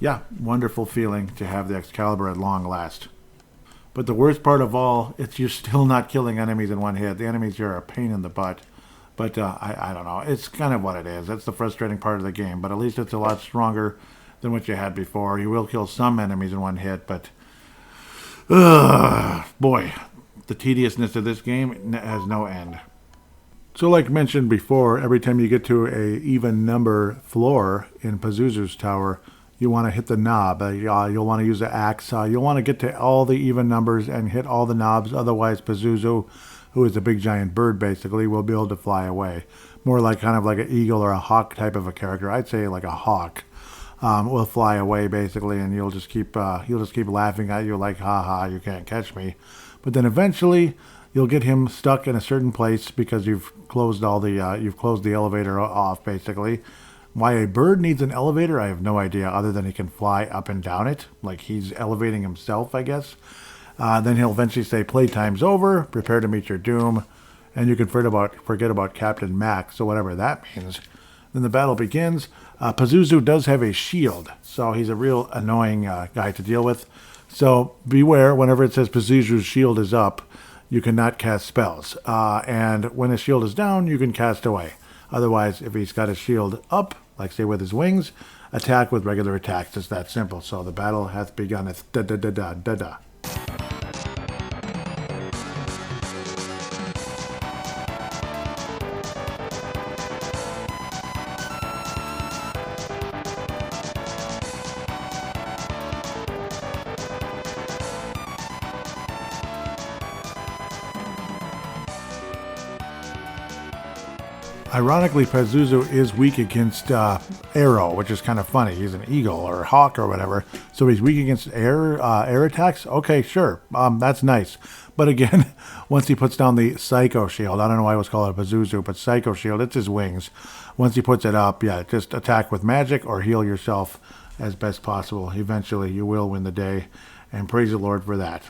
yeah, wonderful feeling to have the Excalibur at long last. But the worst part of all, it's you're still not killing enemies in one hit. The enemies here are a pain in the butt. But I don't know. It's kind of what it is. That's the frustrating part of the game. But at least it's a lot stronger than what you had before. You will kill some enemies in one hit, but boy, the tediousness of this game has no end. So like mentioned before, every time you get to a even number floor in Pazuzu's tower, you want to hit the knob. You'll want to use the axe. You'll want to get to all the even numbers and hit all the knobs. Otherwise, Pazuzu, who is a big giant bird basically, will be able to fly away. More like kind of like an eagle or a hawk type of a character. I'd say like a hawk. Will fly away basically, and he'll just keep laughing at you like, ha ha, you can't catch me. But then eventually you'll get him stuck in a certain place because you've closed the elevator off basically. Why a bird needs an elevator, I have no idea, other than he can fly up and down it, like he's elevating himself, I guess. Then he'll eventually say, playtime's over, prepare to meet your doom, and you can forget about Captain Mac, so whatever that means. Then the battle begins. Pazuzu does have a shield, so he's a real annoying guy to deal with. So beware, whenever it says Pazuzu's shield is up, you cannot cast spells. And when his shield is down, you can cast away. Otherwise, if he's got his shield up, like say with his wings, attack with regular attacks. It's that simple. So the battle hath begun. It's da-da-da-da-da-da. Ironically, Pazuzu is weak against arrow, which is kind of funny. He's an eagle or hawk or whatever, so he's weak against air attacks. Okay, sure, that's nice. But again, once he puts down the Psycho Shield, I don't know why it was called a Pazuzu, but Psycho Shield, it's his wings. Once he puts it up, yeah, just attack with magic or heal yourself as best possible. Eventually, you will win the day, and praise the Lord for that.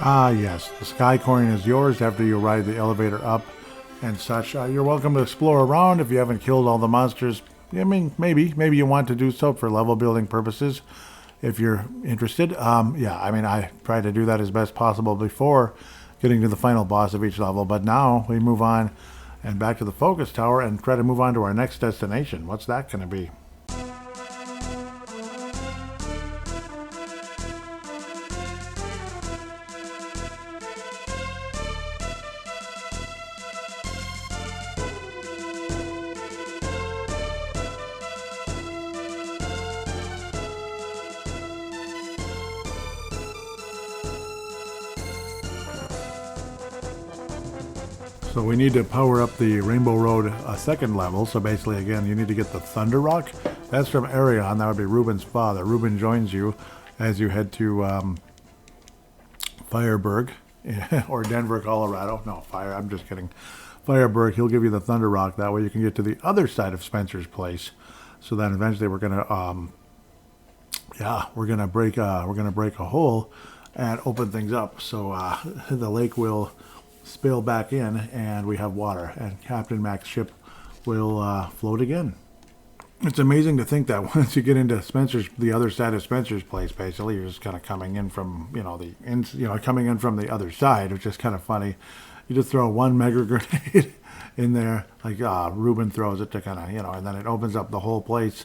Ah, yes, the Sky Coin is yours after you ride the elevator up and such. You're welcome to explore around if you haven't killed all the monsters. I mean, maybe you want to do so for level building purposes if you're interested. Yeah, I mean, I try to do that as best possible before getting to the final boss of each level, but now we move on and back to the Focus Tower and try to move on to our next destination. What's that going to be? So we need to power up the Rainbow Road second level. So basically, again, you need to get the Thunder Rock. That's from Arion. That would be Ruben's father. Ruben joins you as you head to Fireburg or Denver, Colorado. No, I'm just kidding. Fireburg. He'll give you the Thunder Rock. That way you can get to the other side of Spencer's place. So then eventually we're gonna break a hole and open things up. So the lake will spill back in and we have water and Captain Mac's ship will float again. It's amazing to think that once you get into the other side of Spencer's place, basically you're just kind of coming in from coming in from the other side, which is kind of funny. You just throw one mega grenade in there, like Ruben throws it to kind of and then it opens up the whole place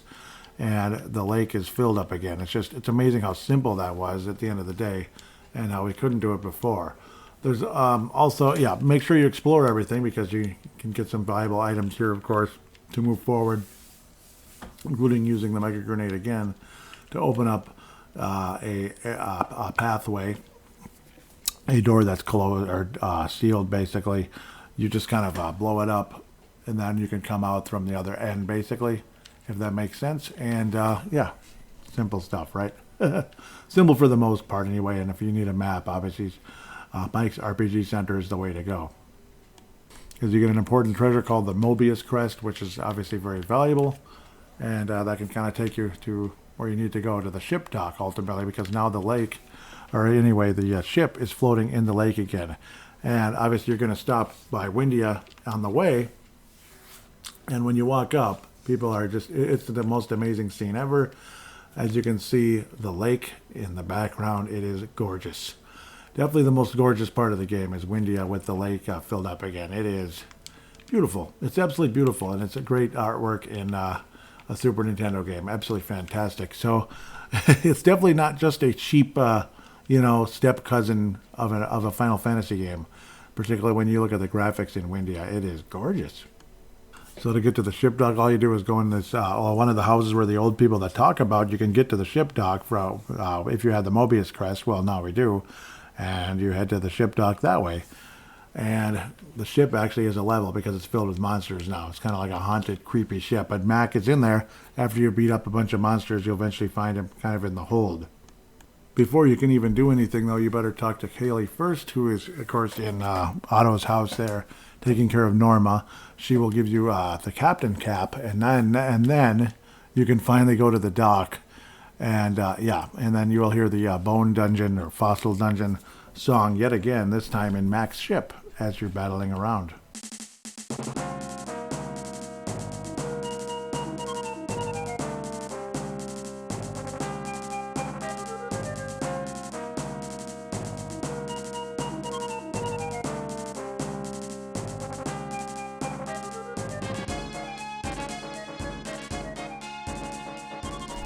and the lake is filled up again. It's amazing how simple that was at the end of the day and how we couldn't do it before. There's also, make sure you explore everything because you can get some valuable items here, of course, to move forward, including using the Mega Grenade again to open up a pathway, a door that's closed or sealed, basically. You just kind of blow it up, and then you can come out from the other end, basically, if that makes sense. And, simple stuff, right? Simple for the most part, anyway, and if you need a map, obviously, Mike's RPG Center is the way to go. Because you get an important treasure called the Mobius Crest, which is obviously very valuable. And that can kind of take you to where you need to go, to the ship dock, ultimately, because now the lake, or anyway, the ship is floating in the lake again. And obviously you're going to stop by Windia on the way. And when you walk up, people are just, it's the most amazing scene ever. As you can see, the lake in the background, it is gorgeous. Definitely the most gorgeous part of the game is Windia with the lake filled up again. It is beautiful. It's absolutely beautiful, and it's a great artwork in a Super Nintendo game. Absolutely fantastic. So it's definitely not just a cheap, step cousin of a Final Fantasy game, particularly when you look at the graphics in Windia. It is gorgeous. So to get to the ship dock, all you do is go in this one of the houses where the old people that talk about. You can get to the ship dock from if you had the Mobius crest. Well, now we do, and you head to the ship dock that way. And the ship actually is a level because it's filled with monsters now. It's kind of like a haunted, creepy ship. But Mac is in there. After you beat up a bunch of monsters, you'll eventually find him kind of in the hold. Before you can even do anything, though, you better talk to Kaylee first, who is, of course, in Otto's house there, taking care of Norma. She will give you the captain cap, and then you can finally go to the dock, and then you will hear the Bone Dungeon or Fossil Dungeon song yet again, this time in Mac's ship as you're battling around.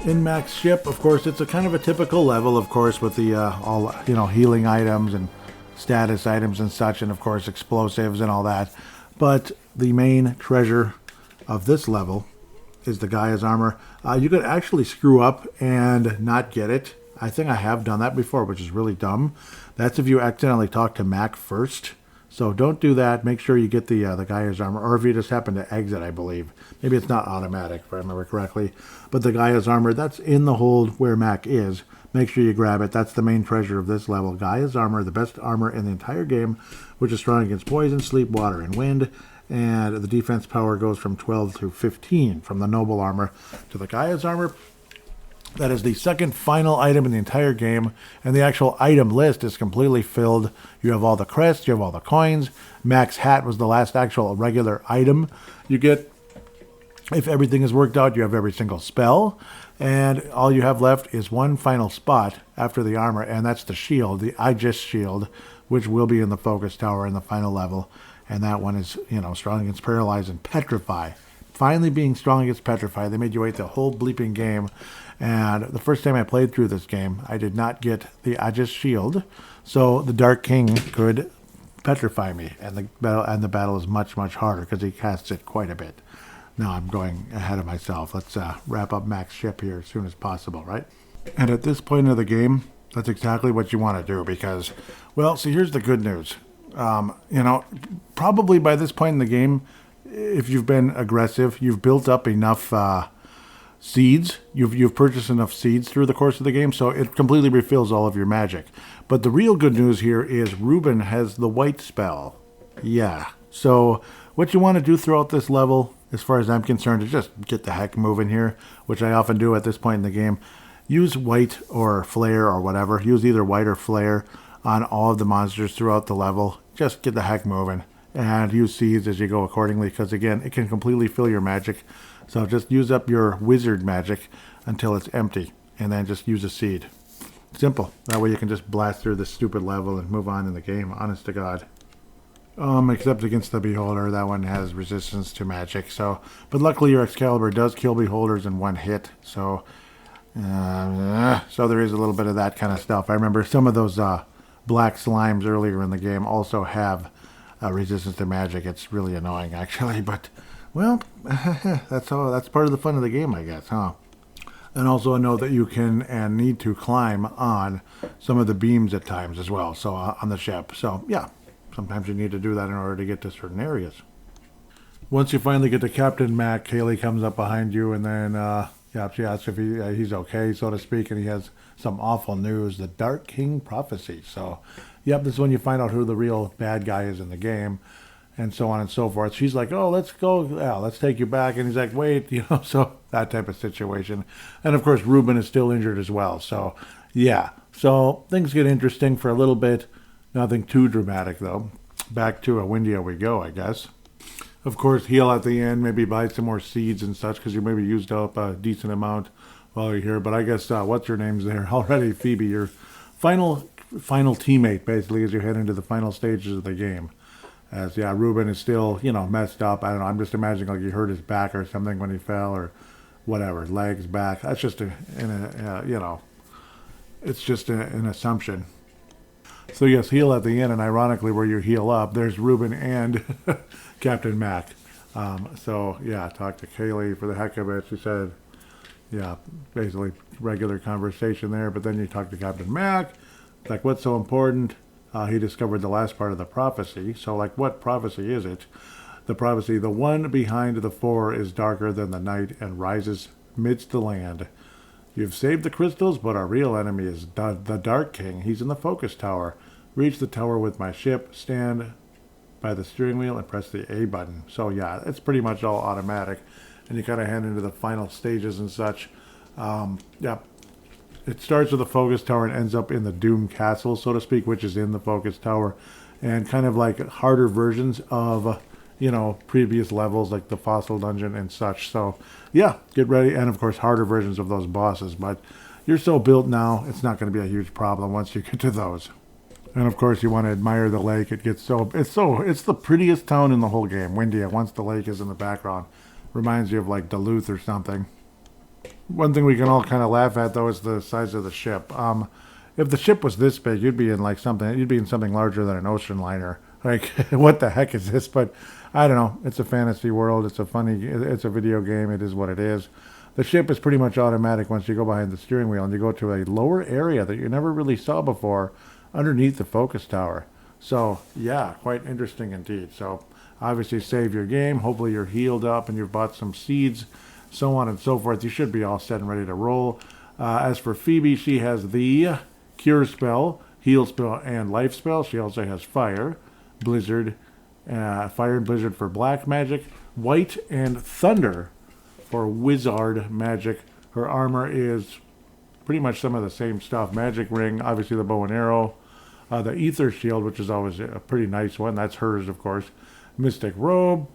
In Mac's ship, of course, it's a kind of a typical level, of course, with the healing items and status items and such, and of course explosives and all that. But the main treasure of this level is the Gaia's armor. You could actually screw up and not get it. I think I have done that before, which is really dumb. That's if you accidentally talk to Mac first. So don't do that. Make sure you get the Gaia's armor, or if you just happen to exit, I believe. Maybe it's not automatic, if I remember correctly. But the Gaia's armor, that's in the hold where Mac is. Make sure you grab it. That's the main treasure of this level. Gaia's armor, the best armor in the entire game, which is strong against poison, sleep, water, and wind. And the defense power goes from 12 to 15, from the noble armor to the Gaia's armor. That is the second final item in the entire game, and the actual item list is completely filled. You have all the crests, you have all the coins. Mac's hat was the last actual regular item you get. If everything is worked out, you have every single spell, and all you have left is one final spot after the armor, and that's the shield, the Aegis shield, which will be in the focus tower in the final level, and that one is, strong against paralyze and petrify. Finally being strong against petrify. They made you wait the whole bleeping game. And the first time I played through this game, I did not get the Aegis shield, so the Dark King could petrify me, and the battle is much, much harder because he casts it quite a bit. Now I'm going ahead of myself. Let's wrap up Mac's ship here as soon as possible, right? And at this point of the game, that's exactly what you want to do because, well, see, here's the good news. Probably by this point in the game, if you've been aggressive, you've built up enough seeds. You've purchased enough seeds through the course of the game, so it completely refills all of your magic. But the real good news here is Ruben has the white spell. Yeah. So what you want to do throughout this level, as far as I'm concerned, is just get the heck moving here, which I often do at this point in the game. Use white or flare or whatever. Use either white or flare on all of the monsters throughout the level. Just get the heck moving. And use seeds as you go accordingly, because again, it can completely fill your magic. So just use up your wizard magic until it's empty, and then just use a seed. Simple. That way you can just blast through this stupid level and move on in the game, honest to God. Except against the Beholder, that one has resistance to magic. But luckily your Excalibur does kill Beholders in one hit, so there is a little bit of that kind of stuff. I remember some of those black slimes earlier in the game also have resistance to magic. It's really annoying, actually, but well, that's part of the fun of the game, I guess, huh? And also I know that you can and need to climb on some of the beams at times as well, so on the ship. So yeah, sometimes you need to do that in order to get to certain areas. Once you finally get to Captain Mac, Kaylee comes up behind you, and then she asks if he's okay, so to speak, and he has some awful news, the Dark King prophecy. So yep, this is when you find out who the real bad guy is in the game, and so on and so forth. She's like, oh, let's go, let's take you back. And he's like, wait, so that type of situation. And of course, Ruben is still injured as well. So yeah, so things get interesting for a little bit. Nothing too dramatic, though. back to Windia we go, I guess. Of course, heal at the end, maybe buy some more seeds and such, because you maybe used up a decent amount while you're here. But I guess, what's your name's there already, Phoebe, your final teammate, basically, as you head into the final stages of the game. As, yeah, Ruben is still, messed up. I don't know, I'm just imagining like he hurt his back or something when he fell, or whatever, legs, back. That's just it's just an assumption. So yes, heal at the end, and ironically, where you heal up, there's Ruben and Captain Mac. So yeah, talked to Kaylee for the heck of it. She said, yeah, basically regular conversation there. But then you talk to Captain Mac. It's like, what's so important? He discovered the last part of the prophecy. So like, what prophecy is it? The prophecy, the one behind the four is darker than the night and rises midst the land. You've saved the crystals, but our real enemy is the Dark King. He's in the focus tower. Reach the tower with my ship, stand by the steering wheel, and press the A button. So yeah, it's pretty much all automatic. And you kind of head into the final stages and such. Yeah, it starts with the focus tower and ends up in the Doom Castle, so to speak, which is in the focus tower. And kind of like harder versions of previous levels like the fossil dungeon and such. So yeah, get ready. And of course, harder versions of those bosses, but you're so built now, it's not going to be a huge problem once you get to those. And of course, you want to admire the lake. It's the prettiest town in the whole game, Windia, once the lake is in the background. Reminds you of like Duluth or something. One thing we can all kind of laugh at though is the size of the ship. If the ship was this big, you'd be in something larger than an ocean liner. Like, what the heck is this? But I don't know. It's a fantasy world. It's a video game. It is what it is. The ship is pretty much automatic once you go behind the steering wheel and you go to a lower area that you never really saw before underneath the focus tower. So, yeah, quite interesting indeed. So, obviously save your game. Hopefully you're healed up and you've bought some seeds, so on and so forth. You should be all set and ready to roll. As for Phoebe, she has the Cure spell, Heal spell, and Life spell. She also has Fire, Blizzard, Fire and Blizzard for black magic, White and Thunder for wizard magic. Her armor is pretty much some of the same stuff. Magic ring, obviously the bow and arrow, the ether shield, which is always a pretty nice one. That's hers, of course. Mystic robe,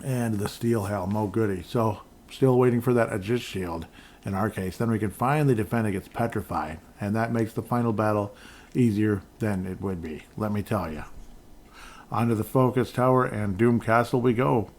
and the steel helm. Oh, goody. So, still waiting for that Aegis shield in our case. Then we can finally defend against Petrify, and that makes the final battle easier than it would be, let me tell you. Onto the Focus Tower and Doom Castle we go.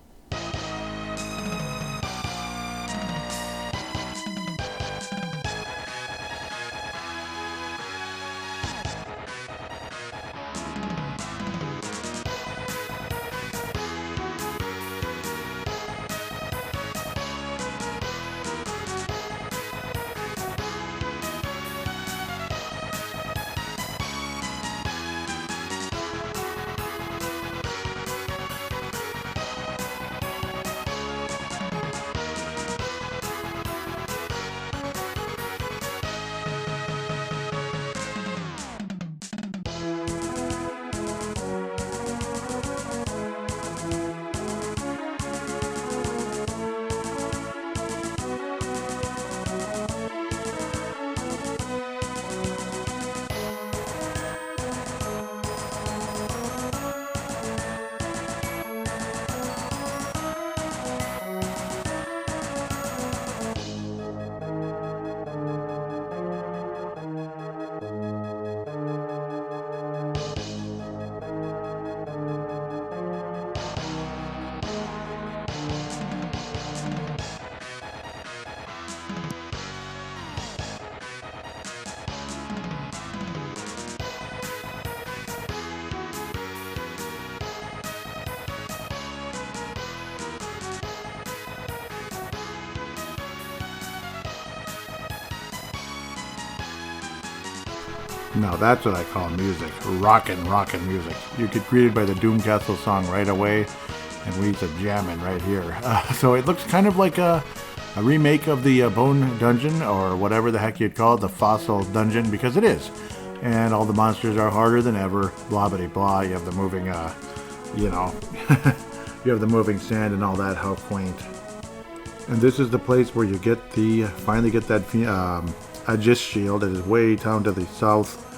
Now that's what I call music. Rockin' music. You get greeted by the Doom Castle song right away, and we used to jamming right here. So it looks kind of like a remake of the Bone Dungeon, or whatever the heck you'd call it, the Fossil Dungeon, because it is. And all the monsters are harder than ever, blah blah blah. You have the moving, you have the moving sand and all that, how quaint. And this is the place where you finally get that Aegis shield. It is way down to the south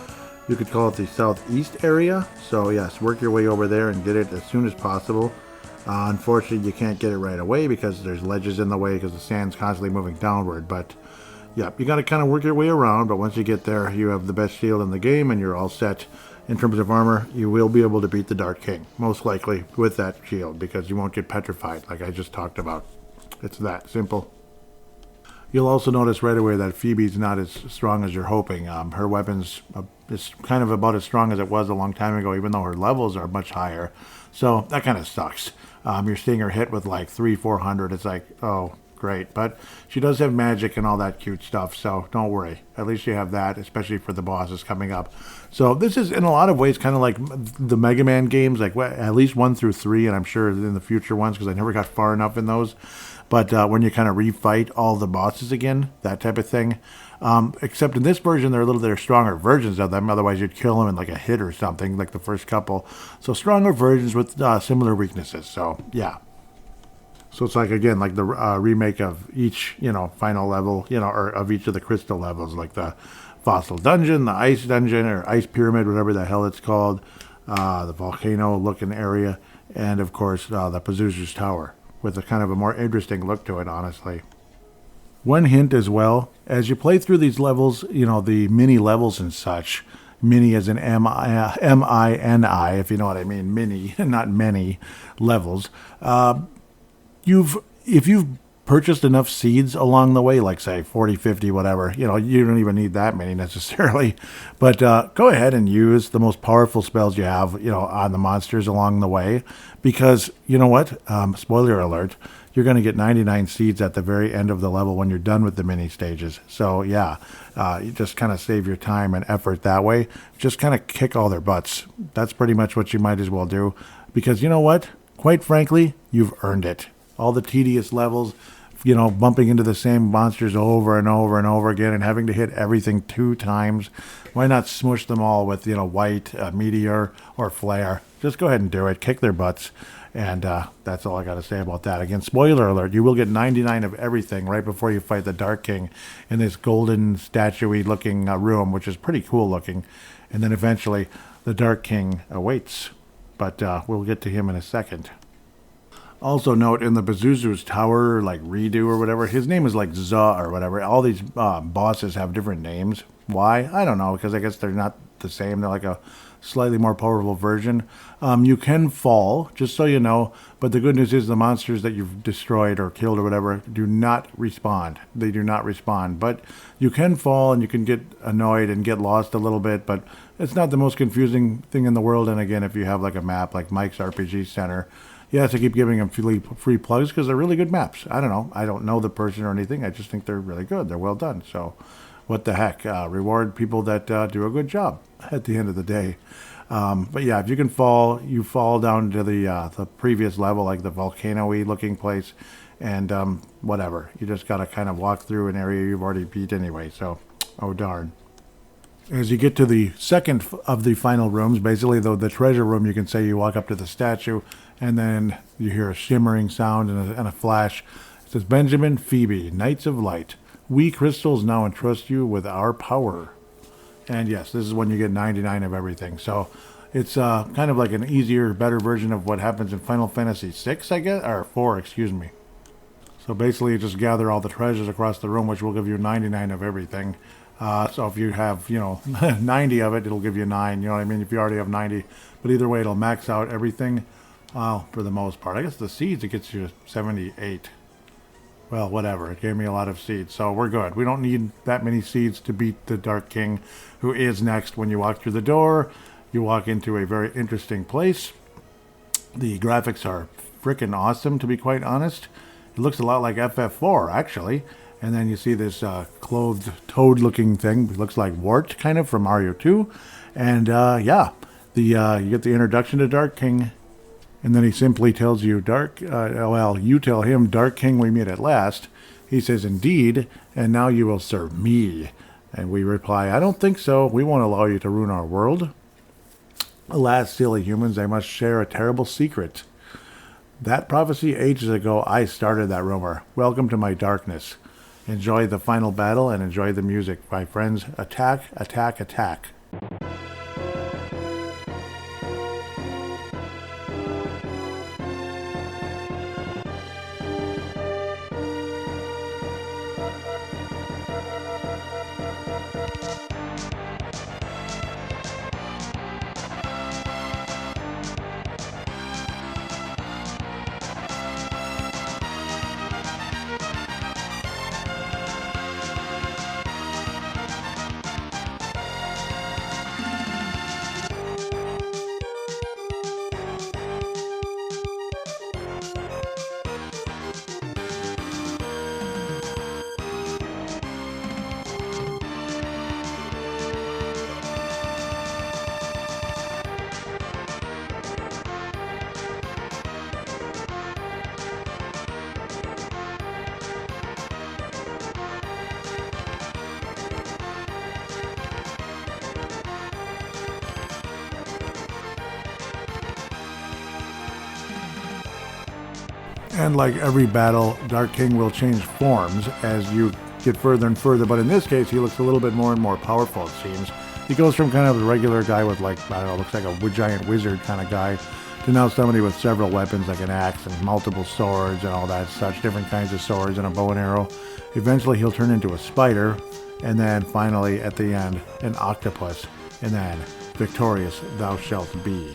You could call it the southeast area. So yes, work your way over there and get it as soon as possible. Unfortunately, you can't get it right away because there's ledges in the way because the sand's constantly moving downward. But yeah, you got to kind of work your way around. But once you get there, you have the best shield in the game and you're all set. In terms of armor, you will be able to beat the Dark King, most likely with that shield, because you won't get petrified like I just talked about. It's that simple. You'll also notice right away that Phoebe's not as strong as you're hoping. Her weapon's is kind of about as strong as it was a long time ago, even though her levels are much higher. So that kind of sucks. You're seeing her hit with like 400. It's like, oh, great. But she does have magic and all that cute stuff, so don't worry. At least you have that, especially for the bosses coming up. So this is, in a lot of ways, kind of like the Mega Man games, like at least 1 through 3, and I'm sure in the future ones, because I never got far enough in those. But when you kind of refight all the bosses again, that type of thing. Except in this version, they're stronger versions of them. Otherwise, you'd kill them in like a hit or something, like the first couple. So stronger versions with similar weaknesses. So yeah. So it's like, again, like the remake of each, final level, or of each of the crystal levels, like the fossil dungeon, the ice dungeon, or ice pyramid, whatever the hell it's called, the volcano-looking area, and of course the Pazuzu's Tower, with a kind of a more interesting look to it, honestly. One hint as well, as you play through these levels, the mini levels and such, mini as in M-I-N-I, if you know what I mean, mini, not many levels, if you've purchased enough seeds along the way, like say 40, 50, whatever, you don't even need that many necessarily, but go ahead and use the most powerful spells you have, on the monsters along the way, because you know what, spoiler alert, you're going to get 99 seeds at the very end of the level when you're done with the mini stages. So yeah, you just kind of save your time and effort that way. Just kind of kick all their butts. That's pretty much what you might as well do, because you know what, quite frankly, you've earned it. All the tedious levels, bumping into the same monsters over and over and over again and having to hit everything 2 times. Why not smush them all with, white, meteor, or flare? Just go ahead and do it. Kick their butts. And that's all I got to say about that. Again, spoiler alert, you will get 99 of everything right before you fight the Dark King in this golden statue-y looking room, which is pretty cool looking. And then eventually the Dark King awaits. But we'll get to him in a second. Also note, in the Pazuzu's Tower, like redo or whatever, his name is like Za or whatever. All these bosses have different names. Why? I don't know, because I guess they're not the same. They're like a slightly more powerful version. You can fall, just so you know, but the good news is the monsters that you've destroyed or killed or whatever do not respawn. They do not respawn, but you can fall and you can get annoyed and get lost a little bit, but it's not the most confusing thing in the world. And again, if you have like a map like Mike's RPG Center, yes, I keep giving them free plugs because they're really good maps. I don't know. I don't know the person or anything. I just think they're really good. They're well done. So what the heck? Reward people that do a good job at the end of the day. But yeah, if you can fall, you fall down to the previous level, like the volcano-y looking place, and whatever. You just got to kind of walk through an area you've already beat anyway. So, oh darn. As you get to the second of the final rooms, basically the treasure room, you can say you walk up to the statue, and then you hear a shimmering sound and a flash. It says, Benjamin, Phoebe, Knights of Light, we crystals now entrust you with our power. And yes, this is when you get 99 of everything. So it's kind of like an easier, better version of what happens in Final Fantasy VI, I guess, or 4, excuse me. So basically you just gather all the treasures across the room, which will give you 99 of everything. So if you have, 90 of it, it'll give you 9, you know what I mean, if you already have 90. But either way, it'll max out everything, for the most part. I guess the seeds, it gets you 78. Well, whatever. It gave me a lot of seeds, so we're good. We don't need that many seeds to beat the Dark King, who is next. When you walk through the door, you walk into a very interesting place. The graphics are freaking awesome, to be quite honest. It looks a lot like FF4, actually. And then you see this clothed toad-looking thing. It looks like Wart, kind of, from Mario 2. And, yeah, you get the introduction to Dark King. And then he simply tells you, you tell him, Dark King, we meet at last. He says, indeed, and now you will serve me. And we reply, I don't think so. We won't allow you to ruin our world. Alas, silly humans, I must share a terrible secret. That prophecy ages ago, I started that rumor. Welcome to my darkness. Enjoy the final battle and enjoy the music, my friends. Attack, attack, attack. And like every battle, Dark King will change forms as you get further and further, but in this case, he looks a little bit more and more powerful, it seems. He goes from kind of a regular guy with like, I don't know, looks like a giant wizard kind of guy, to now somebody with several weapons like an axe and multiple swords and all that such, different kinds of swords and a bow and arrow. Eventually he'll turn into a spider, and then finally at the end, an octopus, and then victorious thou shalt be.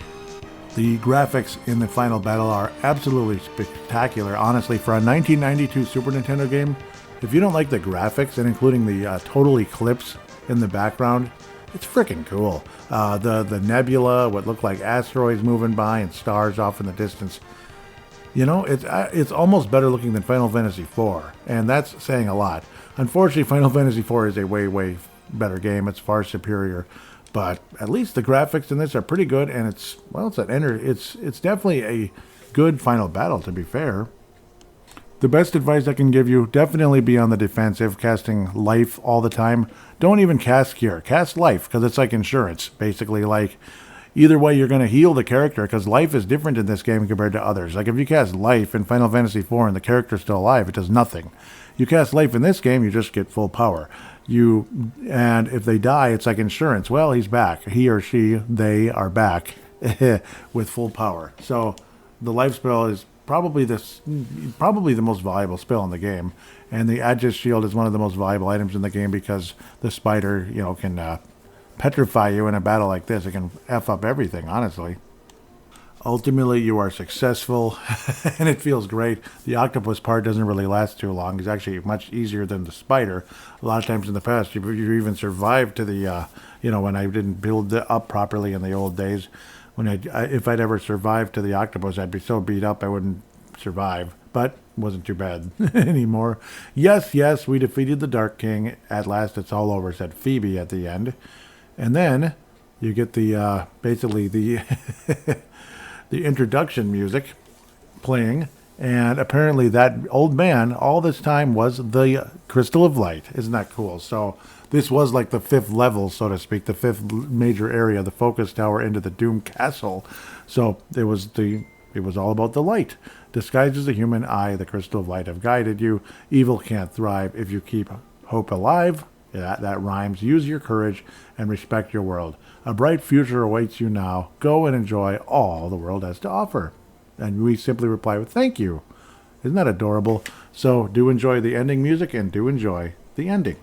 The graphics in the final battle are absolutely spectacular. Honestly, for a 1992 Super Nintendo game, if you don't like the graphics and including the total eclipse in the background, it's freaking cool. The nebula, what look like asteroids moving by and stars off in the distance. You know, it's almost better looking than Final Fantasy IV, and that's saying a lot. Unfortunately, Final Fantasy IV is a way better game. It's far superior. But at least the graphics in this are pretty good, and it's definitely a good final battle, to be fair. The best advice I can give you, definitely be on the defensive, casting life all the time. Don't even cast cure. Cast life, because it's like insurance, basically. Like, either way, you're going to heal the character, because life is different in this game compared to others. Like, if you cast life in Final Fantasy IV and the character's still alive, it does nothing. You cast life in this game, you just get full power. And if they die, it's like insurance. Well, he's back. He or she, they are back with full power. So the life spell is probably the most valuable spell in the game. And the Aegis Shield is one of the most valuable items in the game because the spider, can petrify you in a battle like this. It can F up everything, honestly. Ultimately, you are successful, and it feels great. The octopus part doesn't really last too long. It's actually much easier than the spider. A lot of times in the past, you even survived to the, when I didn't build it up properly in the old days. If I'd ever survived to the octopus, I'd be so beat up I wouldn't survive. But it wasn't too bad anymore. Yes, we defeated the Dark King. At last, it's all over, said Phoebe at the end. And then you get the, basically the... the introduction music playing, and apparently that old man all this time was the Crystal of Light. Isn't that cool? So this was like the fifth level, so to speak, the fifth major area, the focus tower into the Doom Castle. So it was all about the light. Disguised as a human, I, the Crystal of Light, have guided you. Evil can't thrive if you keep hope alive. Yeah, that rhymes. Use your courage and respect your world. A bright future awaits you now. Go and enjoy all the world has to offer. And we simply reply with thank you. Isn't that adorable? So do enjoy the ending music and do enjoy the ending.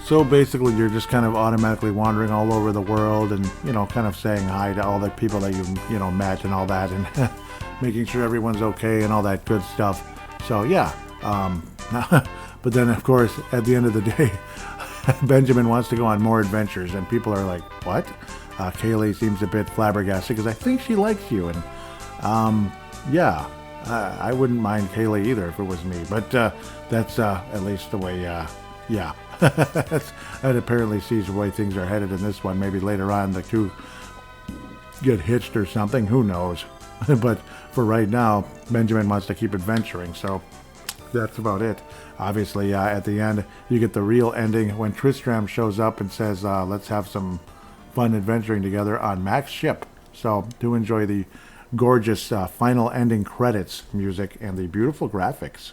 So basically, you're just kind of automatically wandering all over the world and, kind of saying hi to all the people that you've, met and all that, and making sure everyone's okay and all that good stuff. So, yeah. But then, of course, at the end of the day, Benjamin wants to go on more adventures, and people are like, what? Kaylee seems a bit flabbergasted because I think she likes you. And, I wouldn't mind Kaylee either if it was me. But that's at least the way, yeah. That apparently sees the way things are headed in this one. Maybe later on the two get hitched or something. Who knows? But for right now, Benjamin wants to keep adventuring. So that's about it. Obviously, at the end, you get the real ending when Tristram shows up and says, let's have some fun adventuring together on Mac's ship. So do enjoy the gorgeous final ending credits music and the beautiful graphics.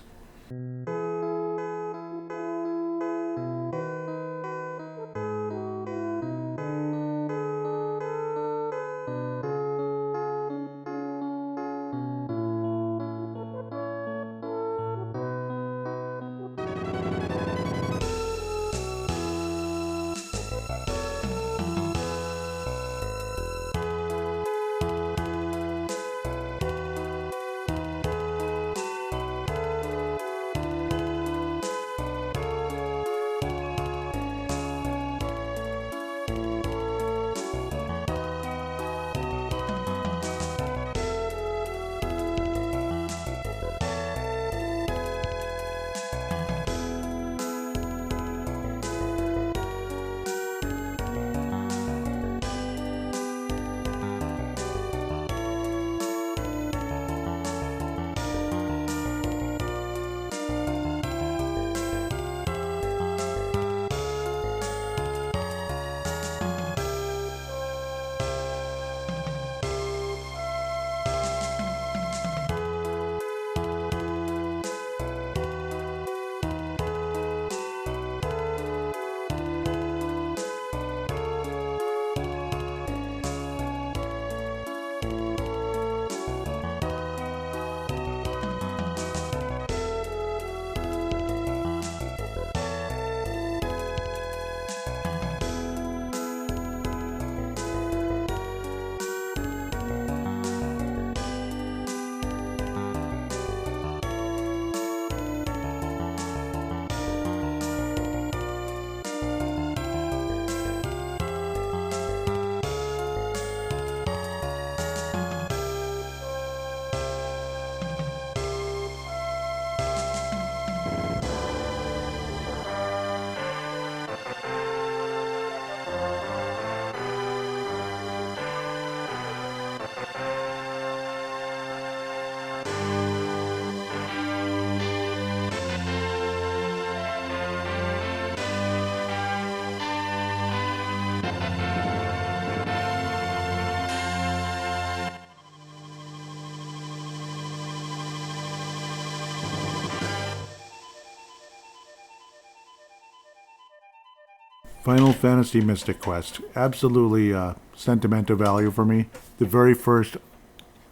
Final Fantasy Mystic Quest. Absolutely sentimental value for me. The very first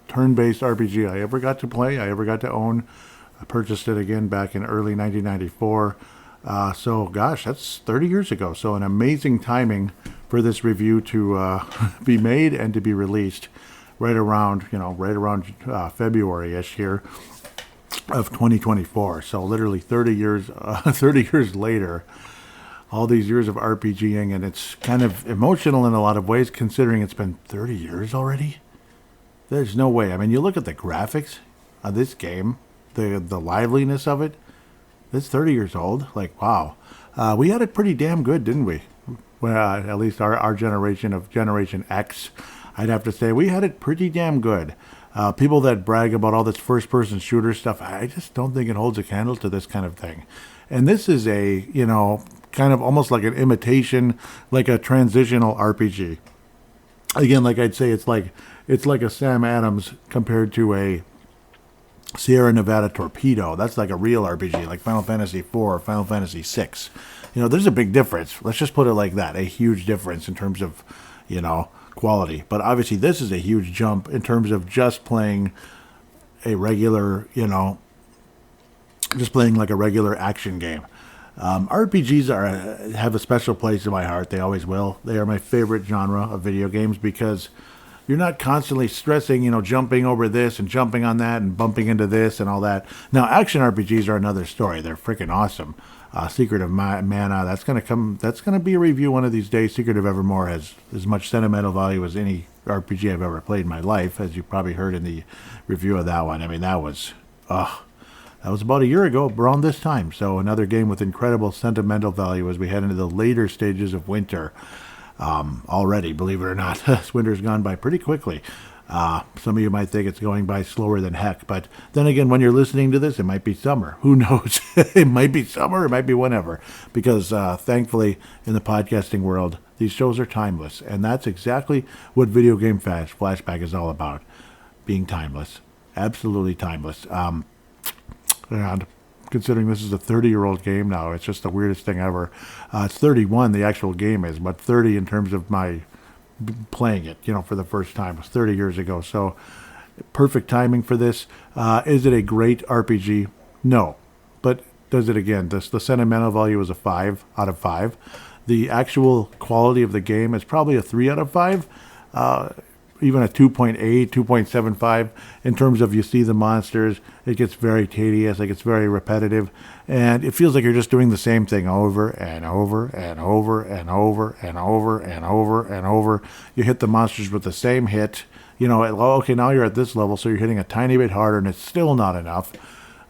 turn-based RPG I ever got to play, I ever got to own. I purchased it again back in early 1994. So, gosh, that's 30 years ago. So an amazing timing for this review to be made and to be released right around February-ish here of 2024. So literally 30 years later. All these years of RPGing, and it's kind of emotional in a lot of ways, considering it's been 30 years already. There's no way. I mean, you look at the graphics of this game, the liveliness of it. It's 30 years old. Like, wow. We had it pretty damn good, didn't we? Well, at least our generation of Generation X, I'd have to say we had it pretty damn good. People that brag about all this first-person shooter stuff, I just don't think it holds a candle to this kind of thing. And this is a, kind of almost like an imitation, like a transitional RPG. Again, like I'd say, it's like a Sam Adams compared to a Sierra Nevada Torpedo. That's like a real RPG, like Final Fantasy IV or Final Fantasy VI. There's a big difference. Let's just put it like that. A huge difference in terms of, quality. But obviously this is a huge jump in terms of just playing a regular, just playing like a regular action game. RPGs have a special place in my heart. They always will. They are my favorite genre of video games because you're not constantly stressing, jumping over this and jumping on that and bumping into this and all that. Now, action RPGs are another story. They're freaking awesome. Secret of Mana, that's going to be a review one of these days. Secret of Evermore has as much sentimental value as any RPG I've ever played in my life, as you probably heard in the review of that one. I mean, that was about a year ago, around this time. So another game with incredible sentimental value as we head into the later stages of winter. Already, believe it or not, this winter's gone by pretty quickly. Some of you might think it's going by slower than heck, but then again, when you're listening to this, it might be summer. Who knows? It might be summer, it might be whenever, because thankfully, in the podcasting world, these shows are timeless, and that's exactly what Video Game Flashback is all about. being timeless. Absolutely timeless. And considering this is a 30-year-old game now, it's just the weirdest thing ever. It's 31, the actual game is, but 30 in terms of my playing it, for the first time. It was 30 years ago. So perfect timing for this. Is it a great RPG? No. But does it again? The sentimental value is a 5 out of 5. The actual quality of the game is probably a 3 out of 5. Even a 2.8, 2.75 in terms of you see the monsters. It gets very tedious. It gets very repetitive. And it feels like you're just doing the same thing over and over and over and over and over and over and over. You hit the monsters with the same hit. Okay, now you're at this level, so you're hitting a tiny bit harder, and it's still not enough.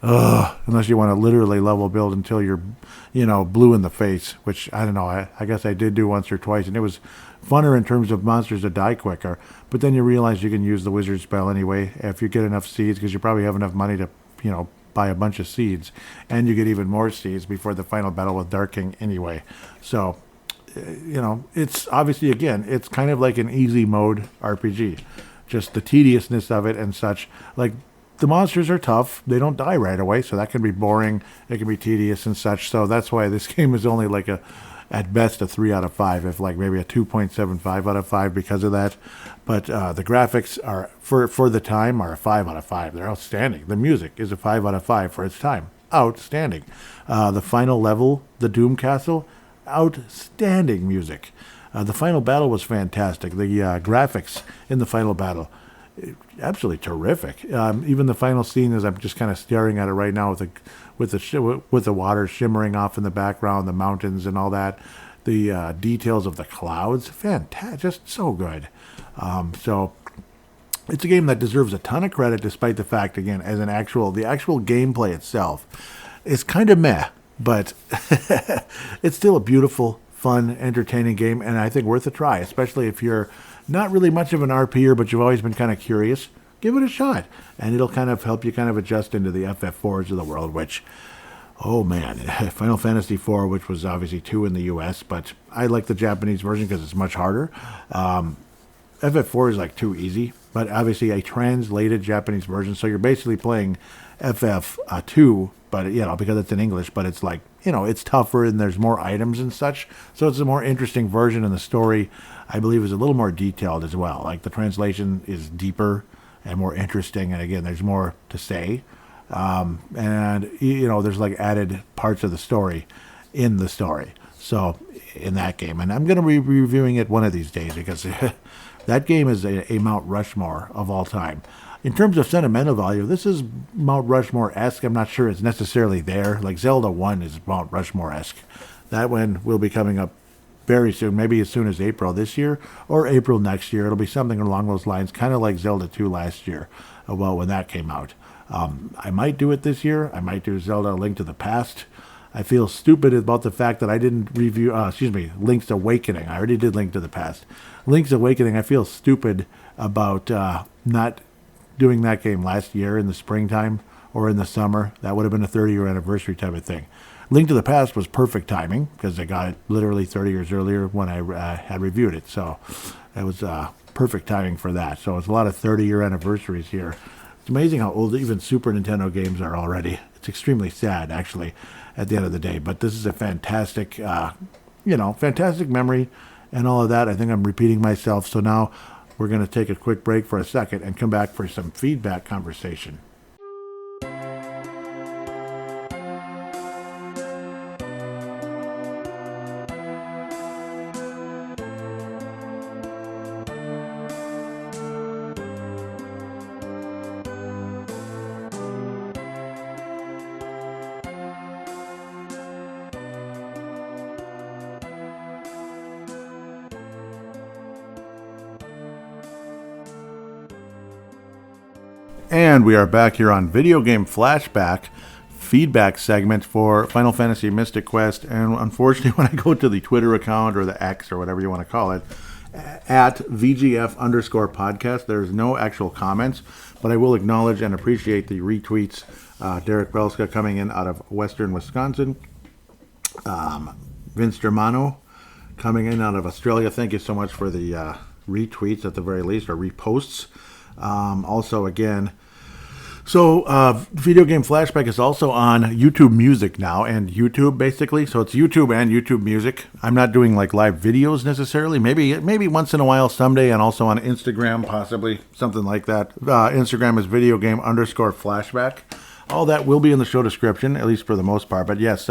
Unless you want to literally level build until you're, blue in the face, which I don't know. I guess I did do once or twice, and it was funner in terms of monsters that die quicker. But then you realize you can use the wizard spell anyway if you get enough seeds, because you probably have enough money to, buy a bunch of seeds, and you get even more seeds before the final battle with Dark King anyway. So, it's obviously, again, it's kind of like an easy mode RPG. Just the tediousness of it and such. Like, the monsters are tough. They don't die right away, so that can be boring. It can be tedious and such. So that's why this game is only like at best a 3 out of 5, if like maybe a 2.75 out of 5 because of that. But the graphics are, for the time, are a 5 out of 5. They're outstanding. The music is a 5 out of 5 for its time. Outstanding. The final level, the Doom Castle, outstanding music. The final battle was fantastic. The graphics in the final battle, absolutely terrific. Even the final scene, as I'm just kind of staring at it right now, with the water shimmering off in the background, the mountains and all that, the details of the clouds, fantastic, just so good. So it's a game that deserves a ton of credit, despite the fact, again, as the actual gameplay itself is kind of meh, but it's still a beautiful, fun, entertaining game, and I think worth a try, especially if you're not really much of an RPer, but you've always been kind of curious. Give it a shot, and it'll kind of help you kind of adjust into the FF4s of the world, which, oh man, Final Fantasy IV, which was obviously 2 in the US, but I like the Japanese version because it's much harder. FF4 is like too easy, but obviously a translated Japanese version, so you're basically playing FF2, but because it's in English, but it's like, it's tougher and there's more items and such, so it's a more interesting version, and the story, I believe, is a little more detailed as well. Like, the translation is deeper and more interesting, and again, there's more to say, and there's like added parts of the story in the story, so in that game, and I'm going to be reviewing it one of these days, because that game is a Mount Rushmore of all time. In terms of sentimental value, this is Mount Rushmore-esque. I'm not sure it's necessarily there. Like, Zelda 1 is Mount Rushmore-esque. That one will be coming up very soon, maybe as soon as April this year or April next year. It'll be something along those lines, kind of like Zelda 2 last year, when that came out. I might do it this year. I might do Zelda: A Link to the Past. I feel stupid about the fact that I didn't review, Link's Awakening. I already did Link to the Past. Link's Awakening, I feel stupid about not doing that game last year in the springtime or in the summer. That would have been a 30-year anniversary type of thing. Link to the Past was perfect timing, because I got it literally 30 years earlier when I had reviewed it. So it was perfect timing for that. So it's a lot of 30-year anniversaries here. It's amazing how old even Super Nintendo games are already. It's extremely sad, actually, at the end of the day. But this is a fantastic, fantastic memory and all of that. I think I'm repeating myself. So now we're going to take a quick break for a second and come back for some feedback conversation. And we are back here on Video Game Flashback, feedback segment for Final Fantasy Mystic Quest. And unfortunately, when I go to the Twitter account or the X or whatever you want to call it, at VGF_podcast, there's no actual comments, but I will acknowledge and appreciate the retweets. Derek Belska coming in out of Western Wisconsin. Vince Germano coming in out of Australia. Thank you so much for the retweets at the very least, or reposts. Also, again, so Video Game Flashback is also on YouTube Music now, and YouTube basically. So it's YouTube and YouTube Music. I'm not doing like live videos necessarily. Maybe once in a while someday, and also on Instagram, possibly something like that. Instagram is Video Game _ Flashback. All that will be in the show description, at least for the most part. But yes,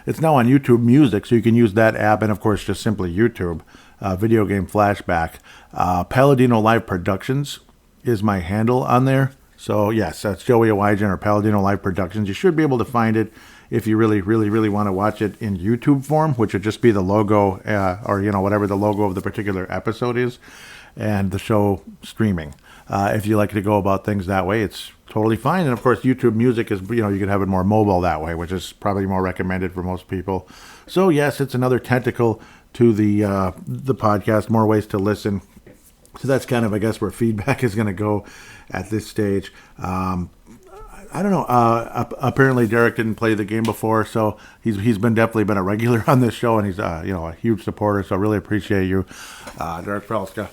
it's now on YouTube Music, so you can use that app, and of course just simply YouTube Video Game Flashback. Palladino Live Productions is my handle on there. So yes, that's Joey Awajan or Palladino Live Productions. You should be able to find it if you really want to watch it in YouTube form, which would just be the logo or whatever the logo of the particular episode is, and the show streaming. If you like to go about things that way, it's totally fine. And of course, YouTube Music is you can have it more mobile that way, which is probably more recommended for most people. So yes, it's another tentacle to the podcast, more ways to listen. So that's kind of, I guess, where feedback is going to go at this stage. I don't know. Apparently, Derek didn't play the game before, so he's definitely been a regular on this show, and he's a huge supporter. So I really appreciate you, Derek Prelska,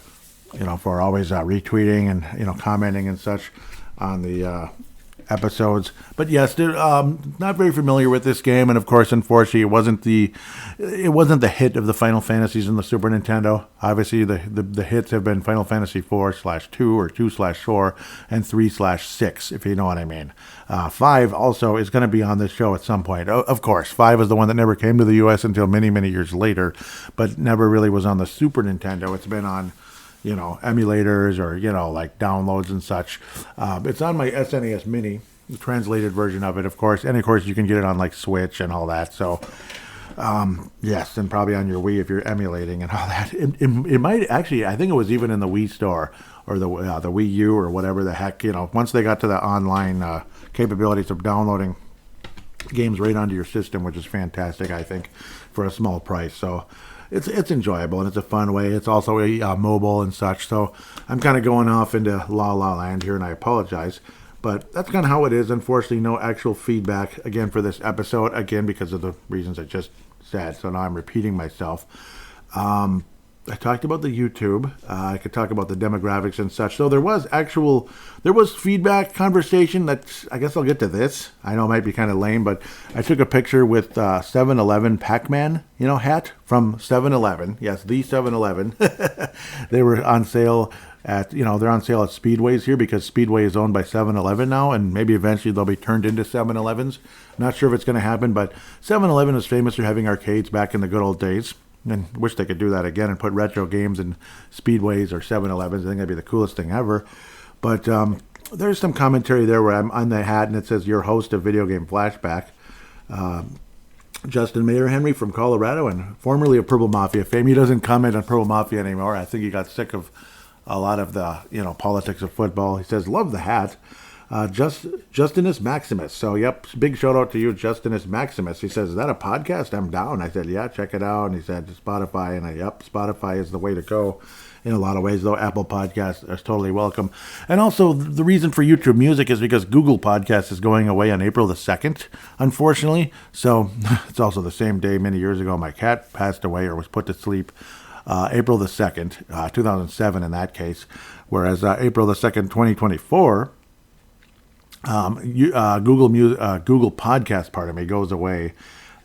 for always retweeting and commenting and such on the episodes. But yes, not very familiar with this game, and of course, unfortunately, it wasn't the hit of the Final Fantasies in the Super Nintendo. Obviously, the hits have been Final Fantasy 4/2 or 2/4 and 3/6, if you know what I mean. 5 also is going to be on this show at some point. Of course, 5 is the one that never came to the U.S. until many years later, but never really was on the Super Nintendo. It's been on emulators or, like downloads and such. It's on my SNES Mini, the translated version of it, of course. And of course, you can get it on like Switch and all that. So, yes, and probably on your Wii if you're emulating and all that. It might actually, I think it was even in the Wii store or the Wii U or whatever the heck, once they got to the online capabilities of downloading games right onto your system, which is fantastic, I think, for a small price. So, it's enjoyable, and it's a fun way. It's also mobile and such. So I'm kind of going off into La La Land here, and I apologize. But that's kind of how it is. Unfortunately, no actual feedback, again, for this episode, again, because of the reasons I just said. So now I'm repeating myself. I talked about the YouTube. I could talk about the demographics and such. So there was feedback conversation. I guess I'll get to this. I know it might be kind of lame, but I took a picture with 7-Eleven Pac-Man, hat from 7-Eleven. Yes, the 7-Eleven. They were on sale they're on sale at Speedways here because Speedway is owned by 7-Eleven now, and maybe eventually they'll be turned into 7-Elevens. Not sure if it's going to happen, but 7-Eleven is famous for having arcades back in the good old days. And wish they could do that again and put retro games in Speedways or 7-Elevens. I think that'd be the coolest thing ever. But there's some commentary there where I'm on the hat and it says, "Your host of Video Game Flashback, Justin Mayer Henry from Colorado and formerly of Purple Mafia fame." He doesn't comment on Purple Mafia anymore. I think he got sick of a lot of the politics of football. He says, "Love the hat. Justinus Maximus." So, yep, big shout out to you, Justinus Maximus. He says, "Is that a podcast? I'm down." I said, "Yeah, check it out." And he said, "Spotify." And yep, Spotify is the way to go in a lot of ways, though. Apple Podcasts is totally welcome. And also, the reason for YouTube Music is because Google Podcasts is going away on April the 2nd, unfortunately. So, it's also the same day many years ago my cat passed away or was put to sleep. April the 2nd, 2007 in that case. Whereas April the 2nd, 2024... Google Podcast, goes away,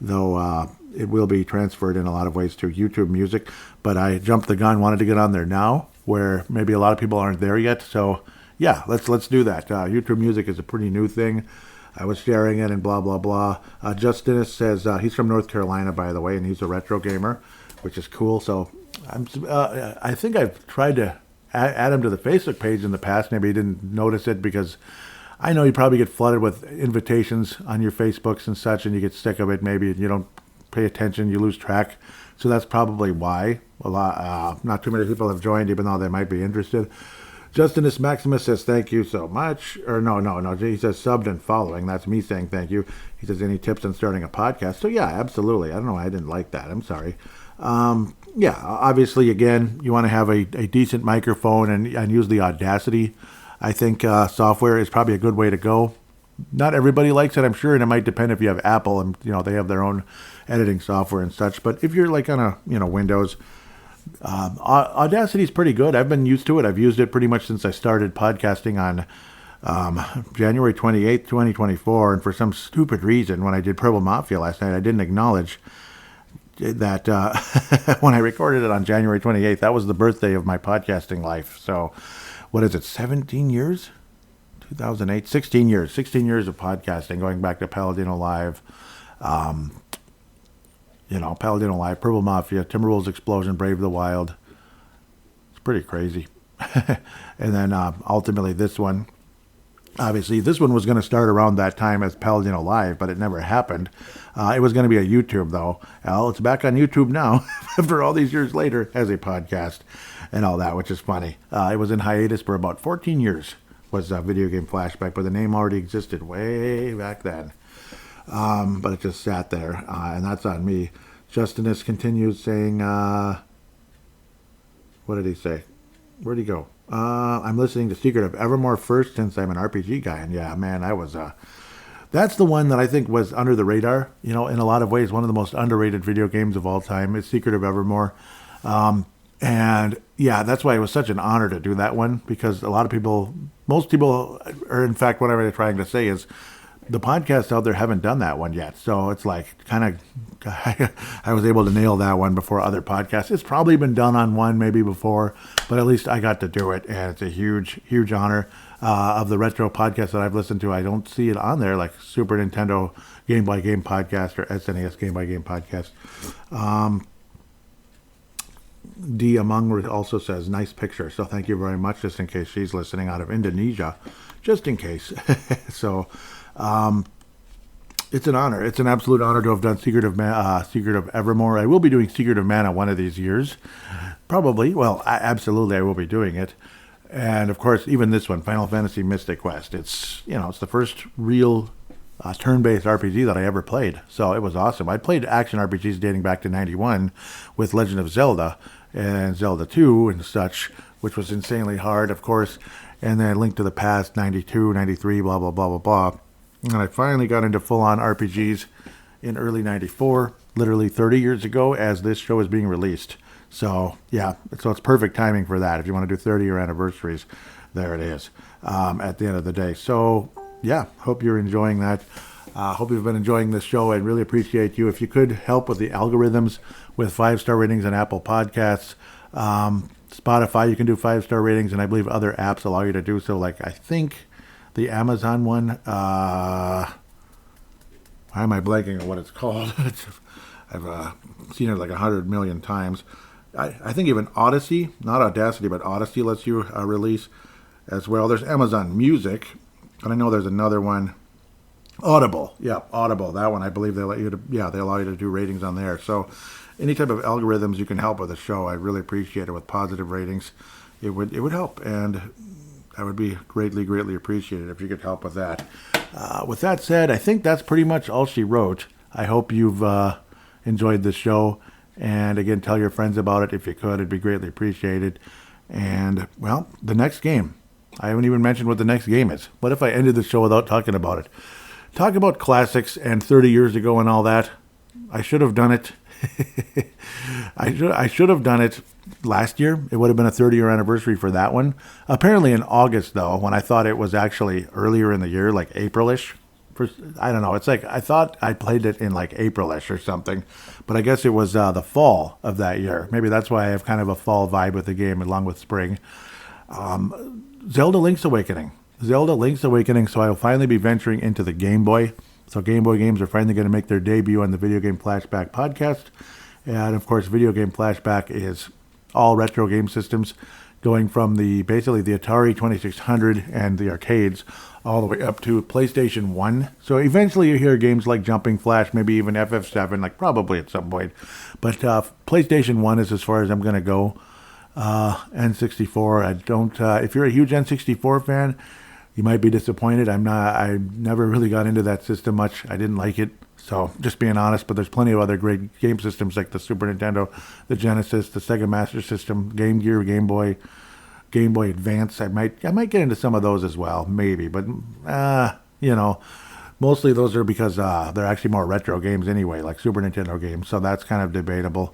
though it will be transferred in a lot of ways to YouTube Music. But I jumped the gun, wanted to get on there now, where maybe a lot of people aren't there yet. So yeah, let's do that. YouTube Music is a pretty new thing. I was sharing it and blah blah blah. Justinus says he's from North Carolina, by the way, and he's a retro gamer, which is cool. So I think I've tried to add him to the Facebook page in the past. Maybe he didn't notice it because I know you probably get flooded with invitations on your Facebooks and such, and you get sick of it maybe, and you don't pay attention, you lose track. So that's probably why not too many people have joined, even though they might be interested. Justinus Maximus says, "Thank you so much." Or no. He says, "Subbed and following." That's me saying thank you. He says, "Any tips on starting a podcast?" So yeah, absolutely. I don't know why I didn't like that. I'm sorry. Yeah, obviously, again, you want to have a decent microphone and use the Audacity. I think software is probably a good way to go. Not everybody likes it, I'm sure, and it might depend if you have Apple and they have their own editing software and such. But if you're like on a Windows, Audacity is pretty good. I've been used to it. I've used it pretty much since I started podcasting on January 28th, 2024. And for some stupid reason, when I did Purple Mafia last night, I didn't acknowledge that when I recorded it on January 28th, that was the birthday of my podcasting life. So what is it, 17 years? 2008, 16 years. 16 years of podcasting, going back to Paladino Live. Paladino Live, Purple Mafia, Timberwolves Explosion, Brave the Wild. It's pretty crazy. And then ultimately this one. Obviously, this one was going to start around that time as Paladino Live, but it never happened. It was going to be a YouTube, though. Well, it's back on YouTube now, after all these years later, as a podcast and all that, which is funny. It was in hiatus for about 14 years, was Video Game Flashback, but the name already existed way back then. But it just sat there, and that's on me. Justinus continues saying, what did he say? Where'd he go? I'm listening to Secret of Evermore first since I'm an RPG guy. And yeah, man, that's the one that I think was under the radar. In a lot of ways, one of the most underrated video games of all time is Secret of Evermore. And yeah, that's why it was such an honor to do that one, because most people, or in fact, what I'm trying to say is, the podcasts out there haven't done that one yet. So it's like kind of, I was able to nail that one before other podcasts. It's probably been done on one maybe before, but at least I got to do it. And it's a huge, huge honor. Of the retro podcasts that I've listened to, I don't see it on there, like Super Nintendo Game by Game podcast or SNES Game by Game podcast. D Among also says, nice picture. So thank you very much, just in case she's listening out of Indonesia, just in case. So, it's an honor. It's an absolute honor to have done Secret of Evermore. I will be doing Secret of Mana one of these years. Probably. Well, absolutely I will be doing it. And of course, even this one, Final Fantasy Mystic Quest. It's the first real turn-based RPG that I ever played. So it was awesome. I played action RPGs dating back to 91 with Legend of Zelda and Zelda 2 and such, which was insanely hard, of course. And then Link to the Past, 92, 93, blah, blah, blah, blah, blah. And I finally got into full-on RPGs in early 94, literally 30 years ago, as this show is being released. So, yeah, so it's perfect timing for that. If you want to do 30-year anniversaries, there it is at the end of the day. So, yeah, hope you're enjoying that. Hope you've been enjoying this show. I'd really appreciate you. If you could help with the algorithms with 5-star ratings on Apple Podcasts, Spotify, you can do 5-star ratings, and I believe other apps allow you to do so. Like, I think the Amazon one, why am I blanking on what it's called? I've seen it like 100 million times. I think even Odyssey, not Audacity, but Odyssey lets you release as well. There's Amazon Music, and I know there's another one. Audible. Yeah, Audible. That one, I believe they allow you to do ratings on there. So any type of algorithms you can help with the show, I really appreciate it with positive ratings. It would help, and I would be greatly, greatly appreciated if you could help with that. With that said, I think that's pretty much all she wrote. I hope you've enjoyed the show. And again, tell your friends about it if you could. It'd be greatly appreciated. And, well, the next game. I haven't even mentioned what the next game is. What if I ended the show without talking about it? Talk about classics and 30 years ago and all that. I should have done it. I should have done it last year. It would have been a 30-year anniversary for that one. Apparently in August, though, when I thought it was actually earlier in the year, like April-ish. I don't know. It's like I thought I played it in like April-ish or something, but I guess it was the fall of that year. Maybe that's why I have kind of a fall vibe with the game along with spring. Zelda Link's Awakening. So I'll finally be venturing into the Game Boy. So Game Boy games are finally going to make their debut on the Video Game Flashback podcast. And of course, Video Game Flashback is all retro game systems, going from basically the Atari 2600 and the arcades all the way up to PlayStation 1. So eventually you hear games like Jumping Flash, maybe even FF7, like probably at some point. But PlayStation 1 is as far as I'm going to go. N64, if you're a huge N64 fan, you might be disappointed. I never really got into that system much. I didn't like it. So just being honest, but there's plenty of other great game systems like the Super Nintendo, the Genesis, the Sega Master System, Game Gear, Game Boy Advance. I might get into some of those as well, maybe. But Mostly those are because they're actually more retro games anyway, like Super Nintendo games. So that's kind of debatable.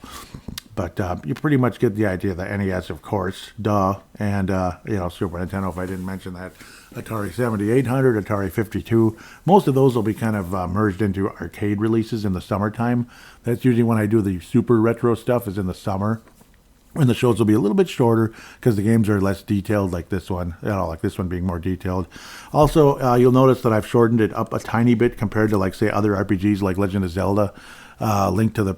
But you pretty much get the idea. The NES, of course, duh, and Super Nintendo. If I didn't mention that, Atari 7800, Atari 52. Most of those will be kind of merged into arcade releases in the summertime. That's usually when I do the super retro stuff. Is in the summer. And the shows will be a little bit shorter because the games are less detailed, like this one, like this one being more detailed. Also, you'll notice that I've shortened it up a tiny bit compared to, like, say, other RPGs like Legend of Zelda. Link to the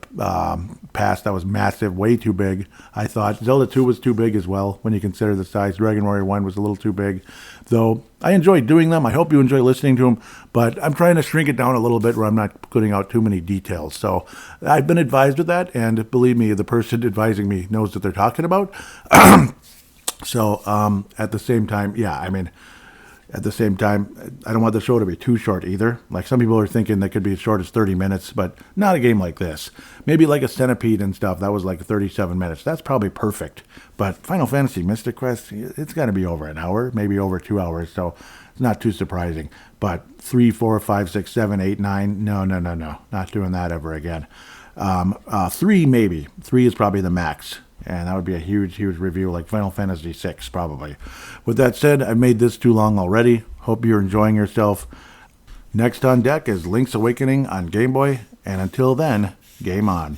Past, that was massive, way too big. I thought Zelda 2 was too big as well when you consider the size. Dragon Warrior 1 was a little too big. Though I enjoyed doing them. I hope you enjoy listening to them. But I'm trying to shrink it down a little bit where I'm not putting out too many details. So I've been advised of that. And believe me, the person advising me knows what they're talking about. So at the same time, at the same time, I don't want the show to be too short either. Like, some people are thinking that could be as short as 30 minutes, but not a game like this. Maybe like a Centipede and stuff. That was like 37 minutes. That's probably perfect. But Final Fantasy Mystic Quest, it's got to be over an hour, maybe over 2 hours. So it's not too surprising. But 3, 4, 5, 6, 7, 8, 9, no. Not doing that ever again. 3 maybe. 3 is probably the max. And that would be a huge review, like Final Fantasy VI, probably. With that said, I've made this too long already. Hope you're enjoying yourself. Next on deck is Link's Awakening on Game Boy. And until then, game on.